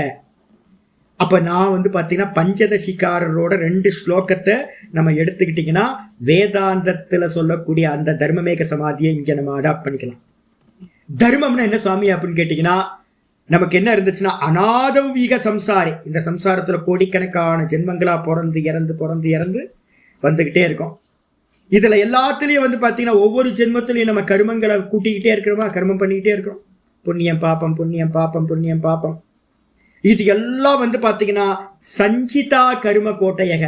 அப்ப நான் பாத்தீங்கன்னா பஞ்சதசிக்காரரோட 2 ஸ்லோகத்தை நம்ம எடுத்துக்கிட்டீங்கன்னா வேதாந்தத்துல சொல்லக்கூடிய அந்த தர்மமேக சமாதியை இங்க நம்ம அடாப்ட் பண்ணிக்கலாம். தர்மம்னா என்ன சுவாமி அப்படின்னு கேட்டீங்கன்னா, நமக்கு என்ன இருந்துச்சுன்னா அநாதவீக சம்சாரி, இந்த சம்சாரத்துல கோடிக்கணக்கான ஜென்மங்களா பிறந்து இறந்து வந்துகிட்டே இருக்கோம். இதுல எல்லாத்துலயும் பாத்தீங்கன்னா ஒவ்வொரு ஜென்மத்திலையும் நம்ம கர்மங்களை கூட்டிக்கிட்டே இருக்கிறோமா, கர்மம் பண்ணிக்கிட்டே இருக்கிறோம். புண்ணியம் பாப்பம் புண்ணியம் பாப்பம் புண்ணியம் பாப்பம். இது எல்லாம் பாத்தீங்கன்னா சஞ்சிதா கர்ம கோட்டையக,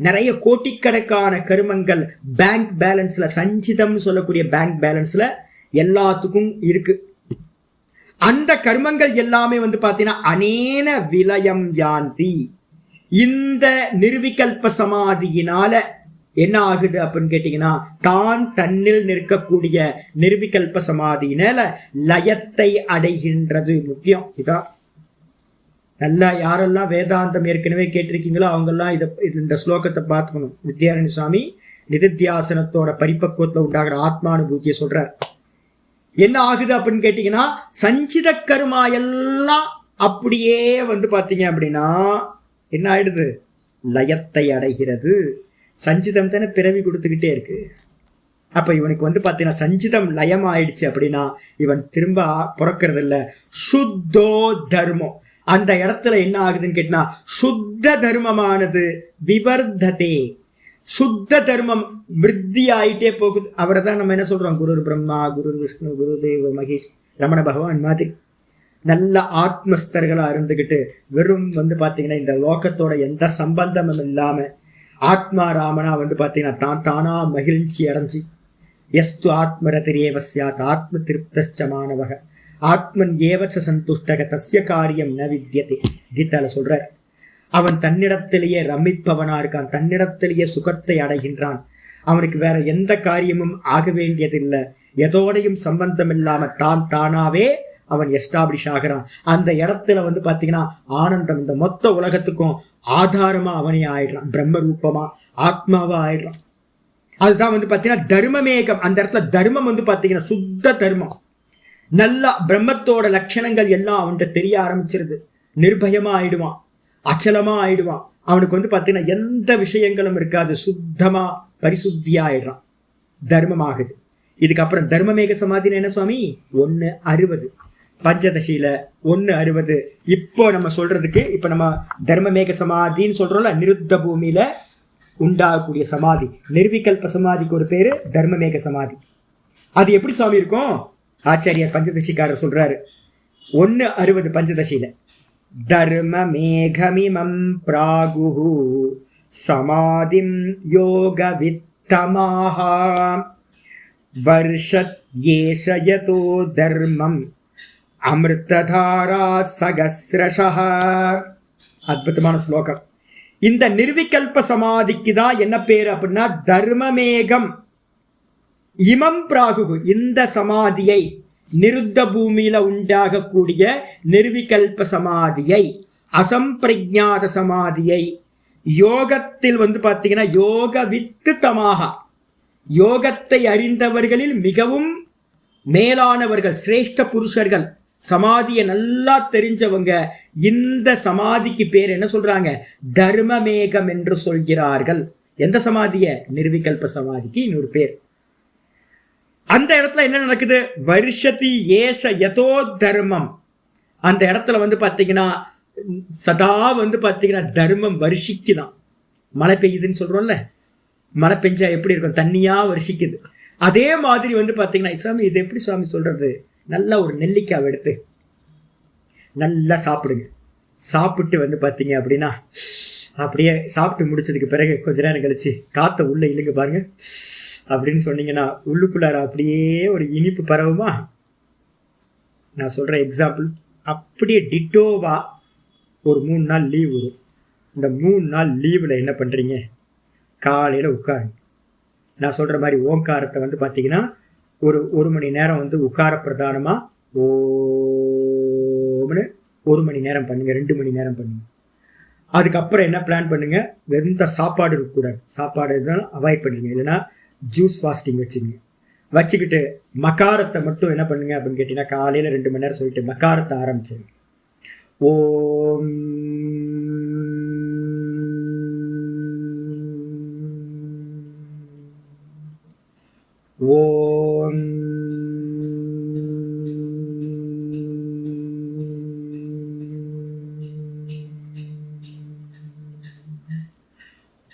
நிறைய கோட்டிக்கணக்கான கர்மங்கள் பேங்க் பேலன்ஸ்ல, சஞ்சிதம்னு சொல்லக்கூடிய பேங்க் பேலன்ஸ்ல எல்லாத்துக்கும் இருக்கு. அந்த கர்மங்கள் எல்லாமே பாத்தீங்கன்னா அனேன விலயம் யாந்தி. இந்த நிர்விகல்ப சமாதியினால என்ன ஆகுது அப்படின்னு கேட்டீங்கன்னா, தான் தன்னில் நிற்கக்கூடிய நிர்விகல்ப சமாதியினால லயத்தை அடைகின்றது. முக்கியம் இதான். நல்லா யாரெல்லாம் வேதாந்தம் ஏற்கனவே கேட்டிருக்கீங்களோ அவங்கெல்லாம் இந்த ஸ்லோகத்தை பார்த்துக்கணும். வித்யாரண்ய சுவாமி நிதித்தியாசனத்தோட பரிபக்குவத்தில் உண்டாகிற ஆத்மானுபூதியை சொல்றார். என்ன ஆகுது அப்படின்னு கேட்டீங்கன்னா, சஞ்சித கர்மா எல்லாம் அப்படியே பாத்தீங்க அப்படின்னா என்ன ஆயிடுது, லயத்தை அடைகிறது. சஞ்சிதம் தானே பிறவி கொடுத்துக்கிட்டே இருக்கு. அப்ப இவனுக்கு பாத்தீங்கன்னா சஞ்சிதம் லயம் ஆயிடுச்சு அப்படின்னா இவன் திரும்ப பிறக்கிறது இல்ல. சுத்தோ தர்மம், அந்த இடத்துல என்ன ஆகுதுன்னு கேட்டா சுத்த தர்மமானது விவர்ததே. சுத்த தர்மம் விருத்தி ஆயிட்டே போகுது. அவரை தான் நம்ம என்ன சொல்றோம், குரு பிரம்மா, குரு விஷ்ணு, குரு தேவ மகேஷ், ரமண பகவான் மாதிரி நல்ல ஆத்மஸ்தர்களா இருந்துகிட்டு வெறும் பாத்தீங்கன்னா இந்த லோகத்தோட எந்த சம்பந்தமும் இல்லாம ஆத்மா ராமனா பாத்தீங்கன்னா தானா மகிழ்ச்சி அடைஞ்சி எஸ்து ஆத்மரதிரேவ ஸ்யாத் ஆத்ம திருப்தமானவக ஆத்மன் ஏவச்ச சந்துஷ்டக தஸ்ய காரியம் ந வித்யதே. கீதால சொல்றார், அவன் தன்னிடத்திலேயே ரமிப்பவனா இருக்கான், தன்னிடத்திலேயே சுகத்தை அடைகின்றான், அவனுக்கு வேற எந்த காரியமும் ஆக வேண்டியதில்லை, எதோடையும் சம்பந்தம் இல்லாம தானாவே அவன் எஸ்டாப்ளிஷ் ஆகிறான். அந்த இடத்துல பாத்தீங்கன்னா ஆனந்தம் இந்த மொத்த உலகத்துக்கும் ஆதாரமா அவனே ஆயிடுறான், பிரம்ம ரூபமா ஆத்மாவா ஆயிடுறான். அதுதான் பாத்தீங்கன்னா தர்மமேகம். அந்த இடத்துல தர்மம் பாத்தீங்கன்னா சுத்த தர்மம், நல்லா பிரம்மத்தோட லட்சணங்கள் எல்லாம் அவன்கிட்ட தெரிய ஆரம்பிச்சிருது. நிர்பயமா ஆயிடுவான், அச்சலமா ஆயிடுவான். அவனுக்கு பாத்தீங்கன்னா எந்த விஷயங்களும் இருக்காது, சுத்தமா பரிசுத்தியா ஆயிடுறான், தர்மம் ஆகுது. இதுக்கப்புறம் தர்மமேக சமாதின்னு என்ன சுவாமி, 1:60 பஞ்சதசியில 1:60. இப்போ நம்ம சொல்றதுக்கு, இப்ப நம்ம தர்மமேக சமாதின்னு சொல்றோம்ல, நிருத்த பூமியில உண்டாகக்கூடிய சமாதி, நிர்விகல்ப சமாதிக்கு ஒரு பேரு தர்மமேக சமாதி. அது எப்படி சுவாமி இருக்கும், ஆச்சாரியர் பஞ்சதசிக்காரர் சொல்றாரு 1:60 பஞ்சதசியில, தர்மமேகமிமம் பிராகுஹு சமாதிம் யோக வித்தமாஹா வர்ஷத் ஏஷயதோ தர்மம் அமிர்ததாரா சகஸ்ரஷஹ. அற்புதமான ஸ்லோகம். இந்த நிர்விகல்ப சமாதிக்கு தான் என்ன பேரு அப்படின்னா தர்மமேகம். இமம் பிராகு, இந்த சமாதியை, நிருத்த பூமியில உண்டாகக்கூடிய நிர்விகல்ப சமாதியை, அசம்பிரஜாத சமாதியை, யோகத்தில் பாத்தீங்கன்னா யோக வித்து தமாக, யோகத்தை அறிந்தவர்களில் மிகவும் மேலானவர்கள், சிரேஷ்ட புருஷர்கள், சமாதியை நல்லா தெரிஞ்சவங்க, இந்த சமாதிக்கு பேர் என்ன சொல்றாங்க, தர்மமேகம் என்று சொல்கிறார்கள். எந்த சமாதிய, நிர்விகல்ப சமாதிக்கு இன்னொரு பேர். அந்த இடத்துல என்ன நடக்குது, வருஷதி ஏஷ யதோ தர்மம். அந்த இடத்துல பாத்தீங்கன்னா சதா பாத்தீங்கன்னா தர்மம் வருஷிக்குதான். மழை பெய்யுதுன்னு சொல்றோம்ல, மழை பெஞ்சா எப்படி இருக்கும், தண்ணியா வருஷிக்குது. அதே மாதிரி பாத்தீங்கன்னா சாமி இது எப்படி சுவாமி சொல்றது, நல்லா ஒரு நெல்லிக்காய் எடுத்து நல்லா சாப்பிடுங்க. சாப்பிட்டு பாத்தீங்க அப்படின்னா அப்படியே சாப்பிட்டு முடிச்சதுக்கு பிறகு கொஞ்ச நேரம் கழிச்சு காத்த உள்ள இழுங்க பாருங்க அப்படின்னு சொன்னீங்கன்னா உள்ளுக்குள்ளார அப்படியே ஒரு இனிப்பு பரவுமா. நான் சொல்ற எக்ஸாம்பிள் அப்படியே டிட்டோவா ஒரு 3 நாள் லீவ் வரும். இந்த 3 நாள் லீவில் என்ன பண்ணுறீங்க, காலையில் உட்காருங்க. நான் சொல்கிற மாதிரி ஓங்காரத்தை பார்த்தீங்கன்னா ஒரு மணி நேரம் உட்கார பிரதானமாக ஓம்னு 1 மணி நேரம் பண்ணுங்கள், 2 மணி நேரம் பண்ணுங்கள். அதுக்கப்புறம் என்ன பிளான் பண்ணுங்கள், எந்த சாப்பாடு இருக்கக்கூடாது, சாப்பாடு இருந்தாலும் அவாய்ட் பண்ணுங்க, இல்லைன்னா ஜூஸ் ஃபாஸ்டிங் வச்சுக்கிட்டு மகாரத்தை மட்டும் என்ன பண்ணுங்க அப்படின்னு கேட்டிங்கன்னா காலையில் 2 மணி நேரம் சொல்லிட்டு மகாரத்தை ஆரம்பிச்சிருங்க. ஓம் ஓம்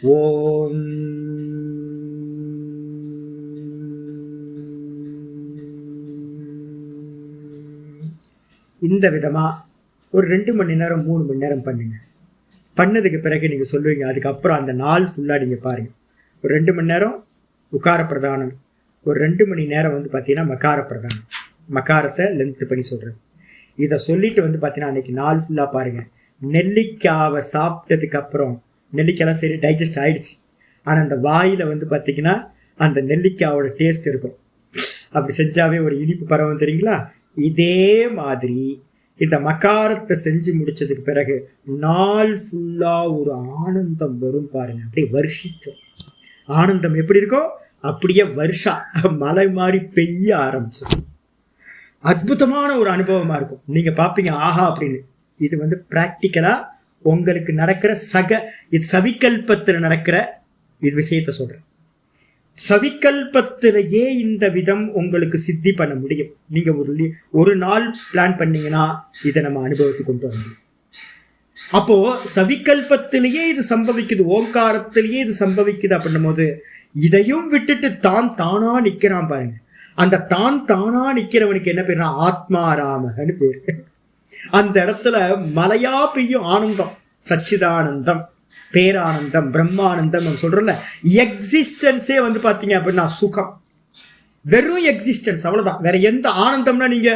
ஓம் இந்த விதமாக ஒரு 2 மணி நேரம் 3 மணி நேரம் பண்ணுங்க. பண்ணதுக்கு பிறகு நீங்கள் சொல்லுவீங்க, அதுக்கப்புறம் அந்த நாள் ஃபுல்லாக நீங்கள் பாருங்கள். ஒரு 2 மணி நேரம் உக்கார பிரதானம், ஒரு 2 மணி நேரம் பார்த்தீங்கன்னா மகார பிரதானம். மகாரத்தை லென்த்து பண்ணி சொல்கிறது. இதை சொல்லிட்டு பார்த்தீங்கன்னா அன்றைக்கி நாள் ஃபுல்லாக பாருங்கள். நெல்லிக்காவை சாப்பிட்டதுக்கப்புறம் நெல்லிக்காயெல்லாம் சரி டைஜஸ்ட் ஆகிடுச்சு, ஆனால் அந்த வாயில் பார்த்தீங்கன்னா அந்த நெல்லிக்காயோட டேஸ்ட் இருக்கும். அப்படி செஞ்சாவே ஒரு இனிப்பு பரவும் தெரியுங்களா. இதே மாதிரி இந்த மகாரத்தை செஞ்சு முடிச்சதுக்கு பிறகு நாள் ஃபுல்லா ஒரு ஆனந்தம் வரும் பாருங்க, அப்படியே வருஷிக்கும். ஆனந்தம் எப்படி இருக்கும், அப்படியே வருஷா மழை மாதிரி பெய்ய ஆரம்பிச்சிடும். அற்புதமான ஒரு அனுபவமா இருக்கும். நீங்க பாப்பீங்க ஆஹா அப்படின்னு. இது பிராக்டிக்கலா உங்களுக்கு நடக்கிற இது சவிகல்பத்தில் நடக்கிற இது விஷயத்த சொல்றேன். சவிகல்பத்திலேயே இந்த விதம் உங்களுக்கு சித்தி பண்ண முடியும். நீங்க ஒரு நாள் பிளான் பண்ணீங்கன்னா இதை நம்ம அனுபவத்துக்கு கொண்டு வர முடியும். அப்போ சவிகல்பத்திலேயே இது சம்பவிக்குது, ஓங்காரத்திலேயே இது சம்பவிக்குது அப்படின்னும் போது இதையும் விட்டுட்டு தான் தானா நிக்கிறான் பாருங்க. அந்த தான் தானா நிக்கிறவனுக்கு என்ன பேருனா ஆத்மாராமகன்னு பேரு. அந்த இடத்துல மலையா பெய்யும் ஆனந்தம், சச்சிதானந்தம், பேரானந்தம், பிரம்மானந்தம் நம்ம சொல்றோம்ல. எக்ஸிஸ்டன்ஸே வந்து பாத்தீங்க அப்படின்னா சுகம், வெறும் எக்ஸிஸ்டன்ஸ், அவ்வளவுதான். வேற எந்த ஆனந்தம்னா நீங்க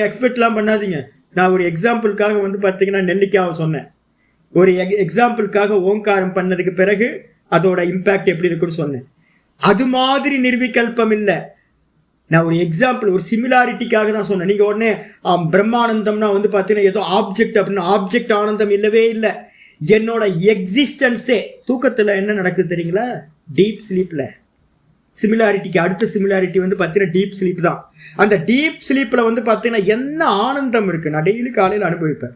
எக்ஸ்பெக்ட்லாம் பண்ணாதீங்க. நான் ஒரு எக்ஸாம்பிளுக்காக வந்து பாத்தீங்கன்னா நெல்லிக்காவை சொன்னேன். ஒரு எக்ஸாம்பிளுக்காக ஓங்காரம் பண்ணதுக்கு பிறகு அதோட இம்பாக்ட் எப்படி இருக்குன்னு சொன்னேன். அது மாதிரி நிர்விகல்பம் இல்லை. நான் ஒரு எக்ஸாம்பிள், ஒரு சிமிலாரிட்டிக்காக தான் சொன்னேன். நீங்க உடனே பிரம்மானந்தம்னா வந்து பார்த்தீங்கன்னா ஏதோ ஆப்ஜெக்ட் அப்படின்னு, ஆப்ஜெக்ட் ஆனந்தம் இல்லவே இல்லை. என்னோட எக்ஸிஸ்டன்ஸே தூக்கத்தில் என்ன நடக்குது தெரியுங்களா? டீப் ஸ்லீப்ல. சிமிலாரிட்டிக்கு அடுத்த சிமிலாரிட்டி வந்து பார்த்தீங்கன்னா டீப் ஸ்லீப் தான். அந்த டீப் ஸ்லீப்பில் வந்து பார்த்தீங்கன்னா என்ன ஆனந்தம் இருக்குது, நான் டெய்லி காலையில் அனுபவிப்பேன்.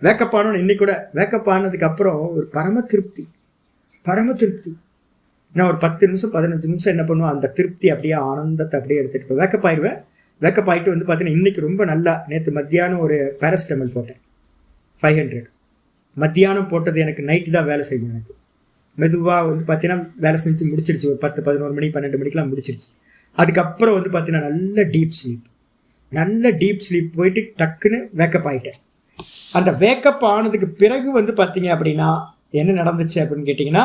வேக்கப் ஆனோன்னு இன்னைக்கு கூட வேக்கப் ஆனதுக்கு அப்புறம் ஒரு பரம திருப்தி. நான் ஒரு 10 நிமிஷம் 15 நிமிஷம் என்ன பண்ணுவேன், அந்த திருப்தி அப்படியே ஆனந்தத்தை அப்படியே எடுத்துகிட்டு போய் வேக்கப் ஆயிடுவேன். வேக்கப் ஆகிட்டு வந்து பார்த்தீங்கன்னா இன்றைக்கி ரொம்ப நல்லா, நேற்று மத்தியானம் ஒரு பேராசிட்டமல் போட்டேன் 500. மத்தியானம் போட்டது எனக்கு நைட்டு தான் வேலை செய்யும். எனக்கு மெதுவாக வந்து பார்த்தீங்கன்னா வேலை செஞ்சு முடிச்சிருச்சு. ஒரு 10, 11 மணி 12 மணிக்கெலாம் முடிச்சிருச்சு. அதுக்கப்புறம் வந்து பார்த்தீங்கன்னா நல்ல டீப் ஸ்லீப் போயிட்டு டக்குன்னு வேக்கப் ஆகிட்டேன். அந்த வேக்கப் ஆனதுக்கு பிறகு வந்து பார்த்தீங்க அப்படின்னா என்ன நடந்துச்சு அப்படின்னு கேட்டிங்கன்னா,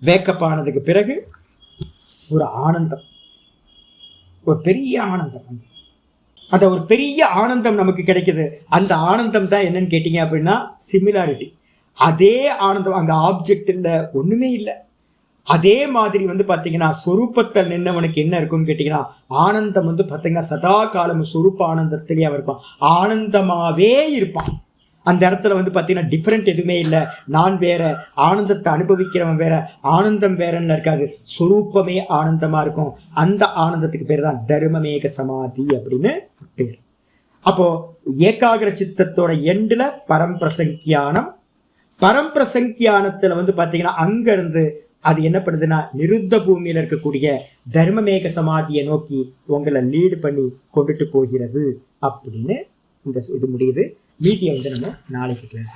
வேக்கப் ஆனதுக்கு பிறகு ஒரு ஆனந்தம், ஒரு பெரிய ஆனந்தம். அந்த ஒரு பெரிய ஆனந்தம் நமக்கு கிடைக்குது. அந்த ஆனந்தம் தான் என்னன்னு கேட்டிங்க அப்படின்னா சிமிலாரிட்டி. அதே ஆனந்தம், அங்கே ஆப்ஜெக்ட் இல்லை, ஒன்றுமே இல்லை. அதே மாதிரி வந்து பார்த்தீங்கன்னா சொரூபத்தில் நின்றவனுக்கு என்ன இருக்குன்னு கேட்டிங்கன்னா ஆனந்தம் வந்து பார்த்தீங்கன்னா சதா காலம் சொரூப்ப ஆனந்தத்திலேயே அவன் இருப்பான், ஆனந்தமாகவே இருப்பான். அந்த இடத்துல வந்து பார்த்தீங்கன்னா டிஃப்ரெண்ட் எதுவுமே இல்லை. நான் வேற, ஆனந்தத்தை அனுபவிக்கிறவன் வேற, ஆனந்தம் வேறன்னு இருக்காது. சொரூப்பமே ஆனந்தமாக இருக்கும். அந்த ஆனந்தத்துக்கு பேர் தான் தர்மமேக சமாதி அப்படின்னு பேர். அப்போது ஏகாகிர சித்தத்தோட எண்டில் பரம்பிரசங்கியானம். பரம்பிரசங்கியானத்தில் வந்து பார்த்தீங்கன்னா அங்கேருந்து அது என்ன பண்ணுதுன்னா நிருத்த பூமியில் இருக்கக்கூடிய தர்மமேக சமாதியை நோக்கி உங்களை லீடு பண்ணி கொண்டுட்டு போகிறது அப்படின்னு இந்த இது முடியுது. மீதியை வந்து நம்ம நாளைக்கு கிளாஸ்.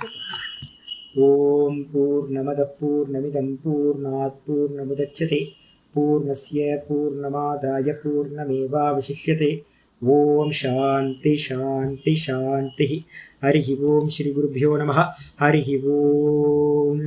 ஓம் பூர்ணமத பூர்ணமிதம் பூர்ணாத் பூர்ணமுதச்யதே பூர்ணஸ்ய பூர்ணமாதாய பூர்ணமேவாவசிஷ்யதே. ஓம் சாந்தி சாந்தி சாந்தி. ஹரி ஓம் ஸ்ரீ குருभ्यो நமः. ஹரி ஓம்.